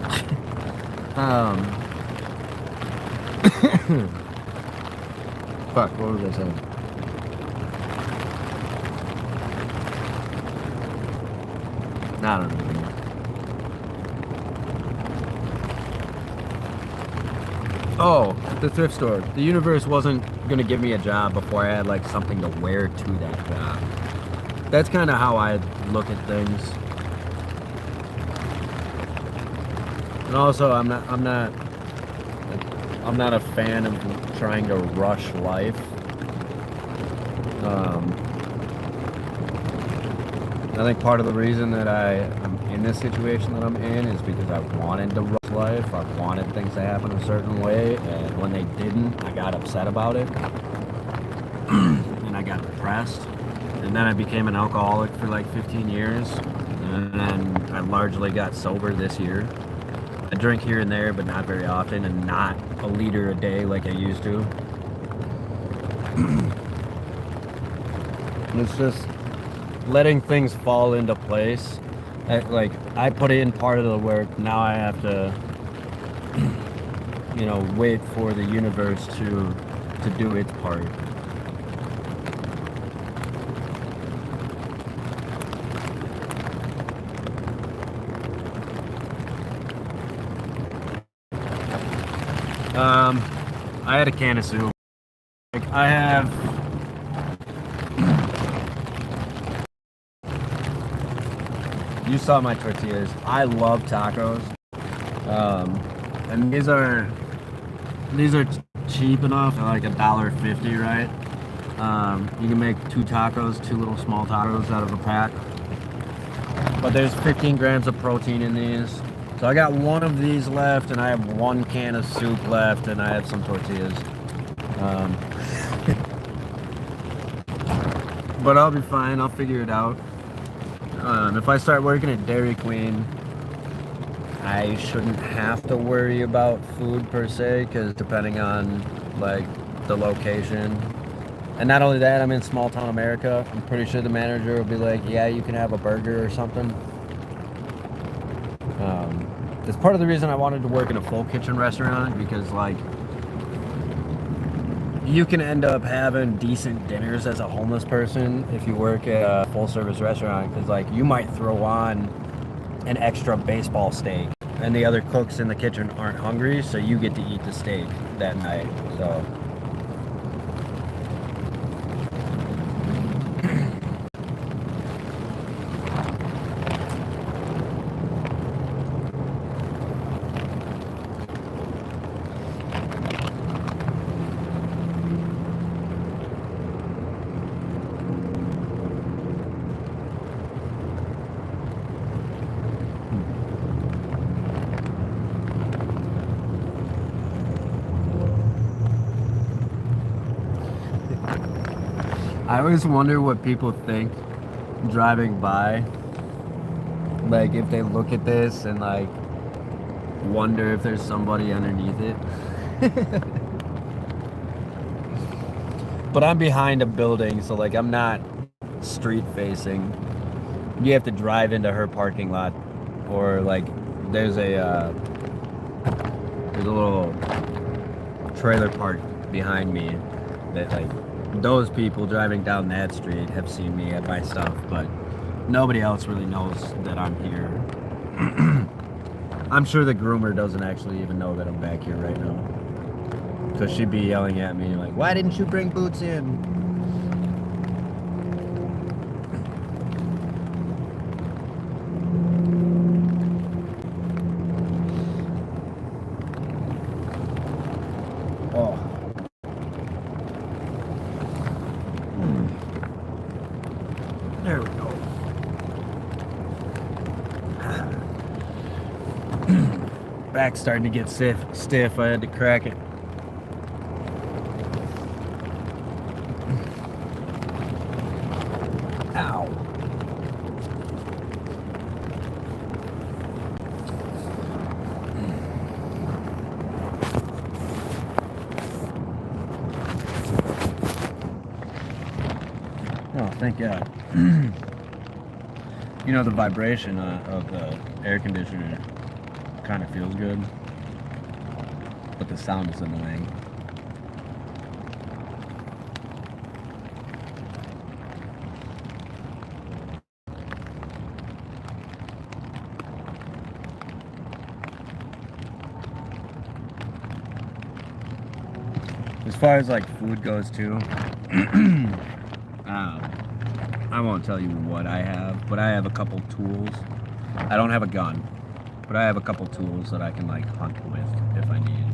Fuck, what was I saying? I don't know. Oh, the thrift store. The universe wasn't gonna give me a job before I had like something to wear to that job. That's kind of how I look at things. And also, I'm not a fan of trying to rush life. I think part of the reason that I'm in this situation that I'm in is because I wanted to rush life. I wanted things to happen a certain way, and when they didn't, I got upset about it. And I got depressed. And then I became an alcoholic for like 15 years. And then I largely got sober this year. I drink here and there, but not very often, and not a liter a day like I used to. It's just letting things fall into place. I put in part of the work. Now I have to, wait for the universe to do its part. I had a can of soup. I have you saw my tortillas. I love tacos. And these are cheap enough, like $1.50, right? You can make 2 tacos, 2 little small tacos out of a pack. But there's 15 grams of protein in these. So I got 1 of these left, and I have 1 can of soup left, and I have some tortillas. But I'll be fine. I'll figure it out. If I start working at Dairy Queen, I shouldn't have to worry about food per se, because depending on like the location, and not only that, I'm in small town America. I'm pretty sure the manager will be like, yeah, you can have a burger or something. That's part of the reason I wanted to work in a full kitchen restaurant, because like you can end up having decent dinners as a homeless person if you work at a full service restaurant, because like you might throw on an extra baseball steak and the other cooks in the kitchen aren't hungry, so you get to eat the steak that night. So I always wonder what people think driving by. Like if they look at this and like wonder if there's somebody underneath it. But I'm behind a building, so like I'm not street facing. You have to drive into her parking lot, or like there's a little trailer park behind me that like those people driving down that street have seen me at my stuff, but nobody else really knows that I'm here. I'm sure the groomer doesn't actually even know that I'm back here right now, because she'd be yelling at me like, why didn't you bring boots in? Oh. There we go. Back's starting to get stiff. I had to crack it. Ow. Oh, thank God. You know, the vibration of the air conditioner kind of feels good, but the sound is annoying. As far as like food goes too, I won't tell you what I have, but I have a couple tools. I don't have a gun, but I have a couple tools that I can like hunt with if I need.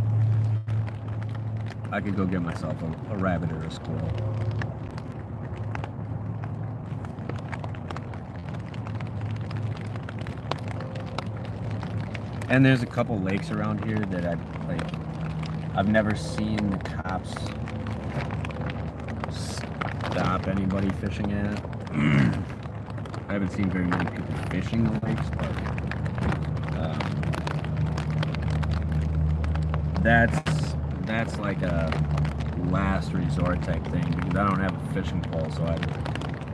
I could go get myself a rabbit or a squirrel. And there's a couple lakes around here that I've never seen the cops stop anybody fishing at. I haven't seen very many people fishing the lakes, but that's like a last resort type thing because I don't have a fishing pole, so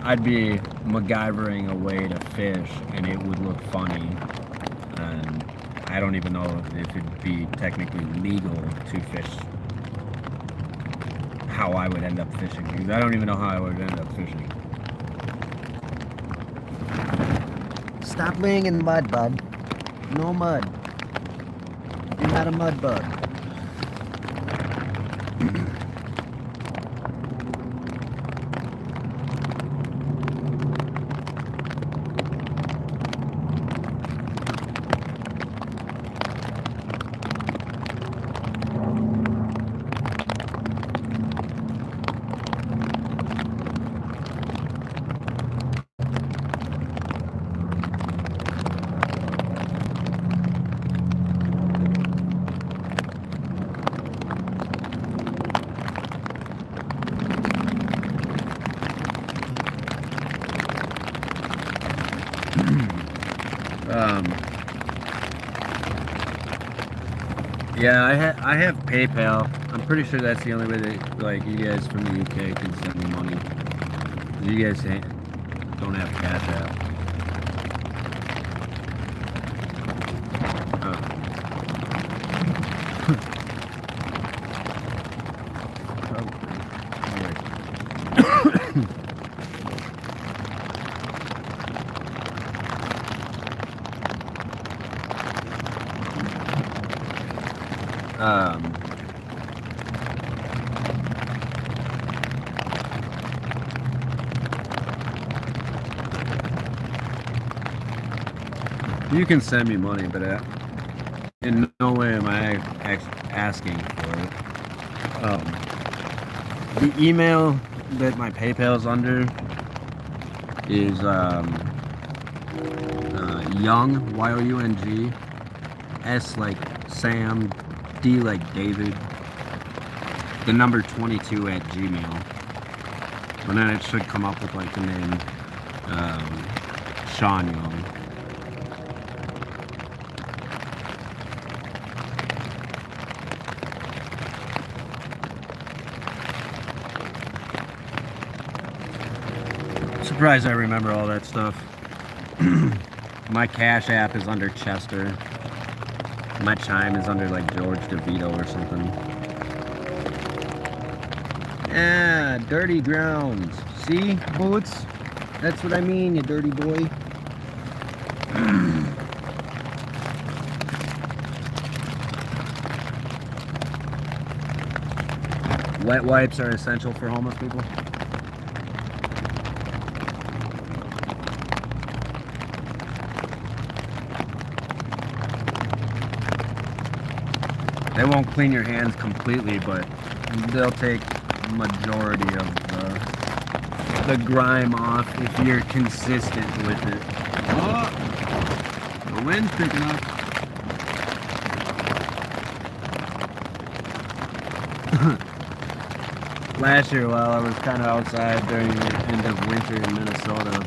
I'd be MacGyvering a way to fish, and it would look funny, and I don't even know if it'd be technically legal to fish how I would end up fishing, because I don't even know how I would end up fishing. Stop laying in mud, bud. No mud. You're not a mud bug. Yeah, I have PayPal. I'm pretty sure that's the only way that like you guys from the UK can send me money. You guys don't have Cash App. You can send me money, but in no way am I asking for it. The email that my PayPal's under is Young, Y-O-U-N-G, S like Sam, D like David, the number 22 at Gmail. And then it should come up with like the name Sean Young. Surprised I remember all that stuff. My Cash App is under Chester. My Chime is under like George DeVito or something. Yeah, dirty grounds. See, Boots? That's what I mean, you dirty boy. Wet wipes are essential for homeless people. They won't clean your hands completely, but they'll take majority of the grime off if you're consistent with it. Oh, the wind's picking up. Last year, while I was kind of outside during the end of winter in Minnesota,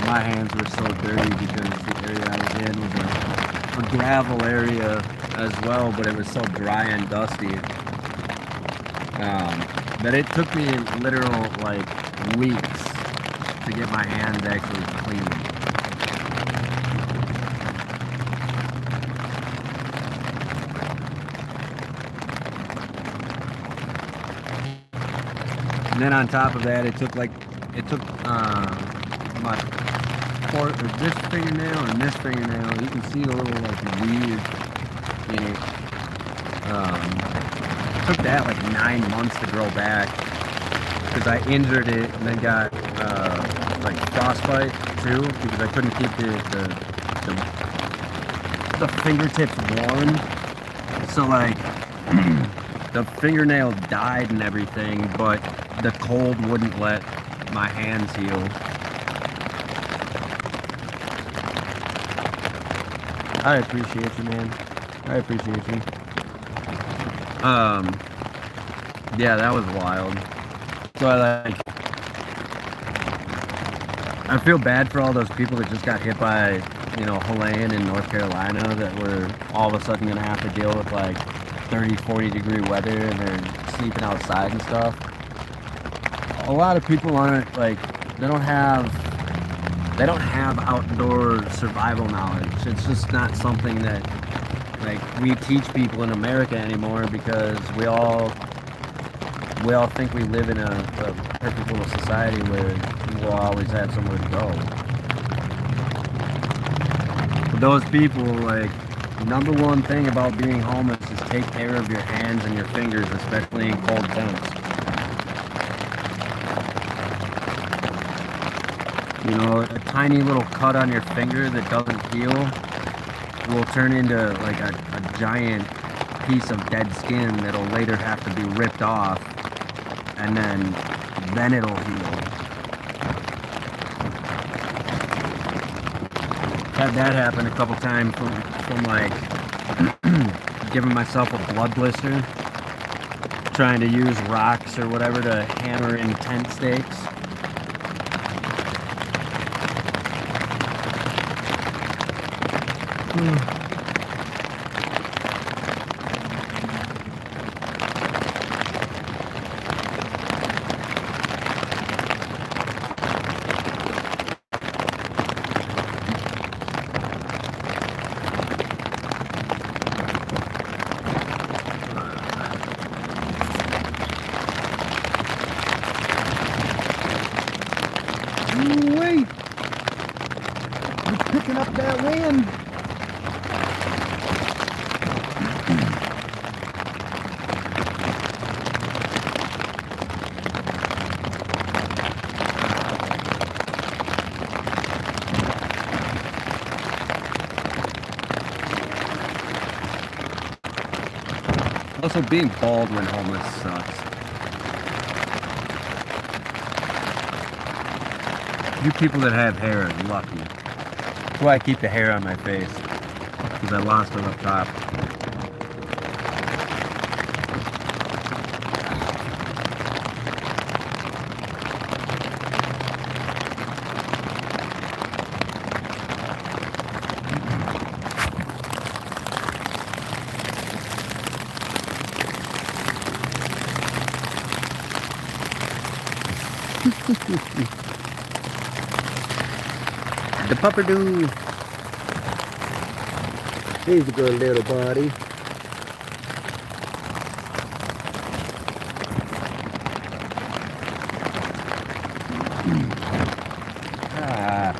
my hands were so dirty because the area I was in was a gravel area as well, but it was so dry and dusty that it took me literal like weeks to get my hands actually clean. And then on top of that, it took my this fingernail and this fingernail. You can see a little like weave in it. Took that like 9 months to grow back because I injured it and then got like frostbite too because I couldn't keep the fingertips warm. So like the fingernail died and everything, but the cold wouldn't let my hands heal. I appreciate you, man. I appreciate you. Yeah, that was wild. So I feel bad for all those people that just got hit by Helene in North Carolina that we're all of a sudden gonna have to deal with like 30, 40-degree weather and they're sleeping outside and stuff. A lot of people aren't like, they don't have outdoor survival knowledge. It's just not something that like we teach people in America anymore because we all think we live in a perfect little society where we'll always have somewhere to go. For those people, like, number one thing about being homeless is take care of your hands and your fingers, especially in cold temps. A tiny little cut on your finger that doesn't heal will turn into like a giant piece of dead skin that'll later have to be ripped off, and then it'll heal. Had that happen a couple times from like giving myself a blood blister, trying to use rocks or whatever to hammer in tent stakes. Wait! It's picking up that wind. Also, being bald when homeless sucks. You people that have hair are lucky. That's why I keep the hair on my face, because I lost it up top. The pupperdo. He's a good little buddy. Ah.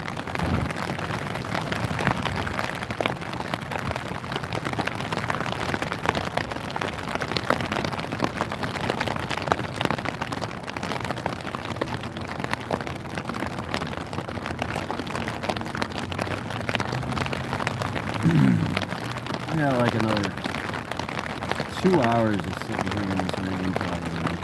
Yeah, like another 2 hours of sitting here in this rain probably.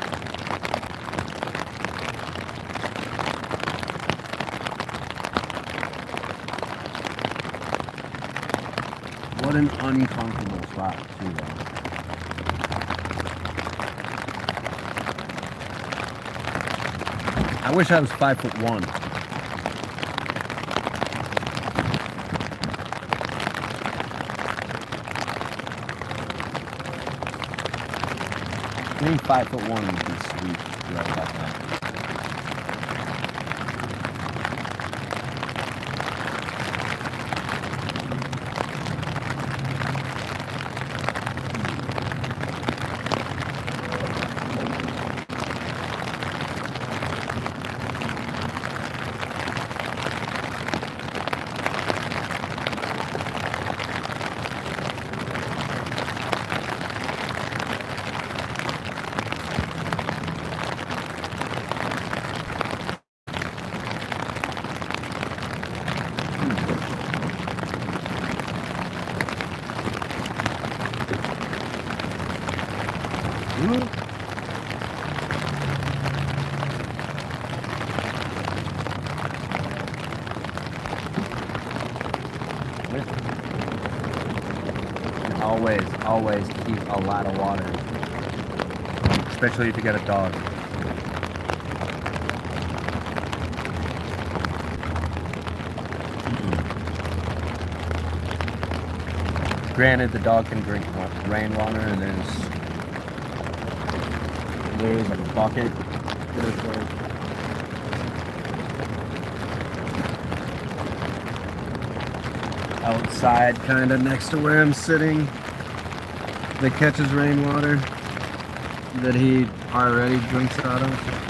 What an uncomfortable spot too, though. I wish I was 5'1". I think 5'1" would be sweet right about that. Always keep a lot of water, especially if you got a dog. Granted, the dog can drink rainwater, and there's a bucket. There's like outside, kind of next to where I'm sitting, that catches rainwater that he already drinks out of.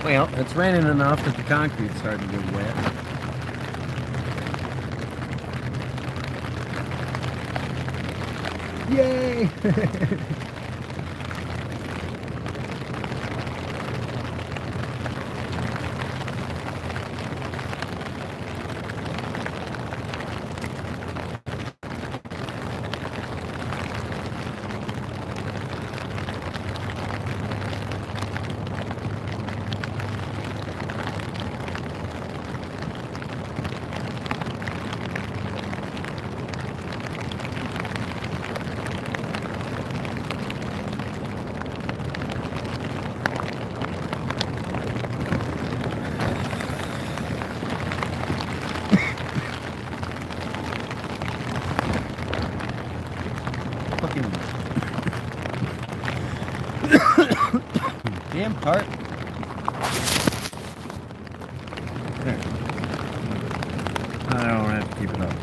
Well, it's raining enough that the concrete's starting to get wet. Yay! Damn cart. There. I don't have to keep it up.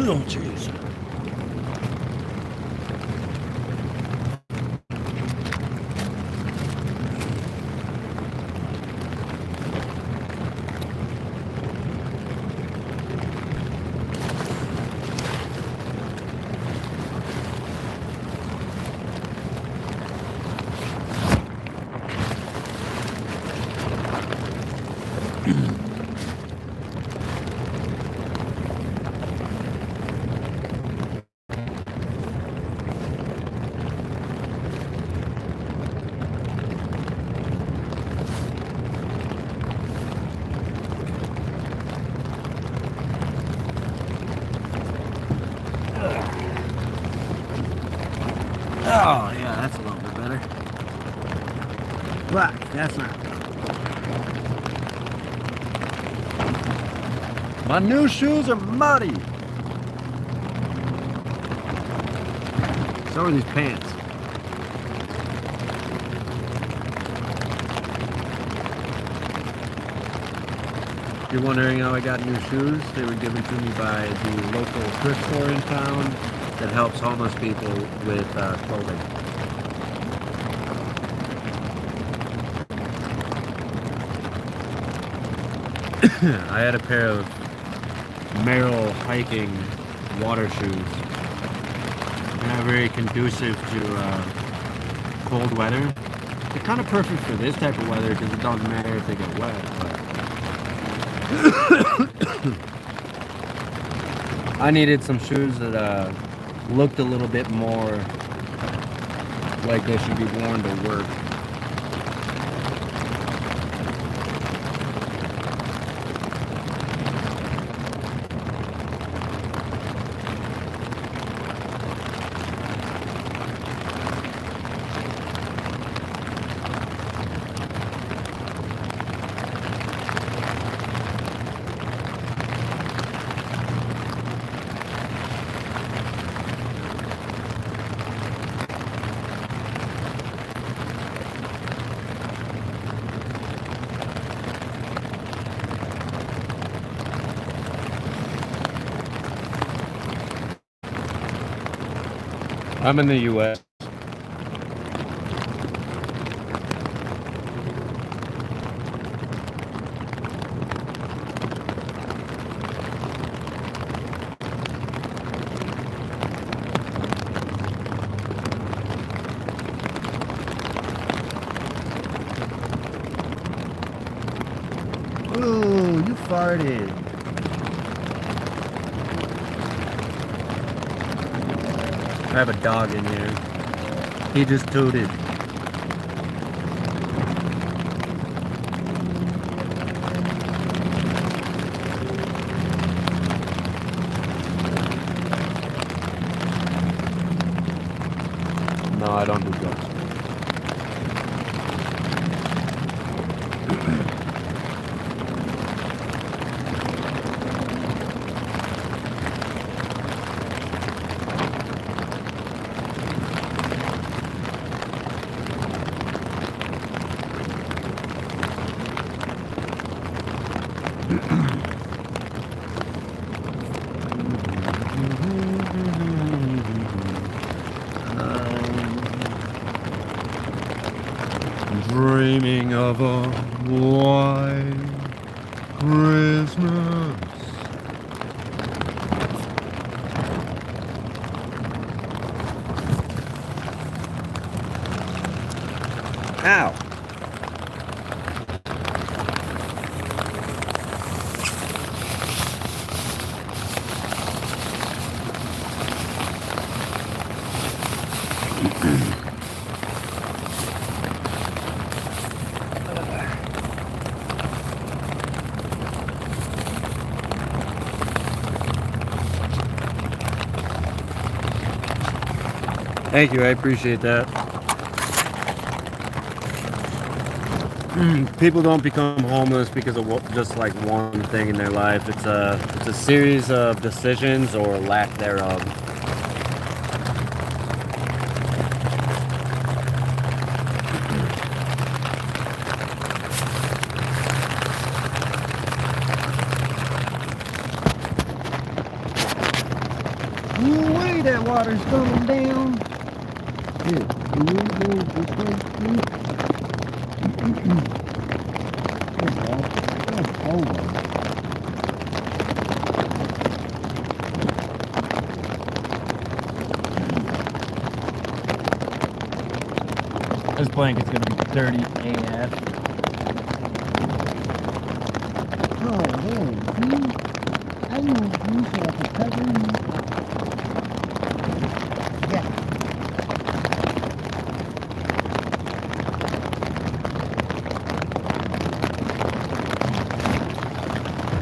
Oh, jeez. Oh, yeah, that's a little bit better. But that's not. My new shoes are muddy. So are these pants. If you're wondering how I got new shoes, they were given to me by the local thrift store in town that helps homeless people with clothing. I had a pair of Merrill hiking water shoes. They're not very conducive to cold weather. They're kind of perfect for this type of weather because it doesn't matter if they get wet. But I needed some shoes that looked a little bit more like they should be worn to work. I'm in the U.S. Ooh. you farted. I have a dog in here. He just tooted. No, I don't do drugs. Dreaming of a white Christmas. Ow. Thank you, I appreciate that. People don't become homeless because of just like one thing in their life. It's a series of decisions or lack thereof. Ooh-wee, that water's coming down. Here, you go this way. This blanket's gonna be dirty AF. Oh, man. I don't use it as a covering. Yeah.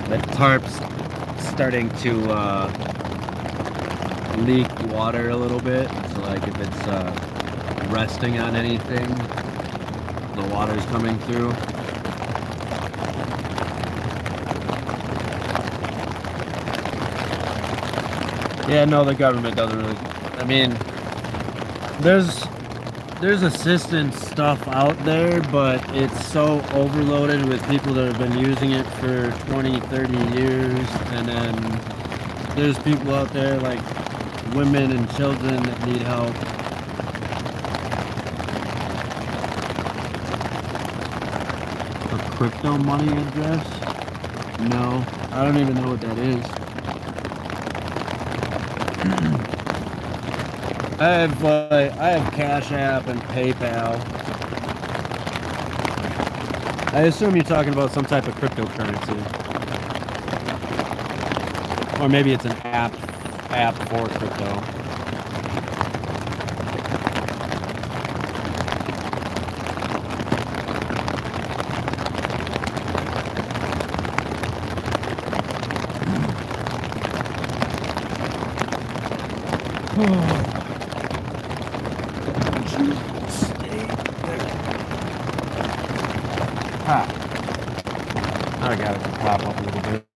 That tarp's starting to leak water a little bit. So like if it's resting on anything, the water's coming through. Yeah, no, the government doesn't really. I mean, there's assistance stuff out there, but it's so overloaded with people that have been using it for 20, 30 years. And then there's people out there like women and children that need help. A crypto money address? No, I don't even know what that is. I have Cash App and PayPal. I assume you're talking about some type of cryptocurrency, or maybe it's an app for crypto. I got it to pop up a little bit.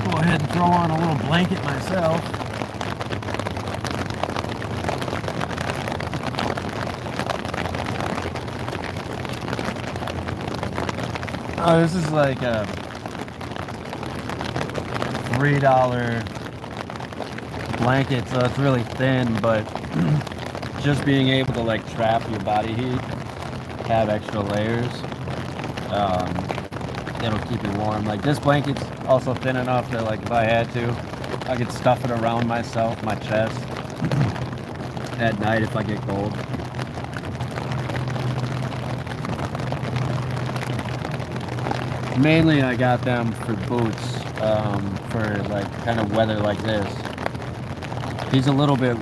Go ahead and throw on a little blanket myself. Oh, this is like a $3 blanket, so it's really thin, but just being able to like trap your body heat, have extra layers, it'll keep you warm. Like this blanket's also thin enough that like if I had to, I could stuff it around myself, my chest, at night if I get cold. Mainly I got them for boots, for like kind of weather like this. He's a little bit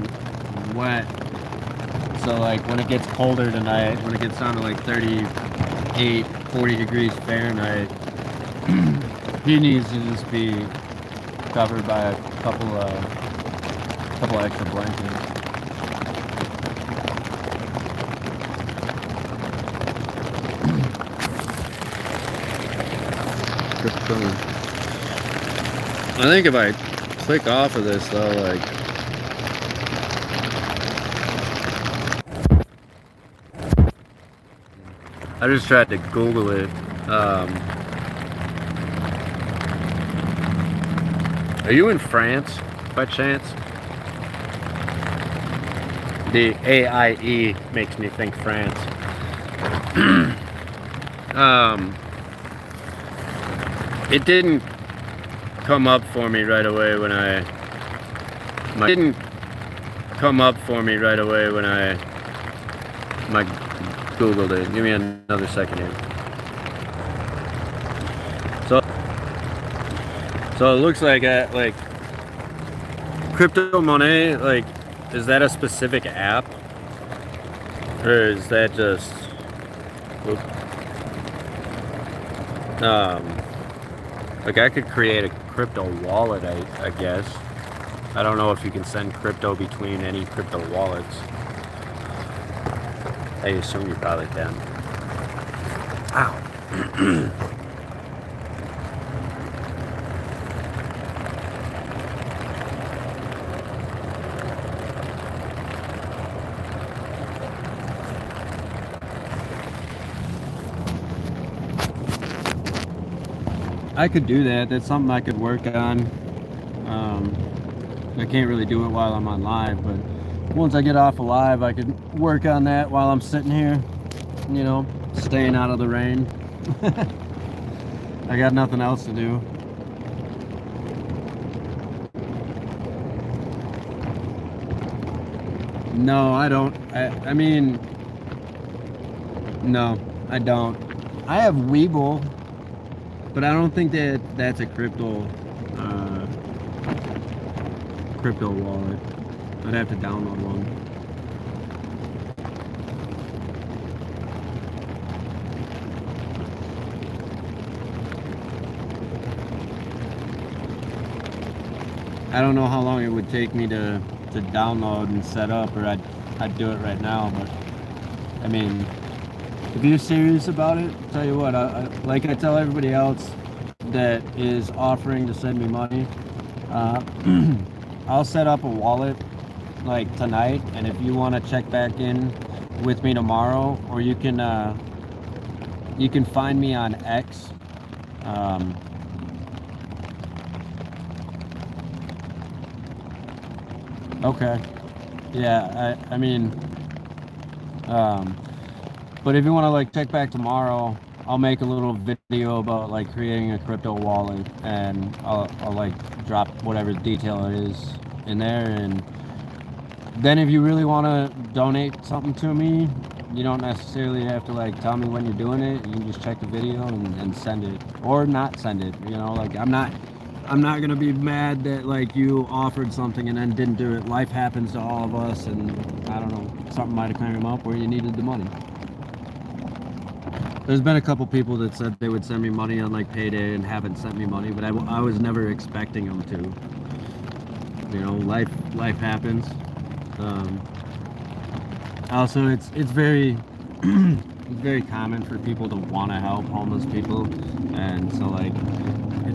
wet, so like when it gets colder tonight, when it gets down to like 38, 40 degrees Fahrenheit, he needs to just be covered by a couple extra blankets. I think if I click off of this though, like I just tried to Google it. Are you in France by chance? The AIE makes me think France. It didn't come up for me right away when I Googled it. Give me another second here. So it looks like Crypto Money, like, is that a specific app? Or is that just like I could create a crypto wallet, I guess. I don't know if you can send crypto between any crypto wallets. I assume you probably can. Ow. I could do that. That's something I could work on. I can't really do it while I'm on live, but once I get off of live, I could work on that while I'm sitting here, you know, staying out of the rain. I got nothing else to do. No, I don't. I mean, no, I don't. I have Weeble, but I don't think that that's a crypto wallet. I'd have to download one. I don't know how long it would take me to download and set up, or I'd do it right now. But I mean, if you're serious about it, I'll tell you what, like I tell everybody else that is offering to send me money, I'll set up a wallet like tonight, and if you want to check back in with me tomorrow, or you can find me on X. Okay. Yeah, I mean, but if you want to like check back tomorrow, I'll make a little video about like creating a crypto wallet, and I'll like drop whatever detail it is in there. And then if you really want to donate something to me, you don't necessarily have to like tell me when you're doing it. You can just check the video and send it, or not send it. You know, like I'm not gonna be mad that like you offered something and then didn't do it. Life happens to all of us, and I don't know, something might have come up where you needed the money. There's been a couple people that said they would send me money on like payday and haven't sent me money, but I was never expecting them to. You know, life happens. Also, it's very it's very common for people to want to help homeless people, and so like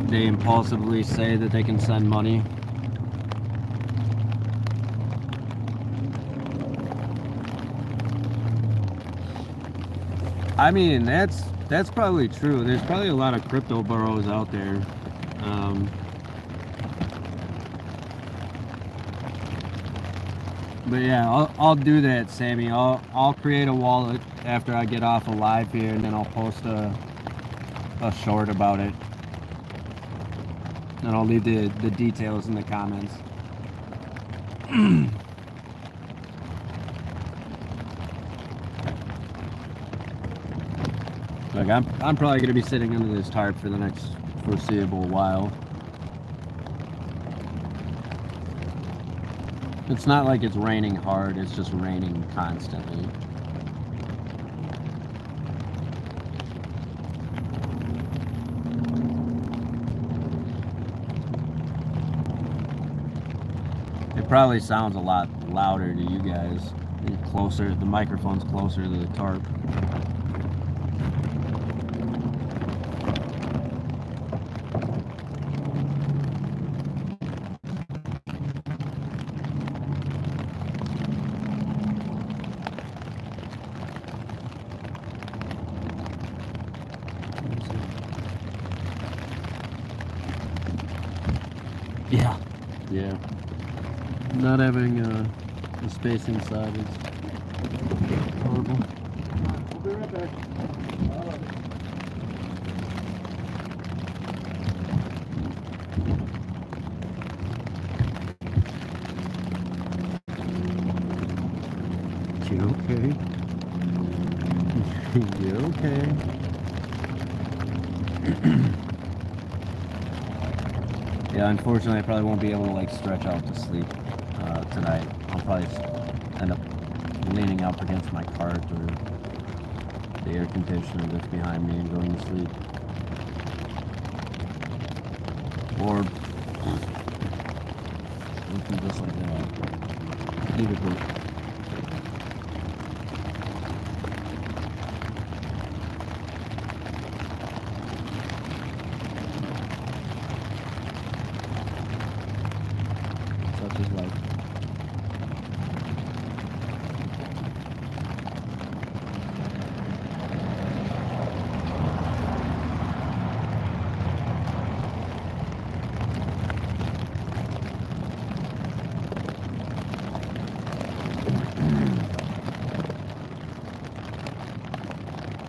they impulsively say that they can send money. I mean, that's probably true. There's probably a lot of crypto burrows out there. But yeah, I'll do that, Sammy. I'll create a wallet after I get off of live here, and then I'll post a short about it. And I'll leave the details in the comments. Like I'm probably gonna be sitting under this tarp for the next foreseeable while. It's not like it's raining hard, it's just raining constantly. It probably sounds a lot louder to you guys. Closer, the microphone's closer to the tarp. Yeah. Yeah. Not having the space inside is horrible. We'll be right back. You okay? You okay? Yeah, unfortunately I probably won't be able to like stretch out to sleep tonight. I'll probably end up leaning up against my cart or the air conditioner that's behind me and going to sleep. Or something just like that. Either way. Such is life.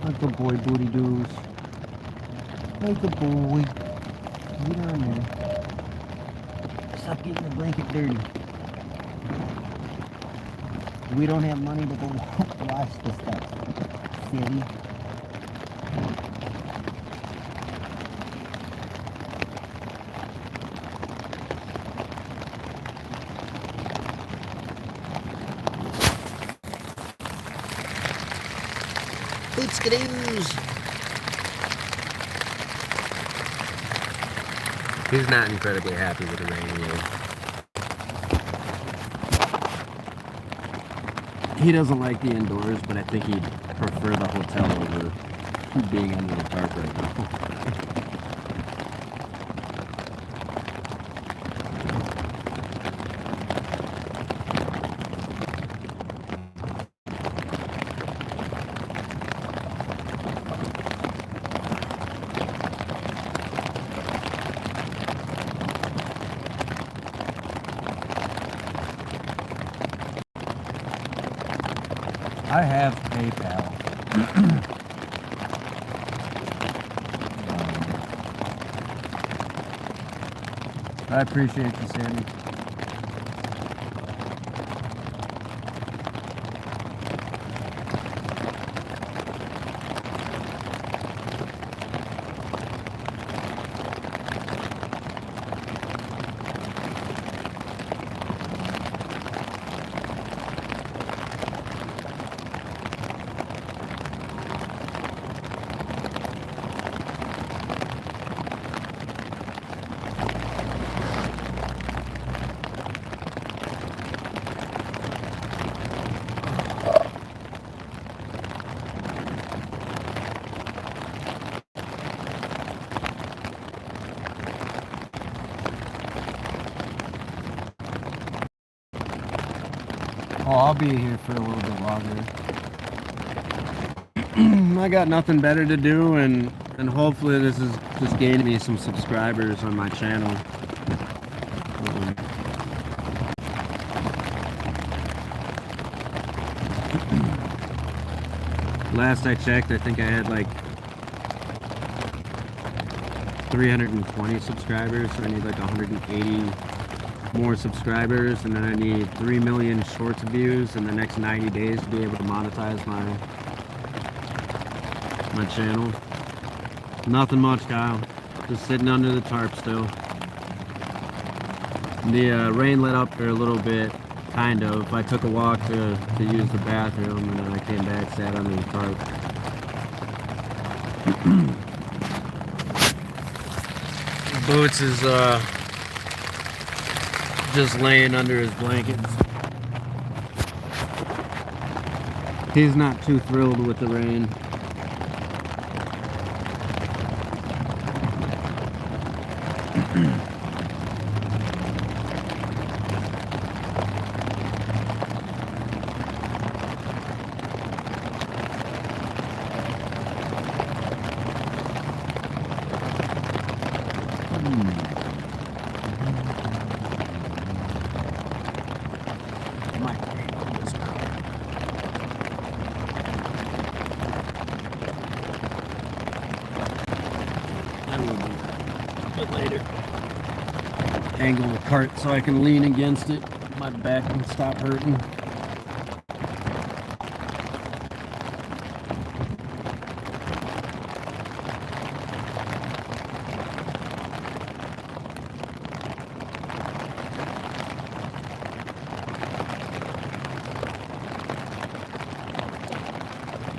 Like a boy, booty doos. Like a boy. Get on there. Stop getting the blanket dirty. We don't have money to go wash the stuff. Silly. Boots-skadoos. He's not incredibly happy with the rain either. He doesn't like the indoors, but I think he'd prefer the hotel over being under the tarp right now. I have PayPal. I appreciate you, Sammy. Oh, I'll be here for a little bit longer. I got nothing better to do, and hopefully this is just gaining me some subscribers on my channel. Last I checked, I think I had like 320 subscribers, so I need like 180 more subscribers, and then I need 3 million shorts views in the next 90 days to be able to monetize my channel. Nothing much, Kyle. Just sitting under the tarp still. The rain let up there a little bit, kind of. I took a walk to use the bathroom, and then I came back, sat under the tarp. Boots is just laying under his blankets. He's not too thrilled with the rain. Angle the cart so I can lean against it. My back can stop hurting.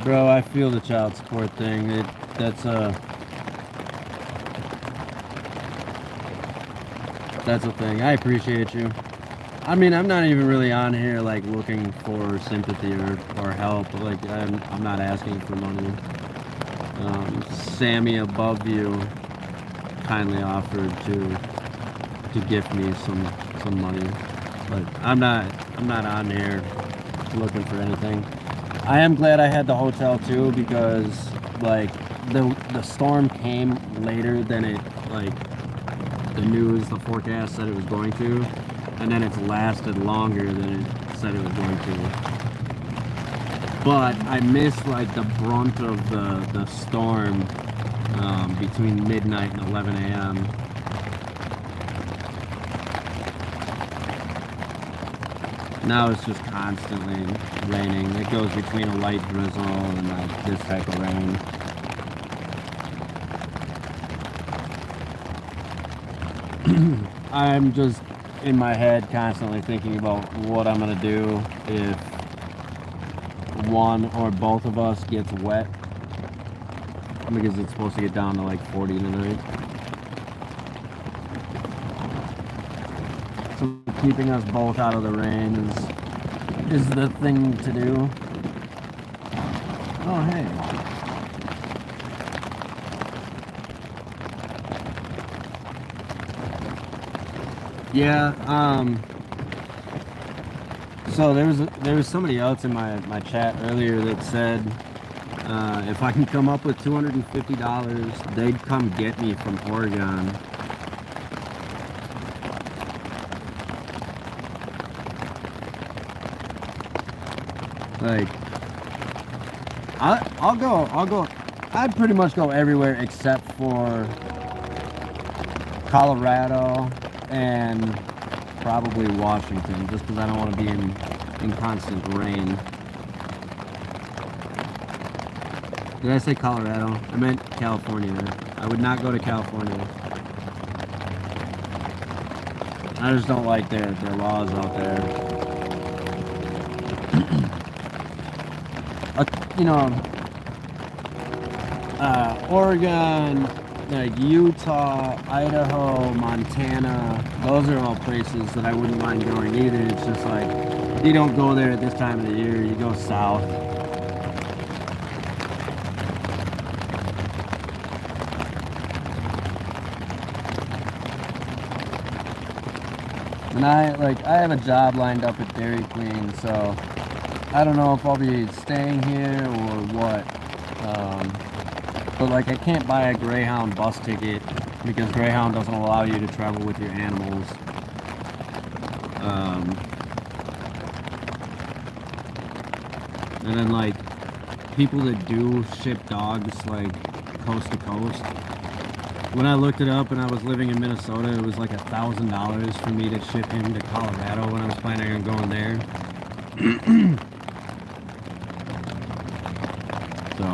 Bro, I feel the child support thing. That's a thing. I appreciate you. I mean, I'm not even really on here like looking for sympathy or help. Like I'm not asking for money. Sammy above you kindly offered to gift me some money, but I'm not on here looking for anything. I am glad I had the hotel too, because like the storm came later than it like the news, the forecast said it was going to, and then it's lasted longer than it said it was going to. But I missed like the brunt of the storm between midnight and 11 a.m. Now it's just constantly raining. It goes between a light drizzle and like this type of rain. I'm just in my head constantly thinking about what I'm gonna do if one or both of us gets wet, because it's supposed to get down to like 40 tonight. So keeping us both out of the rain is the thing to do. Oh hey. Yeah, so there was somebody else in my chat earlier that said if I can come up with $250, they'd come get me from Oregon. Like, I'll go, I'd pretty much go everywhere except for Colorado and probably Washington, just because I don't want to be in constant rain. Did I say Colorado? I meant California. I would not go to California. I just don't like their laws out there. You know, Oregon, like Utah, Idaho, Montana, those are all places that I wouldn't mind going either. It's just like, you don't go there at this time of the year, you go south. And I have a job lined up at Dairy Queen, so I don't know if I'll be staying here or what. But like, I can't buy a Greyhound bus ticket because Greyhound doesn't allow you to travel with your animals. And then like, people that do ship dogs like coast to coast, when I looked it up and I was living in Minnesota, it was like $1,000 for me to ship him to Colorado when I was planning on going there. So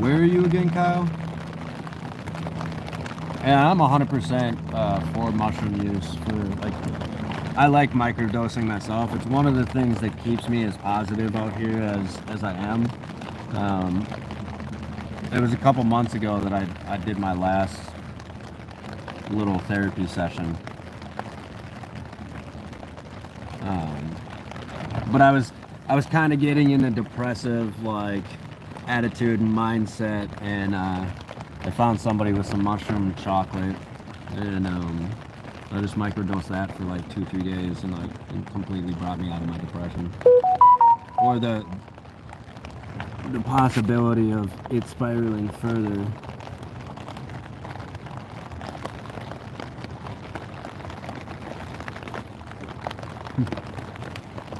Where are you again, Kyle? Yeah, I'm 100% for mushroom use. I like microdosing myself. It's one of the things that keeps me as positive out here as I am. It was a couple months ago that I did my last little therapy session. But I was kind of getting in a depressive attitude and mindset, and I found somebody with some mushroom chocolate, and I just microdosed that for 2-3 days, and it completely brought me out of my depression, or the possibility of it spiraling further.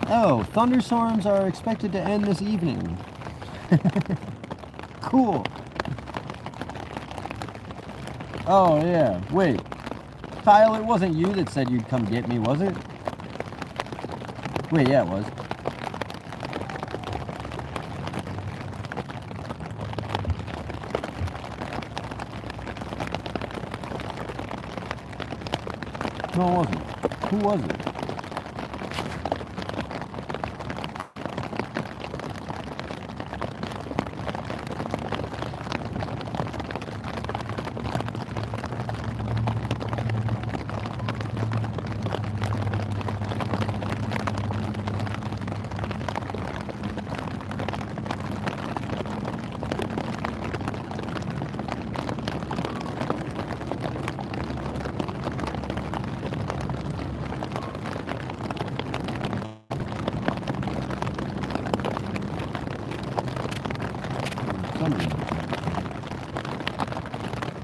Oh, thunderstorms are expected to end this evening. Cool. Oh, yeah. Wait. Kyle, it wasn't you that said you'd come get me, was it? Wait, yeah, it was. No, it wasn't. Who was it?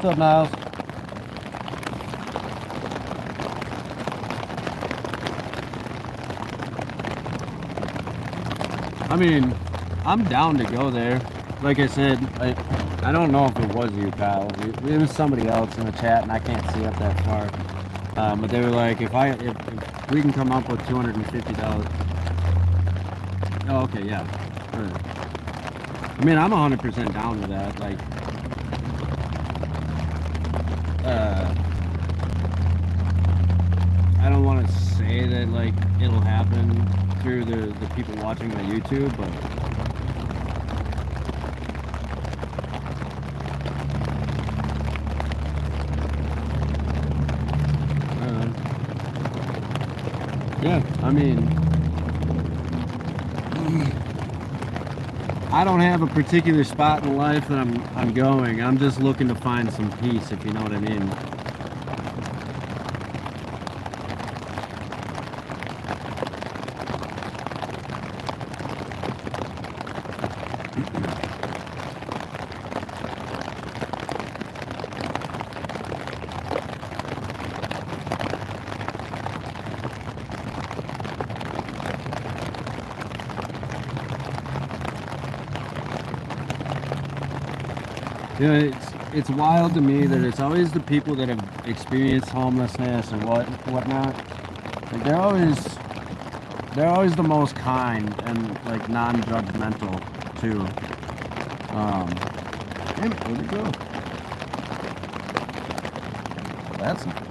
What's up, Niles? I mean, I'm down to go there. Like I said, I don't know if it was you, Kyle. It was somebody else in the chat, and I can't see up that far. But they were like, if we can come up with $250. Oh, okay, yeah. Right. I mean, I'm 100% down with that. I don't want to say that it'll happen through the people watching my YouTube, but yeah, I mean, I don't have a particular spot in life that I'm going. I'm just looking to find some peace, if you know what I mean. You know, it's wild to me that it's always the people that have experienced homelessness and whatnot. They're always the most kind and non-judgmental too. Damn it, where'd it go? That's not cool.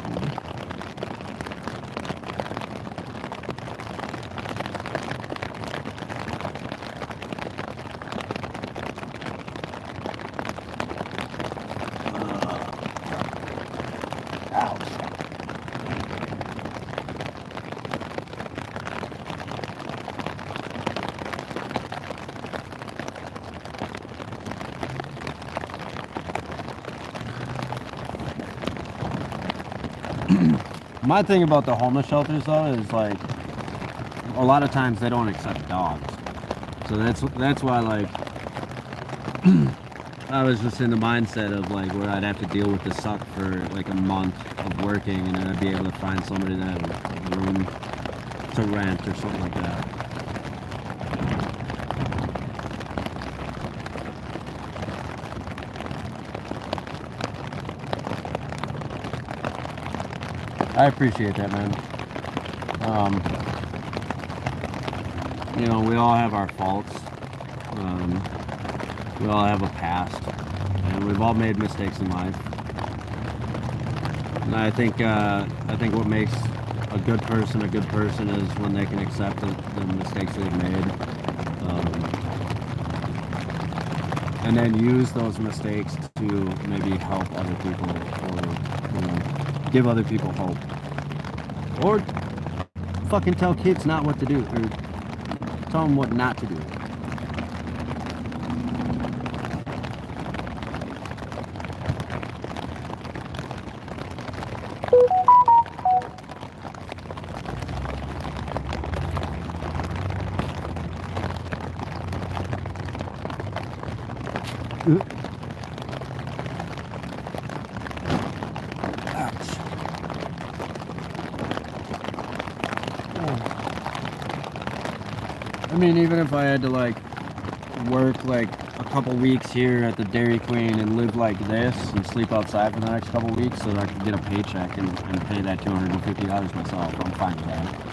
My thing about the homeless shelters though is a lot of times they don't accept dogs, so that's why I was just in the mindset of where I'd have to deal with the suck for a month of working, and then I'd be able to find somebody that had a room to rent or something like that. I appreciate that, man. You know, we all have our faults. We all have a past, and we've all made mistakes in life. And I think what makes a good person is when they can accept the mistakes they've made, and then use those mistakes to maybe help other people, or give other people hope, or fucking tell kids not what to do, or tell them what not to do. I mean, even if I had to like work like a couple weeks here at the Dairy Queen and live like this and sleep outside for the next couple weeks so that I could get a paycheck and pay that $250 myself, I'm fine with that.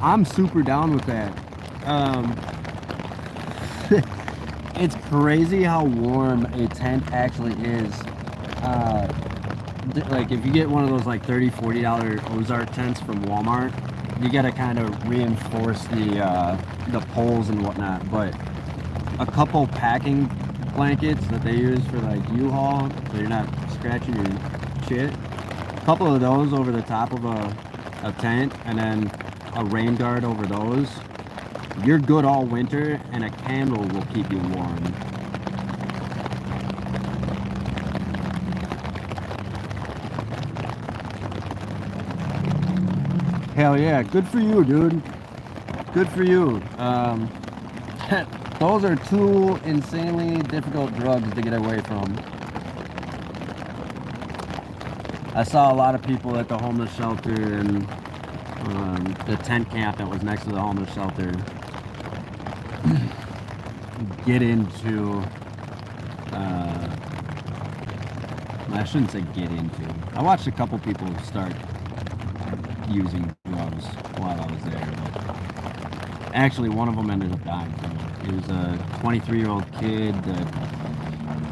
I'm super down with that. It's crazy how warm a tent actually is. Like if you get one of those like $30-$40 Ozark tents from Walmart, you gotta kind of reinforce the poles and whatnot. But a couple packing blankets that they use for like U-Haul, so you're not scratching your shit. A couple of those over the top of a tent, and then a rain guard over those, you're good all winter, and a candle will keep you warm. Hell yeah, good for you, dude. Good for you. Those are two insanely difficult drugs to get away from. I saw a lot of people at the homeless shelter and the tent camp that was next to the homeless shelter get into I shouldn't say get into. I watched a couple people start using drugs while I was there, but actually one of them ended up dying. He was a 23-year-old kid that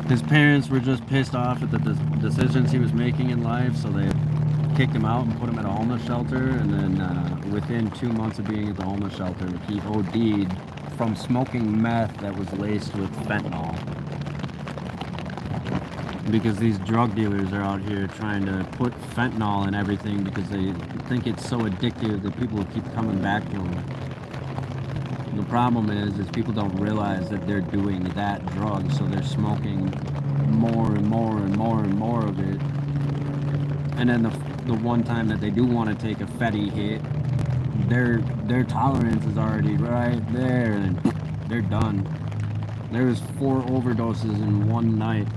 his parents were just pissed off at the decisions he was making in life, so they kicked him out and put him at a homeless shelter, and then within 2 months of being at the homeless shelter, he OD'd from smoking meth that was laced with fentanyl. Because these drug dealers are out here trying to put fentanyl in everything because they think it's so addictive that people will keep coming back to them. The problem is people don't realize that they're doing that drug, so they're smoking more and more and more and more of it. And then the one time that they do want to take a fetty hit, their tolerance is already right there, and they're done. There was 4 overdoses in one night,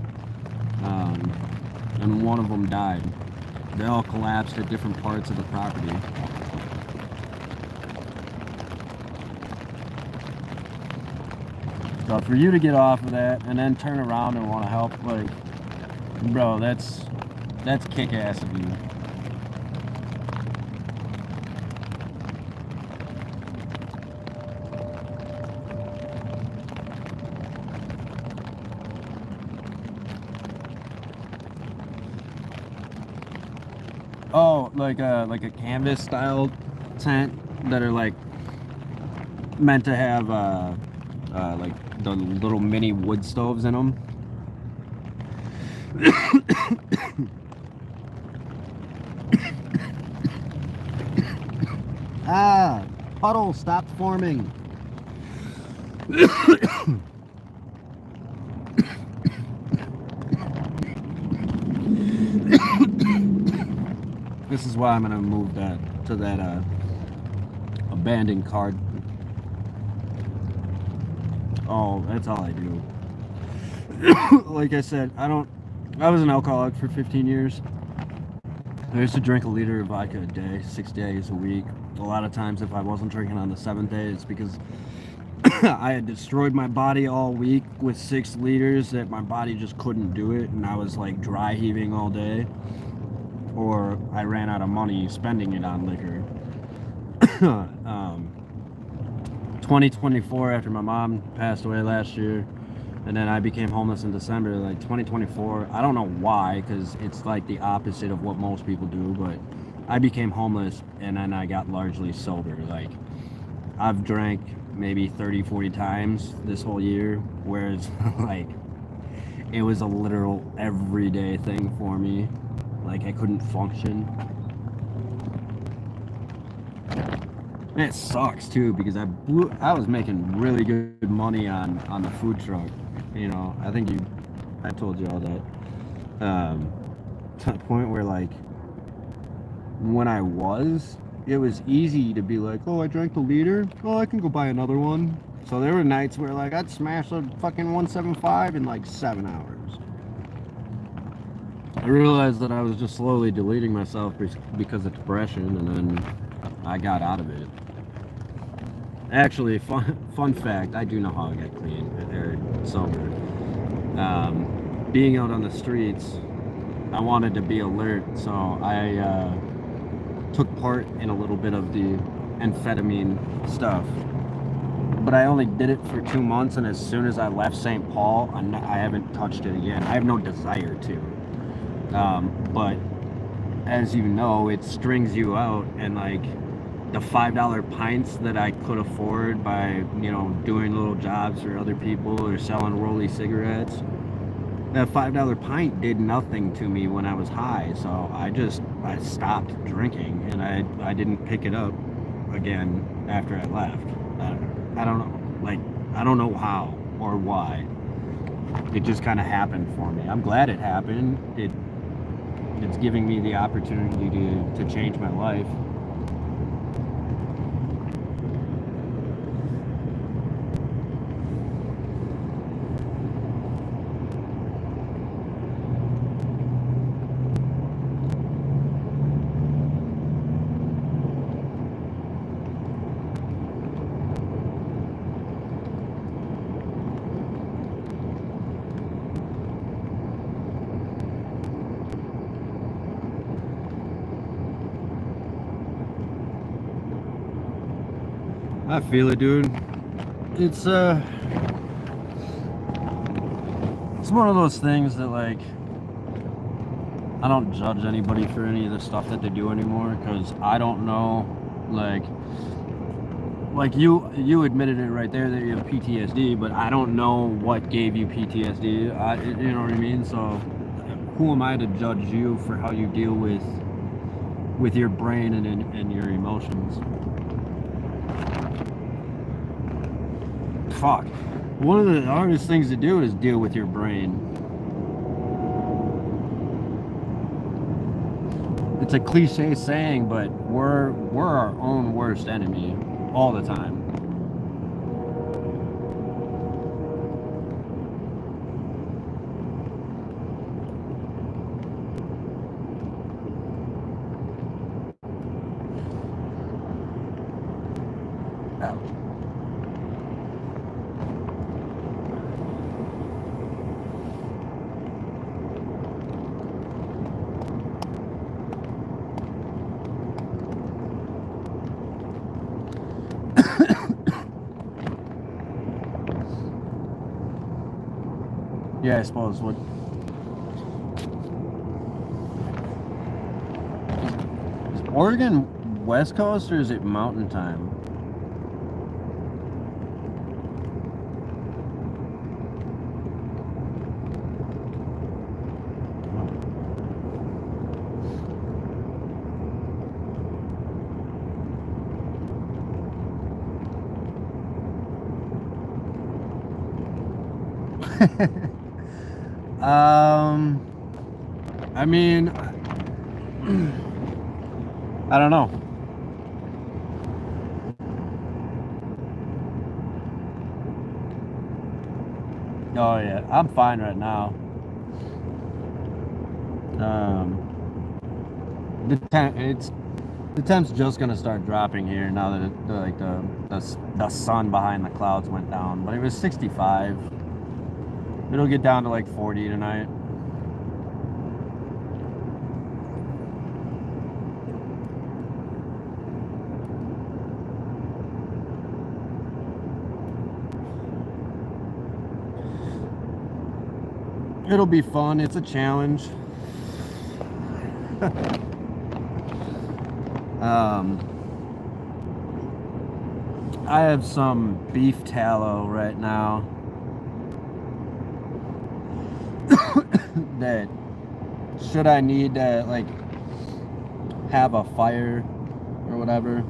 and one of them died. They all collapsed at different parts of the property. So for you to get off of that and then turn around and want to help, like, bro, that's kick-ass of you. Oh, like a canvas style tent that are like meant to have like the little mini wood stoves in them. Ah, puddle stopped forming. This is why I'm gonna move that to that abandoned card. Oh, that's all I do. Like I said, I was an alcoholic for 15 years. I used to drink a liter of vodka a day, 6 days a week. A lot of times, if I wasn't drinking on the 7th day, it's because I had destroyed my body all week with 6 liters that my body just couldn't do it, and I was like dry heaving all day, or I ran out of money spending it on liquor. 2024, after my mom passed away last year, and then I became homeless in December, like 2024, I don't know why, because it's like the opposite of what most people do, but I became homeless and then I got largely sober. Like, I've drank maybe 30-40 times this whole year, whereas like it was a literal everyday thing for me. Like, I couldn't function. And it sucks too, because I was making really good money on the food truck. You know, I told you all that. To the point where, like, when it was easy to be like, oh, I drank the liter, oh, I can go buy another one. So there were nights where, like, I'd smash a fucking 175 in like 7 hours. I realized that I was just slowly deleting myself because of depression, and then I got out of it. Actually, fun fact, I do know how I got clean or sober. Being out on the streets, I wanted to be alert, so I took part in a little bit of the amphetamine stuff. But I only did it for 2 months, and as soon as I left St. Paul, I haven't touched it again. I have no desire to. But as you know, it strings you out, and like the $5 pints that I could afford by, you know, doing little jobs for other people or selling Rolly cigarettes, that $5 pint did nothing to me when I was high. So I stopped drinking, and I didn't pick it up again after I left. I don't know, like, I don't know how or why. It just kind of happened for me. I'm glad it happened. It's giving me the opportunity to change my life. I feel it, dude. It's one of those things that, like, I don't judge anybody for any of the stuff that they do anymore, because I don't know, like you admitted it right there that you have PTSD, but I don't know what gave you PTSD. You know what I mean? So who am I to judge you for how you deal with your brain and your emotions? Fuck. One of the hardest things to do is deal with your brain. It's a cliche saying, but we're our own worst enemy all the time. Yeah, I suppose. What? Is Oregon West Coast or is it Mountain Time? I mean, I don't know. Oh yeah, I'm fine right now. the temp's just gonna start dropping here now that the sun behind the clouds went down. But it was 65. It'll get down to like 40 tonight. It'll be fun. It's a challenge. I have some beef tallow right now that should I need to like have a fire or whatever,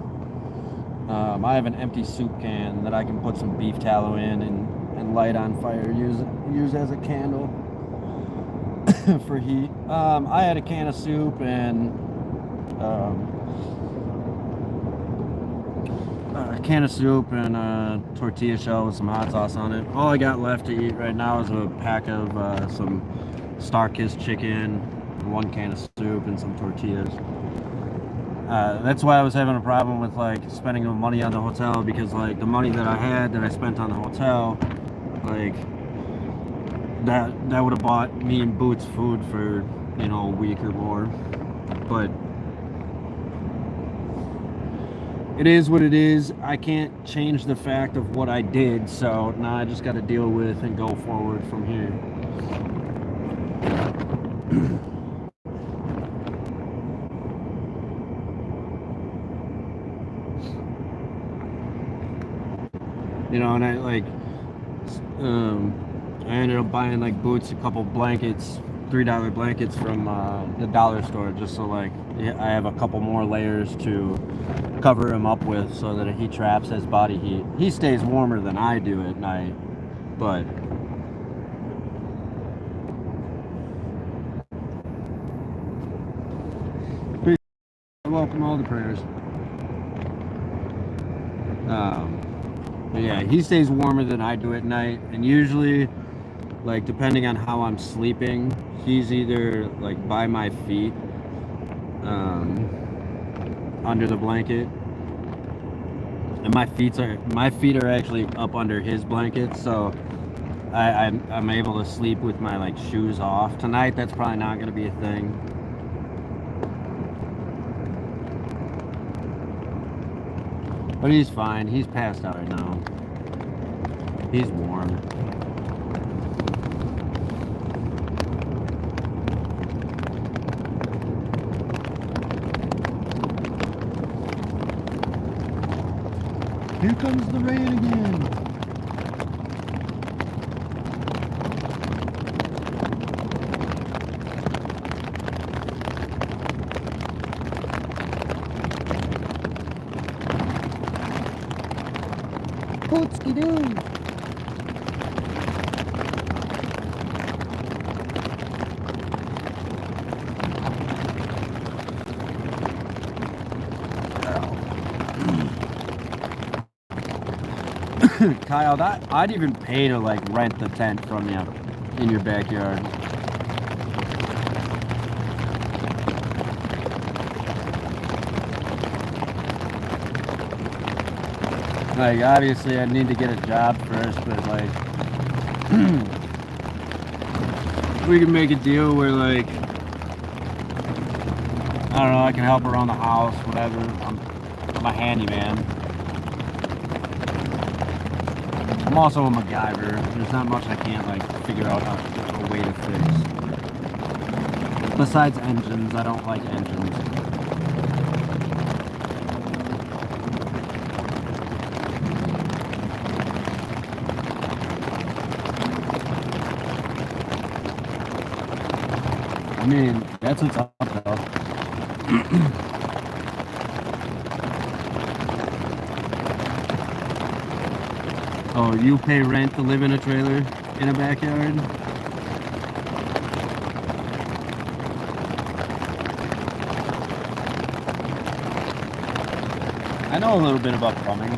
I have an empty soup can that I can put some beef tallow in and light on fire, use as a candle for heat. I had a can of soup and a can of soup and a tortilla shell with some hot sauce on it. All I got left to eat right now is a pack of some Star-Kissed chicken, 1 can of soup, and some tortillas. That's why I was having a problem with like spending the money on the hotel, because like the money that I had that I spent on the hotel, like that would have bought me and Boots food for, you know, a week or more. But it is what it is. I can't change the fact of what I did, so now I just got to deal with and go forward from here. You know, and I ended up buying like Boots a couple blankets, $3 blankets from the dollar store, just so like I have a couple more layers to cover him up with, so that he traps his body heat. He stays warmer than I do at night, but I welcome all the prayers. But yeah, he stays warmer than I do at night, and usually, like depending on how I'm sleeping, he's either like by my feet, under the blanket, and my feet are actually up under his blanket, so I'm able to sleep with my like shoes off. Tonight that's probably not going to be a thing. But he's fine. He's passed out right now. He's warm. Here comes the rain again. Hootski-doo. Kyle, I'd even pay to like rent the tent from you in your backyard. Like, obviously I need to get a job first, but like we can make a deal where like, I don't know, I can help around the house, whatever. I'm a handyman. I'm also a MacGyver. There's not much I can't like figure out a way to fix. Besides engines, I don't like engines. I mean, that's what's up though. Oh, you pay rent to live in a trailer in a backyard? I know a little bit about plumbing.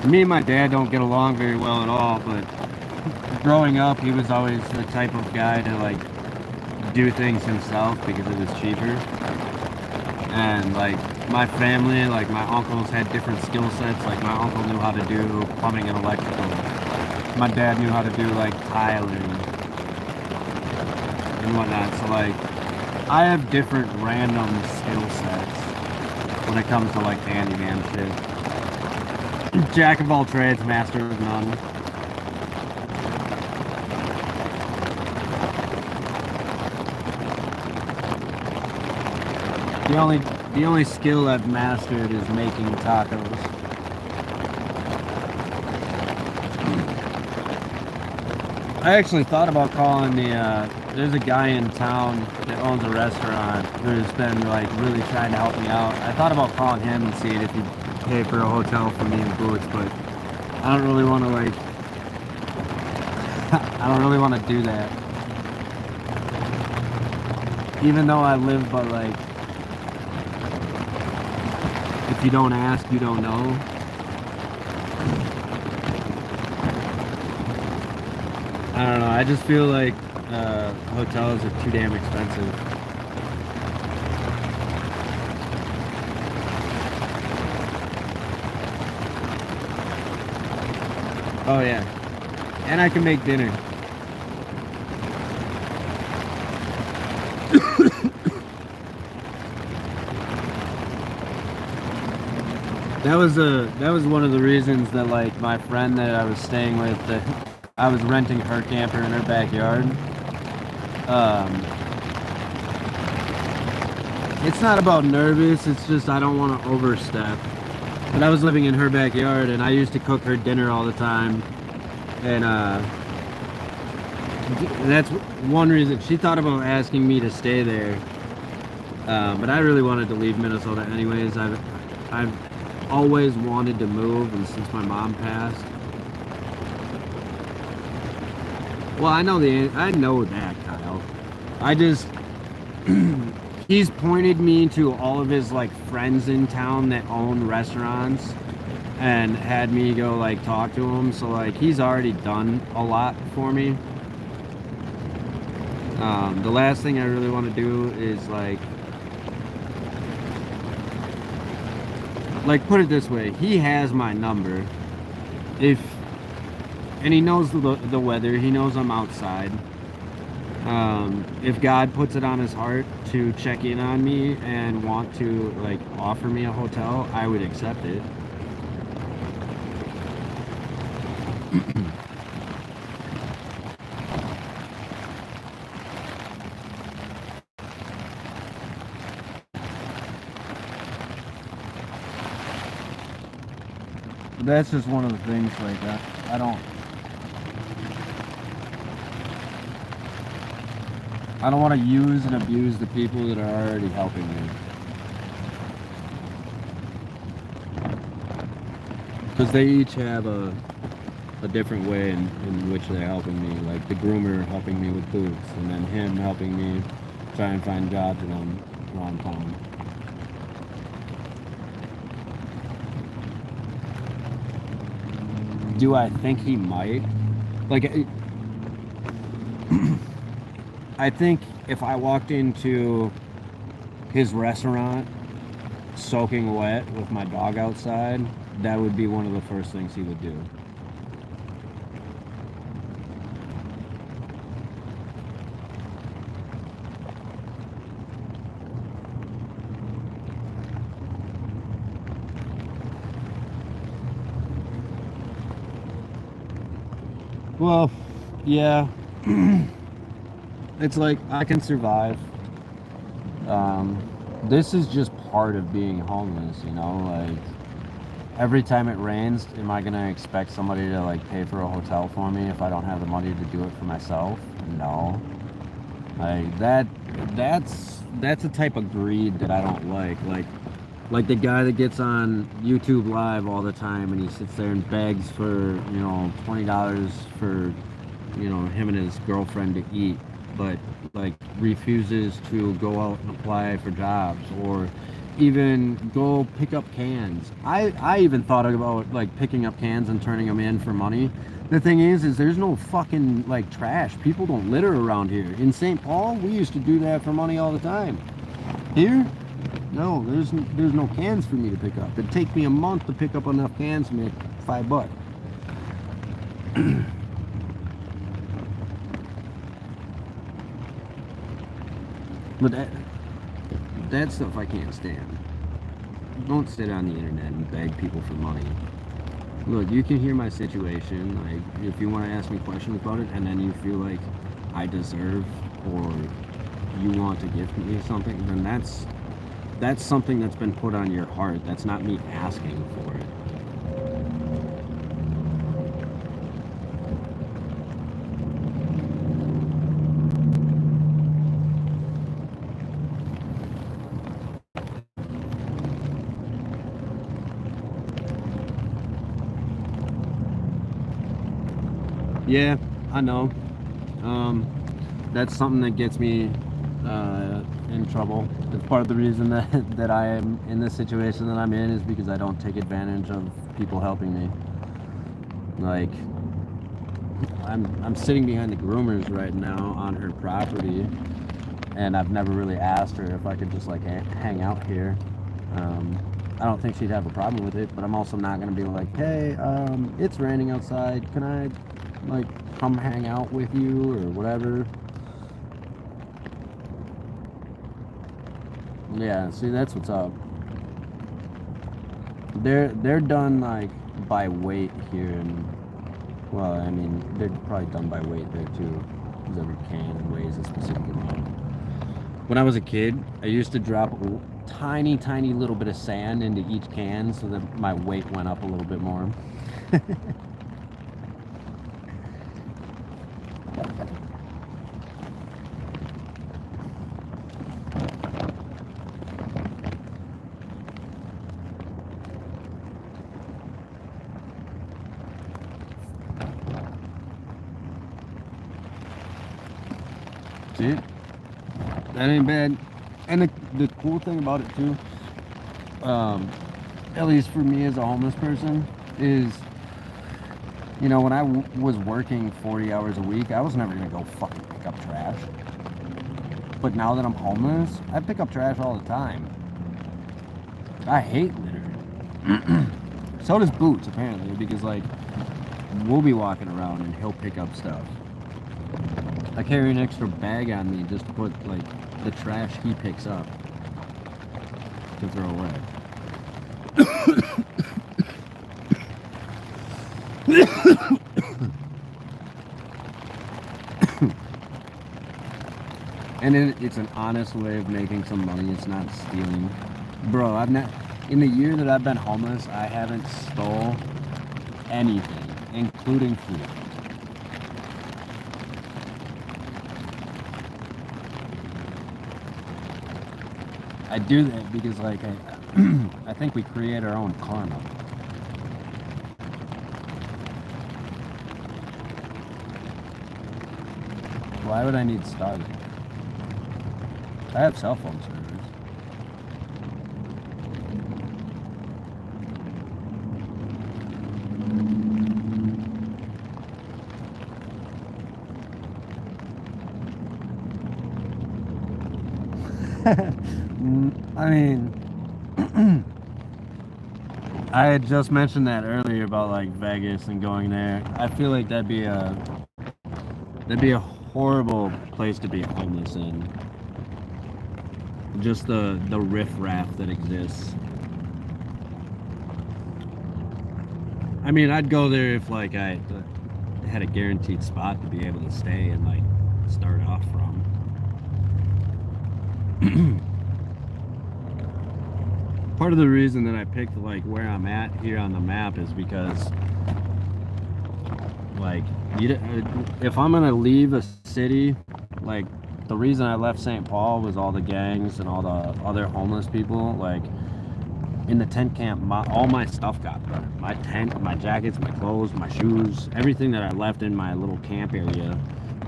Me and my dad don't get along very well at all, but growing up, he was always the type of guy to like do things himself because it was cheaper. And like my family, like my uncles had different skill sets. Like my uncle knew how to do plumbing and electrical. My dad knew how to do like tiling and whatnot. So like I have different random skill sets when it comes to like handyman shit. Jack of all trades, master of none. The only skill I've mastered is making tacos. I actually thought about calling there's a guy in town that owns a restaurant who's been like really trying to help me out. I thought about calling him and seeing if he'd pay for a hotel for me and Boots, but I don't really want to like, I don't really want to do that. Even though I live by like, if you don't ask, you don't know. I don't know, I just feel like hotels are too damn expensive. Oh yeah, and I can make dinner. That was one of the reasons that like my friend that I was staying with, that I was renting her camper in her backyard. It's not about nervous, it's just I don't want to overstep. But I was living in her backyard and I used to cook her dinner all the time. And that's one reason she thought about asking me to stay there. But I really wanted to leave Minnesota anyways. I've always wanted to move, and since my mom passed. Well, I know that, Kyle. I just he's pointed me to all of his like friends in town that own restaurants and had me go like talk to him. So like he's already done a lot for me. The last thing I really want to do is like put it this way, he has my number. And he knows the weather, he knows I'm outside. If God puts it on his heart to check in on me and want to like offer me a hotel, I would accept it. That's just one of the things like that. I don't want to use and abuse the people that are already helping me. Because they each have a different way in which they're helping me. Like the groomer helping me with boots, and then him helping me try and find jobs around town. Do I think he might? Like, I think if I walked into his restaurant soaking wet with my dog outside, that would be one of the first things he would do. Well, yeah. It's like I can survive. This is just part of being homeless, you know, like every time it rains, am I gonna expect somebody to like pay for a hotel for me if I don't have the money to do it for myself? No. Like that's a type of greed that I don't like the guy that gets on YouTube Live all the time and he sits there and begs for, you know, $20 for, you know, him and his girlfriend to eat, but like refuses to go out and apply for jobs, or even go pick up cans. I even thought about like picking up cans and turning them in for money. The thing is there's no fucking like trash. People don't litter around here. In St. Paul, we used to do that for money all the time. Here, no, there's no cans for me to pick up. It'd take me a month to pick up enough cans to make $5. But that stuff I can't stand. Don't sit on the internet and beg people for money. Look, you can hear my situation. Like, if you want to ask me questions about it, and then you feel like I deserve or you want to give me something, then that's something that's been put on your heart. That's not me asking for it. Yeah, I know. That's something that gets me in trouble. It's part of the reason that I am in this situation that I'm in is because I don't take advantage of people helping me. Like, I'm sitting behind the groomers right now on her property, and I've never really asked her if I could just like hang out here. I don't think she'd have a problem with it, but I'm also not gonna be like, hey, it's raining outside, can I like come hang out with you or whatever. Yeah, see, that's what's up. They're done like by weight here, and well, I mean, they're probably done by weight there too, because every can weighs a specific amount. When I was a kid, I used to drop a tiny little bit of sand into each can so that my weight went up a little bit more. See, that ain't bad. And the cool thing about it too, at least for me as a homeless person, is, you know, when I was working 40 hours a week, I was never gonna go fucking pick up trash. But now that I'm homeless, I pick up trash all the time. I hate litter. So does Boots, apparently, because like we'll be walking around and he'll pick up stuff. I carry an extra bag on me just to put like the trash he picks up to throw away. And it's an honest way of making some money. It's not stealing. Bro, I've not, in the year that I've been homeless, I haven't stole anything, including food. I do that because like I think we create our own karma. Why would I need Starlink? I have cell phone service. I mean, I had just mentioned that earlier about like Vegas and going there. I feel like that'd be a horrible place to be homeless in. Just the riffraff that exists. I mean, I'd go there if like I had a guaranteed spot to be able to stay and like start off from. Part of the reason that I picked like where I'm at here on the map is because like if I'm gonna leave a city, like the reason I left St. Paul was all the gangs and all the other homeless people. Like in the tent camp, all my stuff got burned. My tent, my jackets, my clothes, my shoes, everything that I left in my little camp area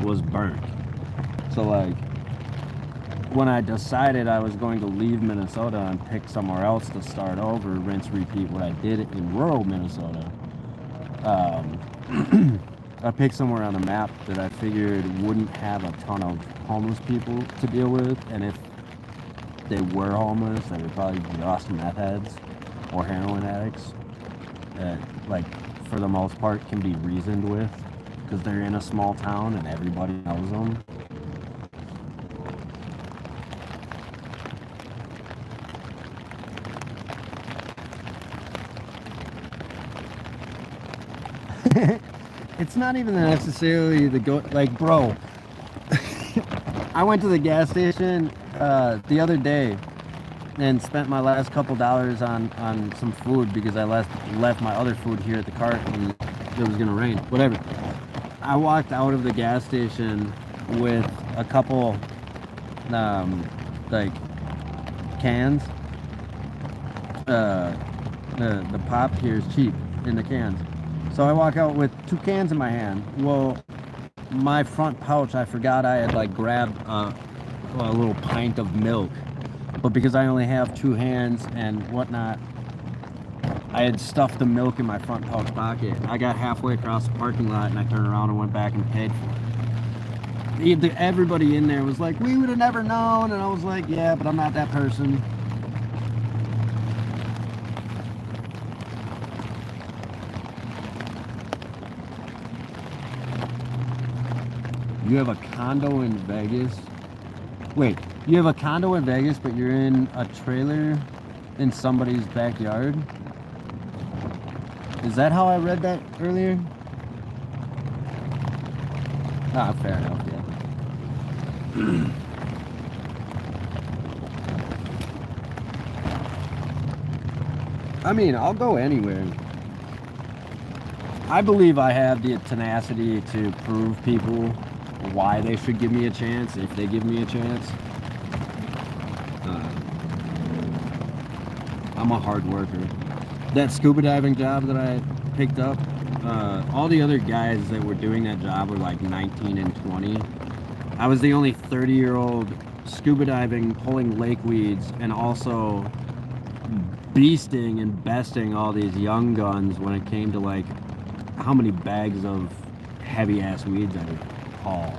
was burnt. So like when I decided I was going to leave Minnesota and pick somewhere else to start over, rinse, repeat what I did in rural Minnesota, I picked somewhere on the map that I figured wouldn't have a ton of homeless people to deal with, and if they were homeless, they were probably just meth heads or heroin addicts that, like, for the most part, can be reasoned with because they're in a small town and everybody knows them. It's not even necessarily the go, like, bro. I went to the gas station the other day and spent my last couple dollars on some food because I left my other food here at the cart and it was gonna rain. Whatever. I walked out of the gas station with a couple like cans. The pop here is cheap in the cans. So I walk out with 2 cans in my hand. Well, my front pouch, I forgot I had like grabbed a little pint of milk. But because I only have 2 hands and whatnot, I had stuffed the milk in my front pouch pocket. I got halfway across the parking lot and I turned around and went back and paid for it. Everybody in there was like, we would have never known. And I was like, yeah, but I'm not that person. You have a condo in Vegas? Wait, you have a condo in Vegas, but you're in a trailer in somebody's backyard? Is that how I read that earlier? Ah, fair enough, yeah. I mean, I'll go anywhere. I believe I have the tenacity to prove people why they should give me a chance if they give me a chance. I'm a hard worker. That scuba diving job that I picked up, all the other guys that were doing that job were like 19 and 20. I was the only 30-year-old scuba diving, pulling lake weeds, and also beasting and besting all these young guns when it came to like how many bags of heavy ass weeds I would haul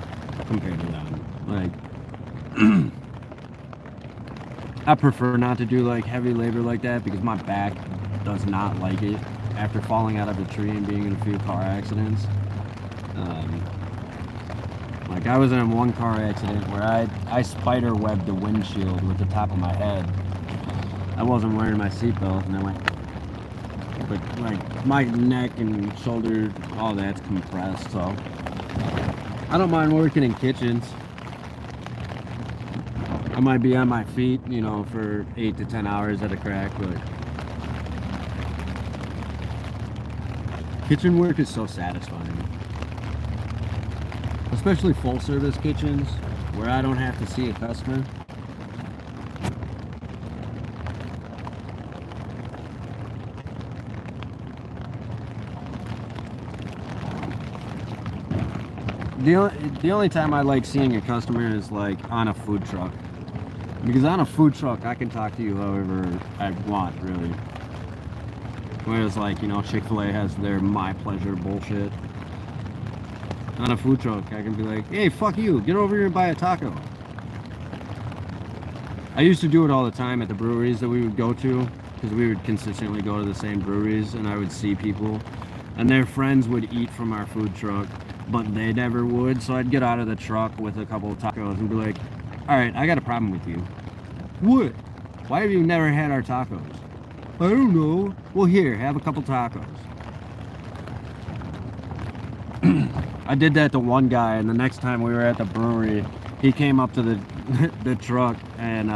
compared to them. Like I prefer not to do like heavy labor like that because my back does not like it after falling out of a tree and being in a few car accidents. Like I was in one car accident where I spider webbed the windshield with the top of my head. I wasn't wearing my seatbelt and I went, but like my neck and shoulder, all that's compressed, so I don't mind working in kitchens. I might be on my feet, you know, for 8 to 10 hours at a crack, but kitchen work is so satisfying. Especially full service kitchens where I don't have to see a customer. The only time I like seeing a customer is like on a food truck. Because on a food truck, I can talk to you however I want, really. Whereas, like, you know, Chick-fil-A has their my pleasure bullshit. On a food truck, I can be like, hey, fuck you, get over here and buy a taco. I used to do it all the time at the breweries that we would go to, because we would consistently go to the same breweries, and I would see people, and their friends would eat from our food truck, but they never would, so I'd get out of the truck with a couple of tacos and be like, alright, I got a problem with you. What? Why have you never had our tacos? I don't know. Well, here, have a couple tacos. I did that to one guy, and the next time we were at the brewery, he came up to the truck, and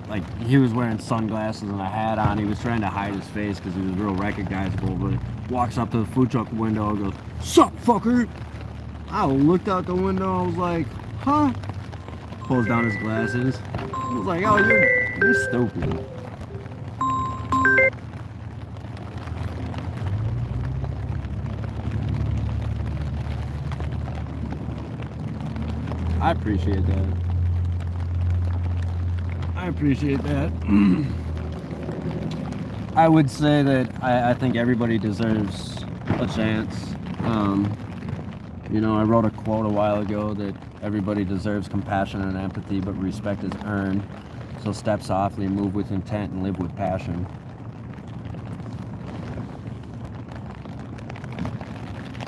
like he was wearing sunglasses and a hat on. He was trying to hide his face because he was real recognizable, but walks up to the food truck window and goes, "Sup, fucker?" I looked out the window, I was like, huh? Pulls down his glasses. I was like, oh, you're stupid. I appreciate that. appreciate that. I would say that I think everybody deserves a chance. You know, I wrote a quote a while ago that everybody deserves compassion and empathy, but respect is earned. So step softly, move with intent, and live with passion.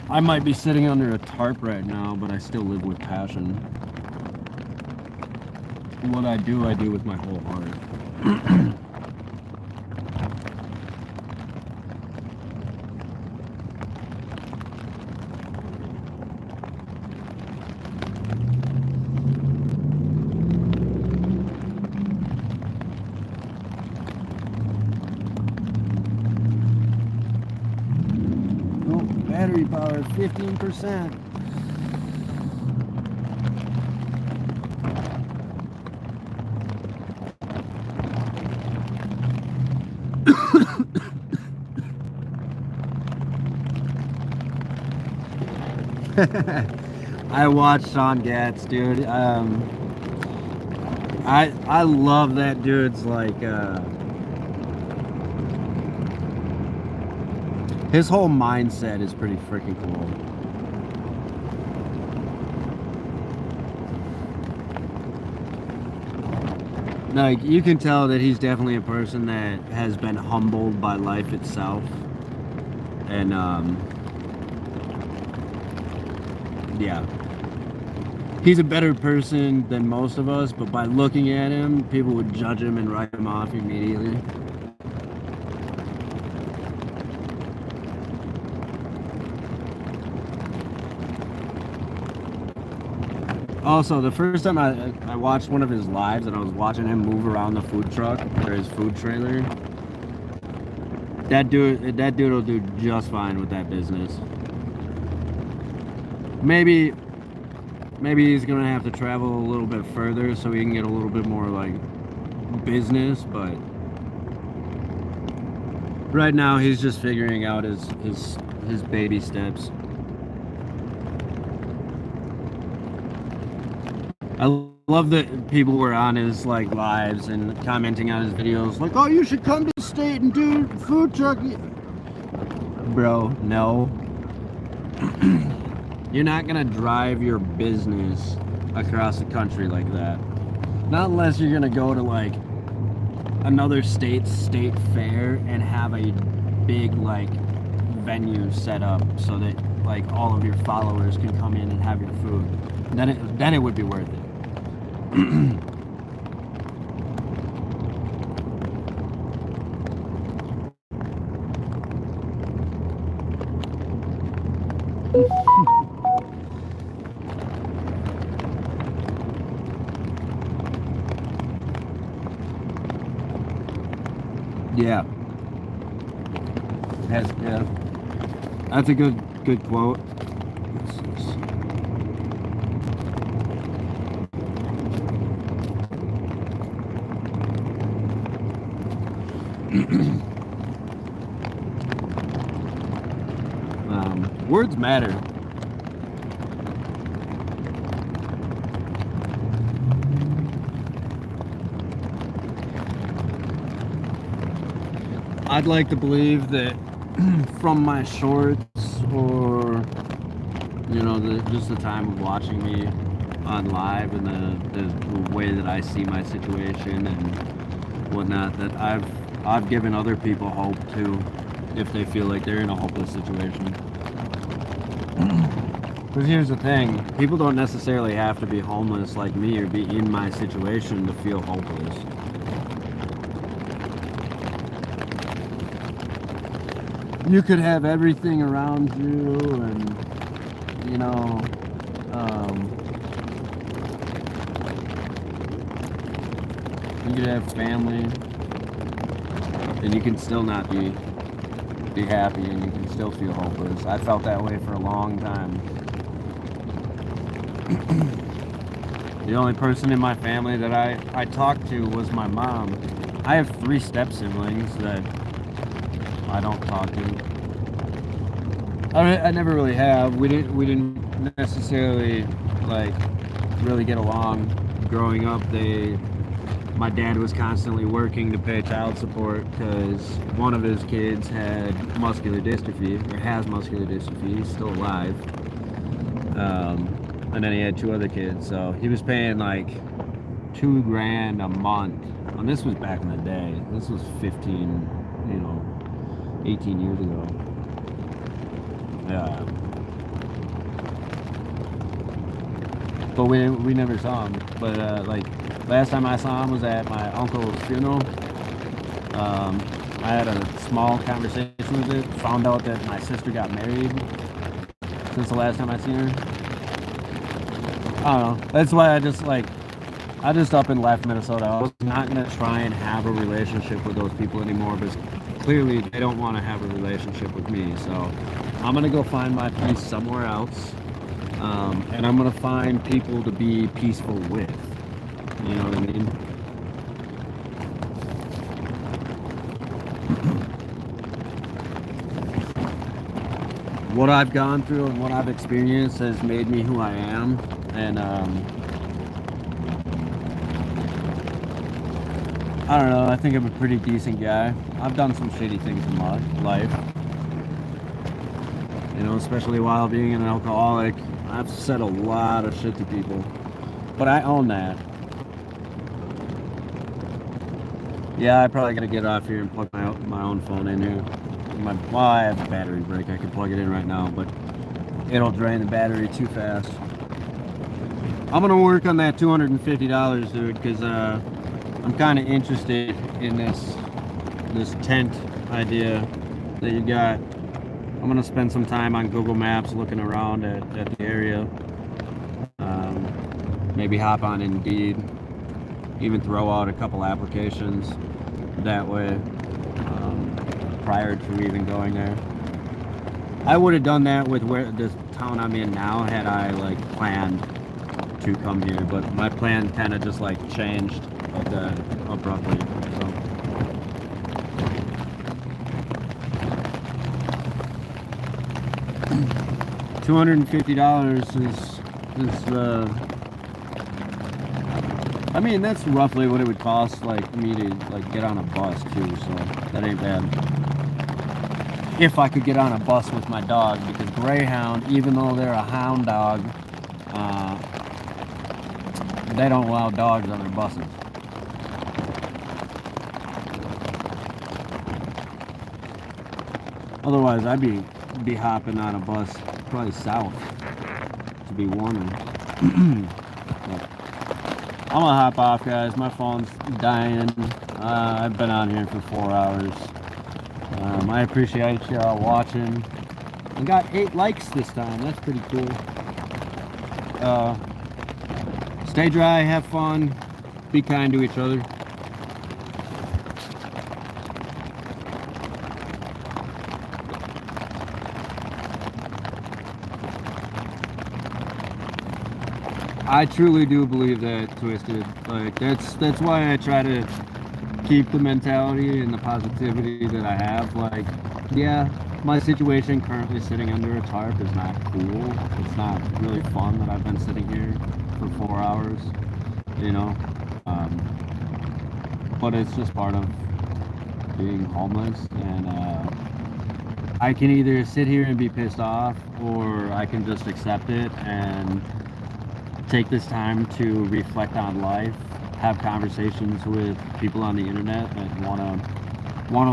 I might be sitting under a tarp right now, but I still live with passion. What I do with my whole heart. Oh, battery power, 15%. I watched Sean Gatz, dude. I love that dude's his whole mindset is pretty freaking cool. Like, you can tell that he's definitely a person that has been humbled by life itself. And yeah, he's a better person than most of us, but by looking at him, people would judge him and write him off immediately. Also, the first time I watched one of his lives and I was watching him move around the food truck or his food trailer, that dude will do just fine with that business. Maybe he's gonna have to travel a little bit further so he can get a little bit more like business, but right now he's just figuring out his baby steps. I love that people were on his like lives and commenting on his videos like, oh, you should come to the state and do food truck. Bro, no. You're not gonna drive your business across the country like that. Not unless you're gonna go to like another state's state fair and have a big like venue set up so that like all of your followers can come in and have your food. Then it would be worth it. Yeah. Yeah. That's a good quote. Words matter. I'd like to believe that from my shorts or, you know, just the time of watching me on live and the way that I see my situation and whatnot, that I've given other people hope too, if they feel like they're in a hopeless situation. Because here's the thing, people don't necessarily have to be homeless like me or be in my situation to feel hopeless. You could have everything around you and, you know, you could have family and you can still not be happy and you can still feel hopeless. I felt that way for a long time. The only person in my family that I talked to was my mom. I have 3 step siblings that I don't talk to. I never really have. We didn't necessarily like really get along growing up. my dad was constantly working to pay child support because one of his kids had muscular dystrophy, or has muscular dystrophy. He's still alive. And then he had 2 other kids, so he was paying like $2,000 a month. And this was back in the day. This was 18 years ago. Yeah. But we never saw him. But like last time I saw him was at my uncle's funeral. I had a small conversation with it. Found out that my sister got married since the last time I seen her. I don't know. That's why I just up and left Minnesota. I was not gonna try and have a relationship with those people anymore because clearly they don't want to have a relationship with me. So I'm gonna go find my peace somewhere else. And I'm gonna find people to be peaceful with. You know what I mean? What I've gone through and what I've experienced has made me who I am. And I don't know, I think I'm a pretty decent guy. I've done some shitty things in my life. You know, especially while being an alcoholic. I've said a lot of shit to people. But I own that. Yeah, I probably gotta get off here and plug my own phone in here. Well, I have a battery break. I can plug it in right now, but it'll drain the battery too fast. I'm gonna work on that $250, dude, because I'm kind of interested in this tent idea that you got. I'm gonna spend some time on Google Maps looking around at the area. Maybe hop on Indeed, even throw out a couple applications that way prior to even going there. I would have done that with this town I'm in now had I like planned to come here, but my plan kind of just like changed abruptly. So. $250 is I mean, that's roughly what it would cost like me to like get on a bus too, so that ain't bad. If I could get on a bus with my dog, because Greyhound, even though they're a hound dog, they don't allow dogs on their buses. Otherwise, I'd be hopping on a bus probably south to be warmer. I'm gonna hop off, guys. My phone's dying. I've been on here for 4 hours. I appreciate y'all watching. I got 8 likes this time. That's pretty cool. Stay dry, have fun, be kind to each other. I truly do believe that, Twisted. Like that's why I try to keep the mentality and the positivity that I have. Like, yeah, my situation currently sitting under a tarp is not cool. It's not really fun that I've been sitting here for 4 hours, you know. But it's just part of being homeless, and I can either sit here and be pissed off, or I can just accept it and take this time to reflect on life, have conversations with people on the internet that want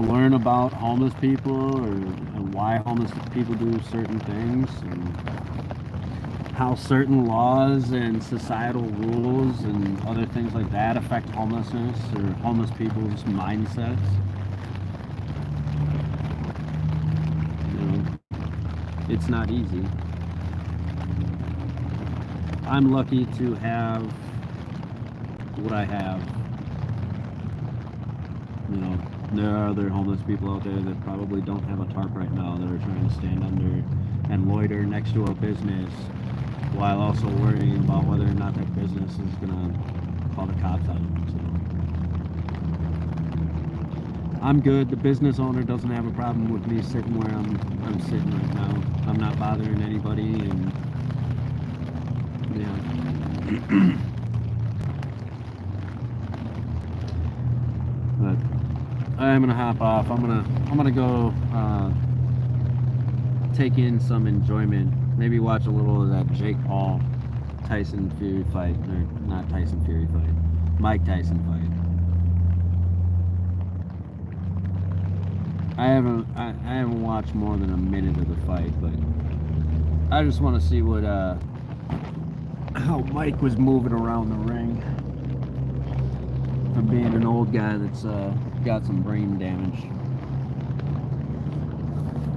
to learn about homeless people and why homeless people do certain things, and how certain laws and societal rules and other things like that affect homelessness or homeless people's mindsets. You know, it's not easy. I'm lucky to have what I have. You know, there are other homeless people out there that probably don't have a tarp right now, that are trying to stand under and loiter next to a business while also worrying about whether or not that business is gonna call the cops on them. So I'm good. The business owner doesn't have a problem with me sitting where I'm sitting right now. I'm not bothering anybody, and yeah. I'm gonna hop off. I'm gonna go take in some enjoyment. Maybe watch a little of that Jake Paul Tyson Fury fight, or not Tyson Fury fight, Mike Tyson fight. I haven't watched more than a minute of the fight, but I just want to see what how Mike was moving around the ring. From being an old guy that's got some brain damage.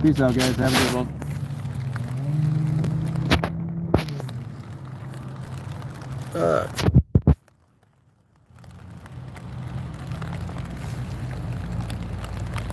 Peace out, guys. Have a good one.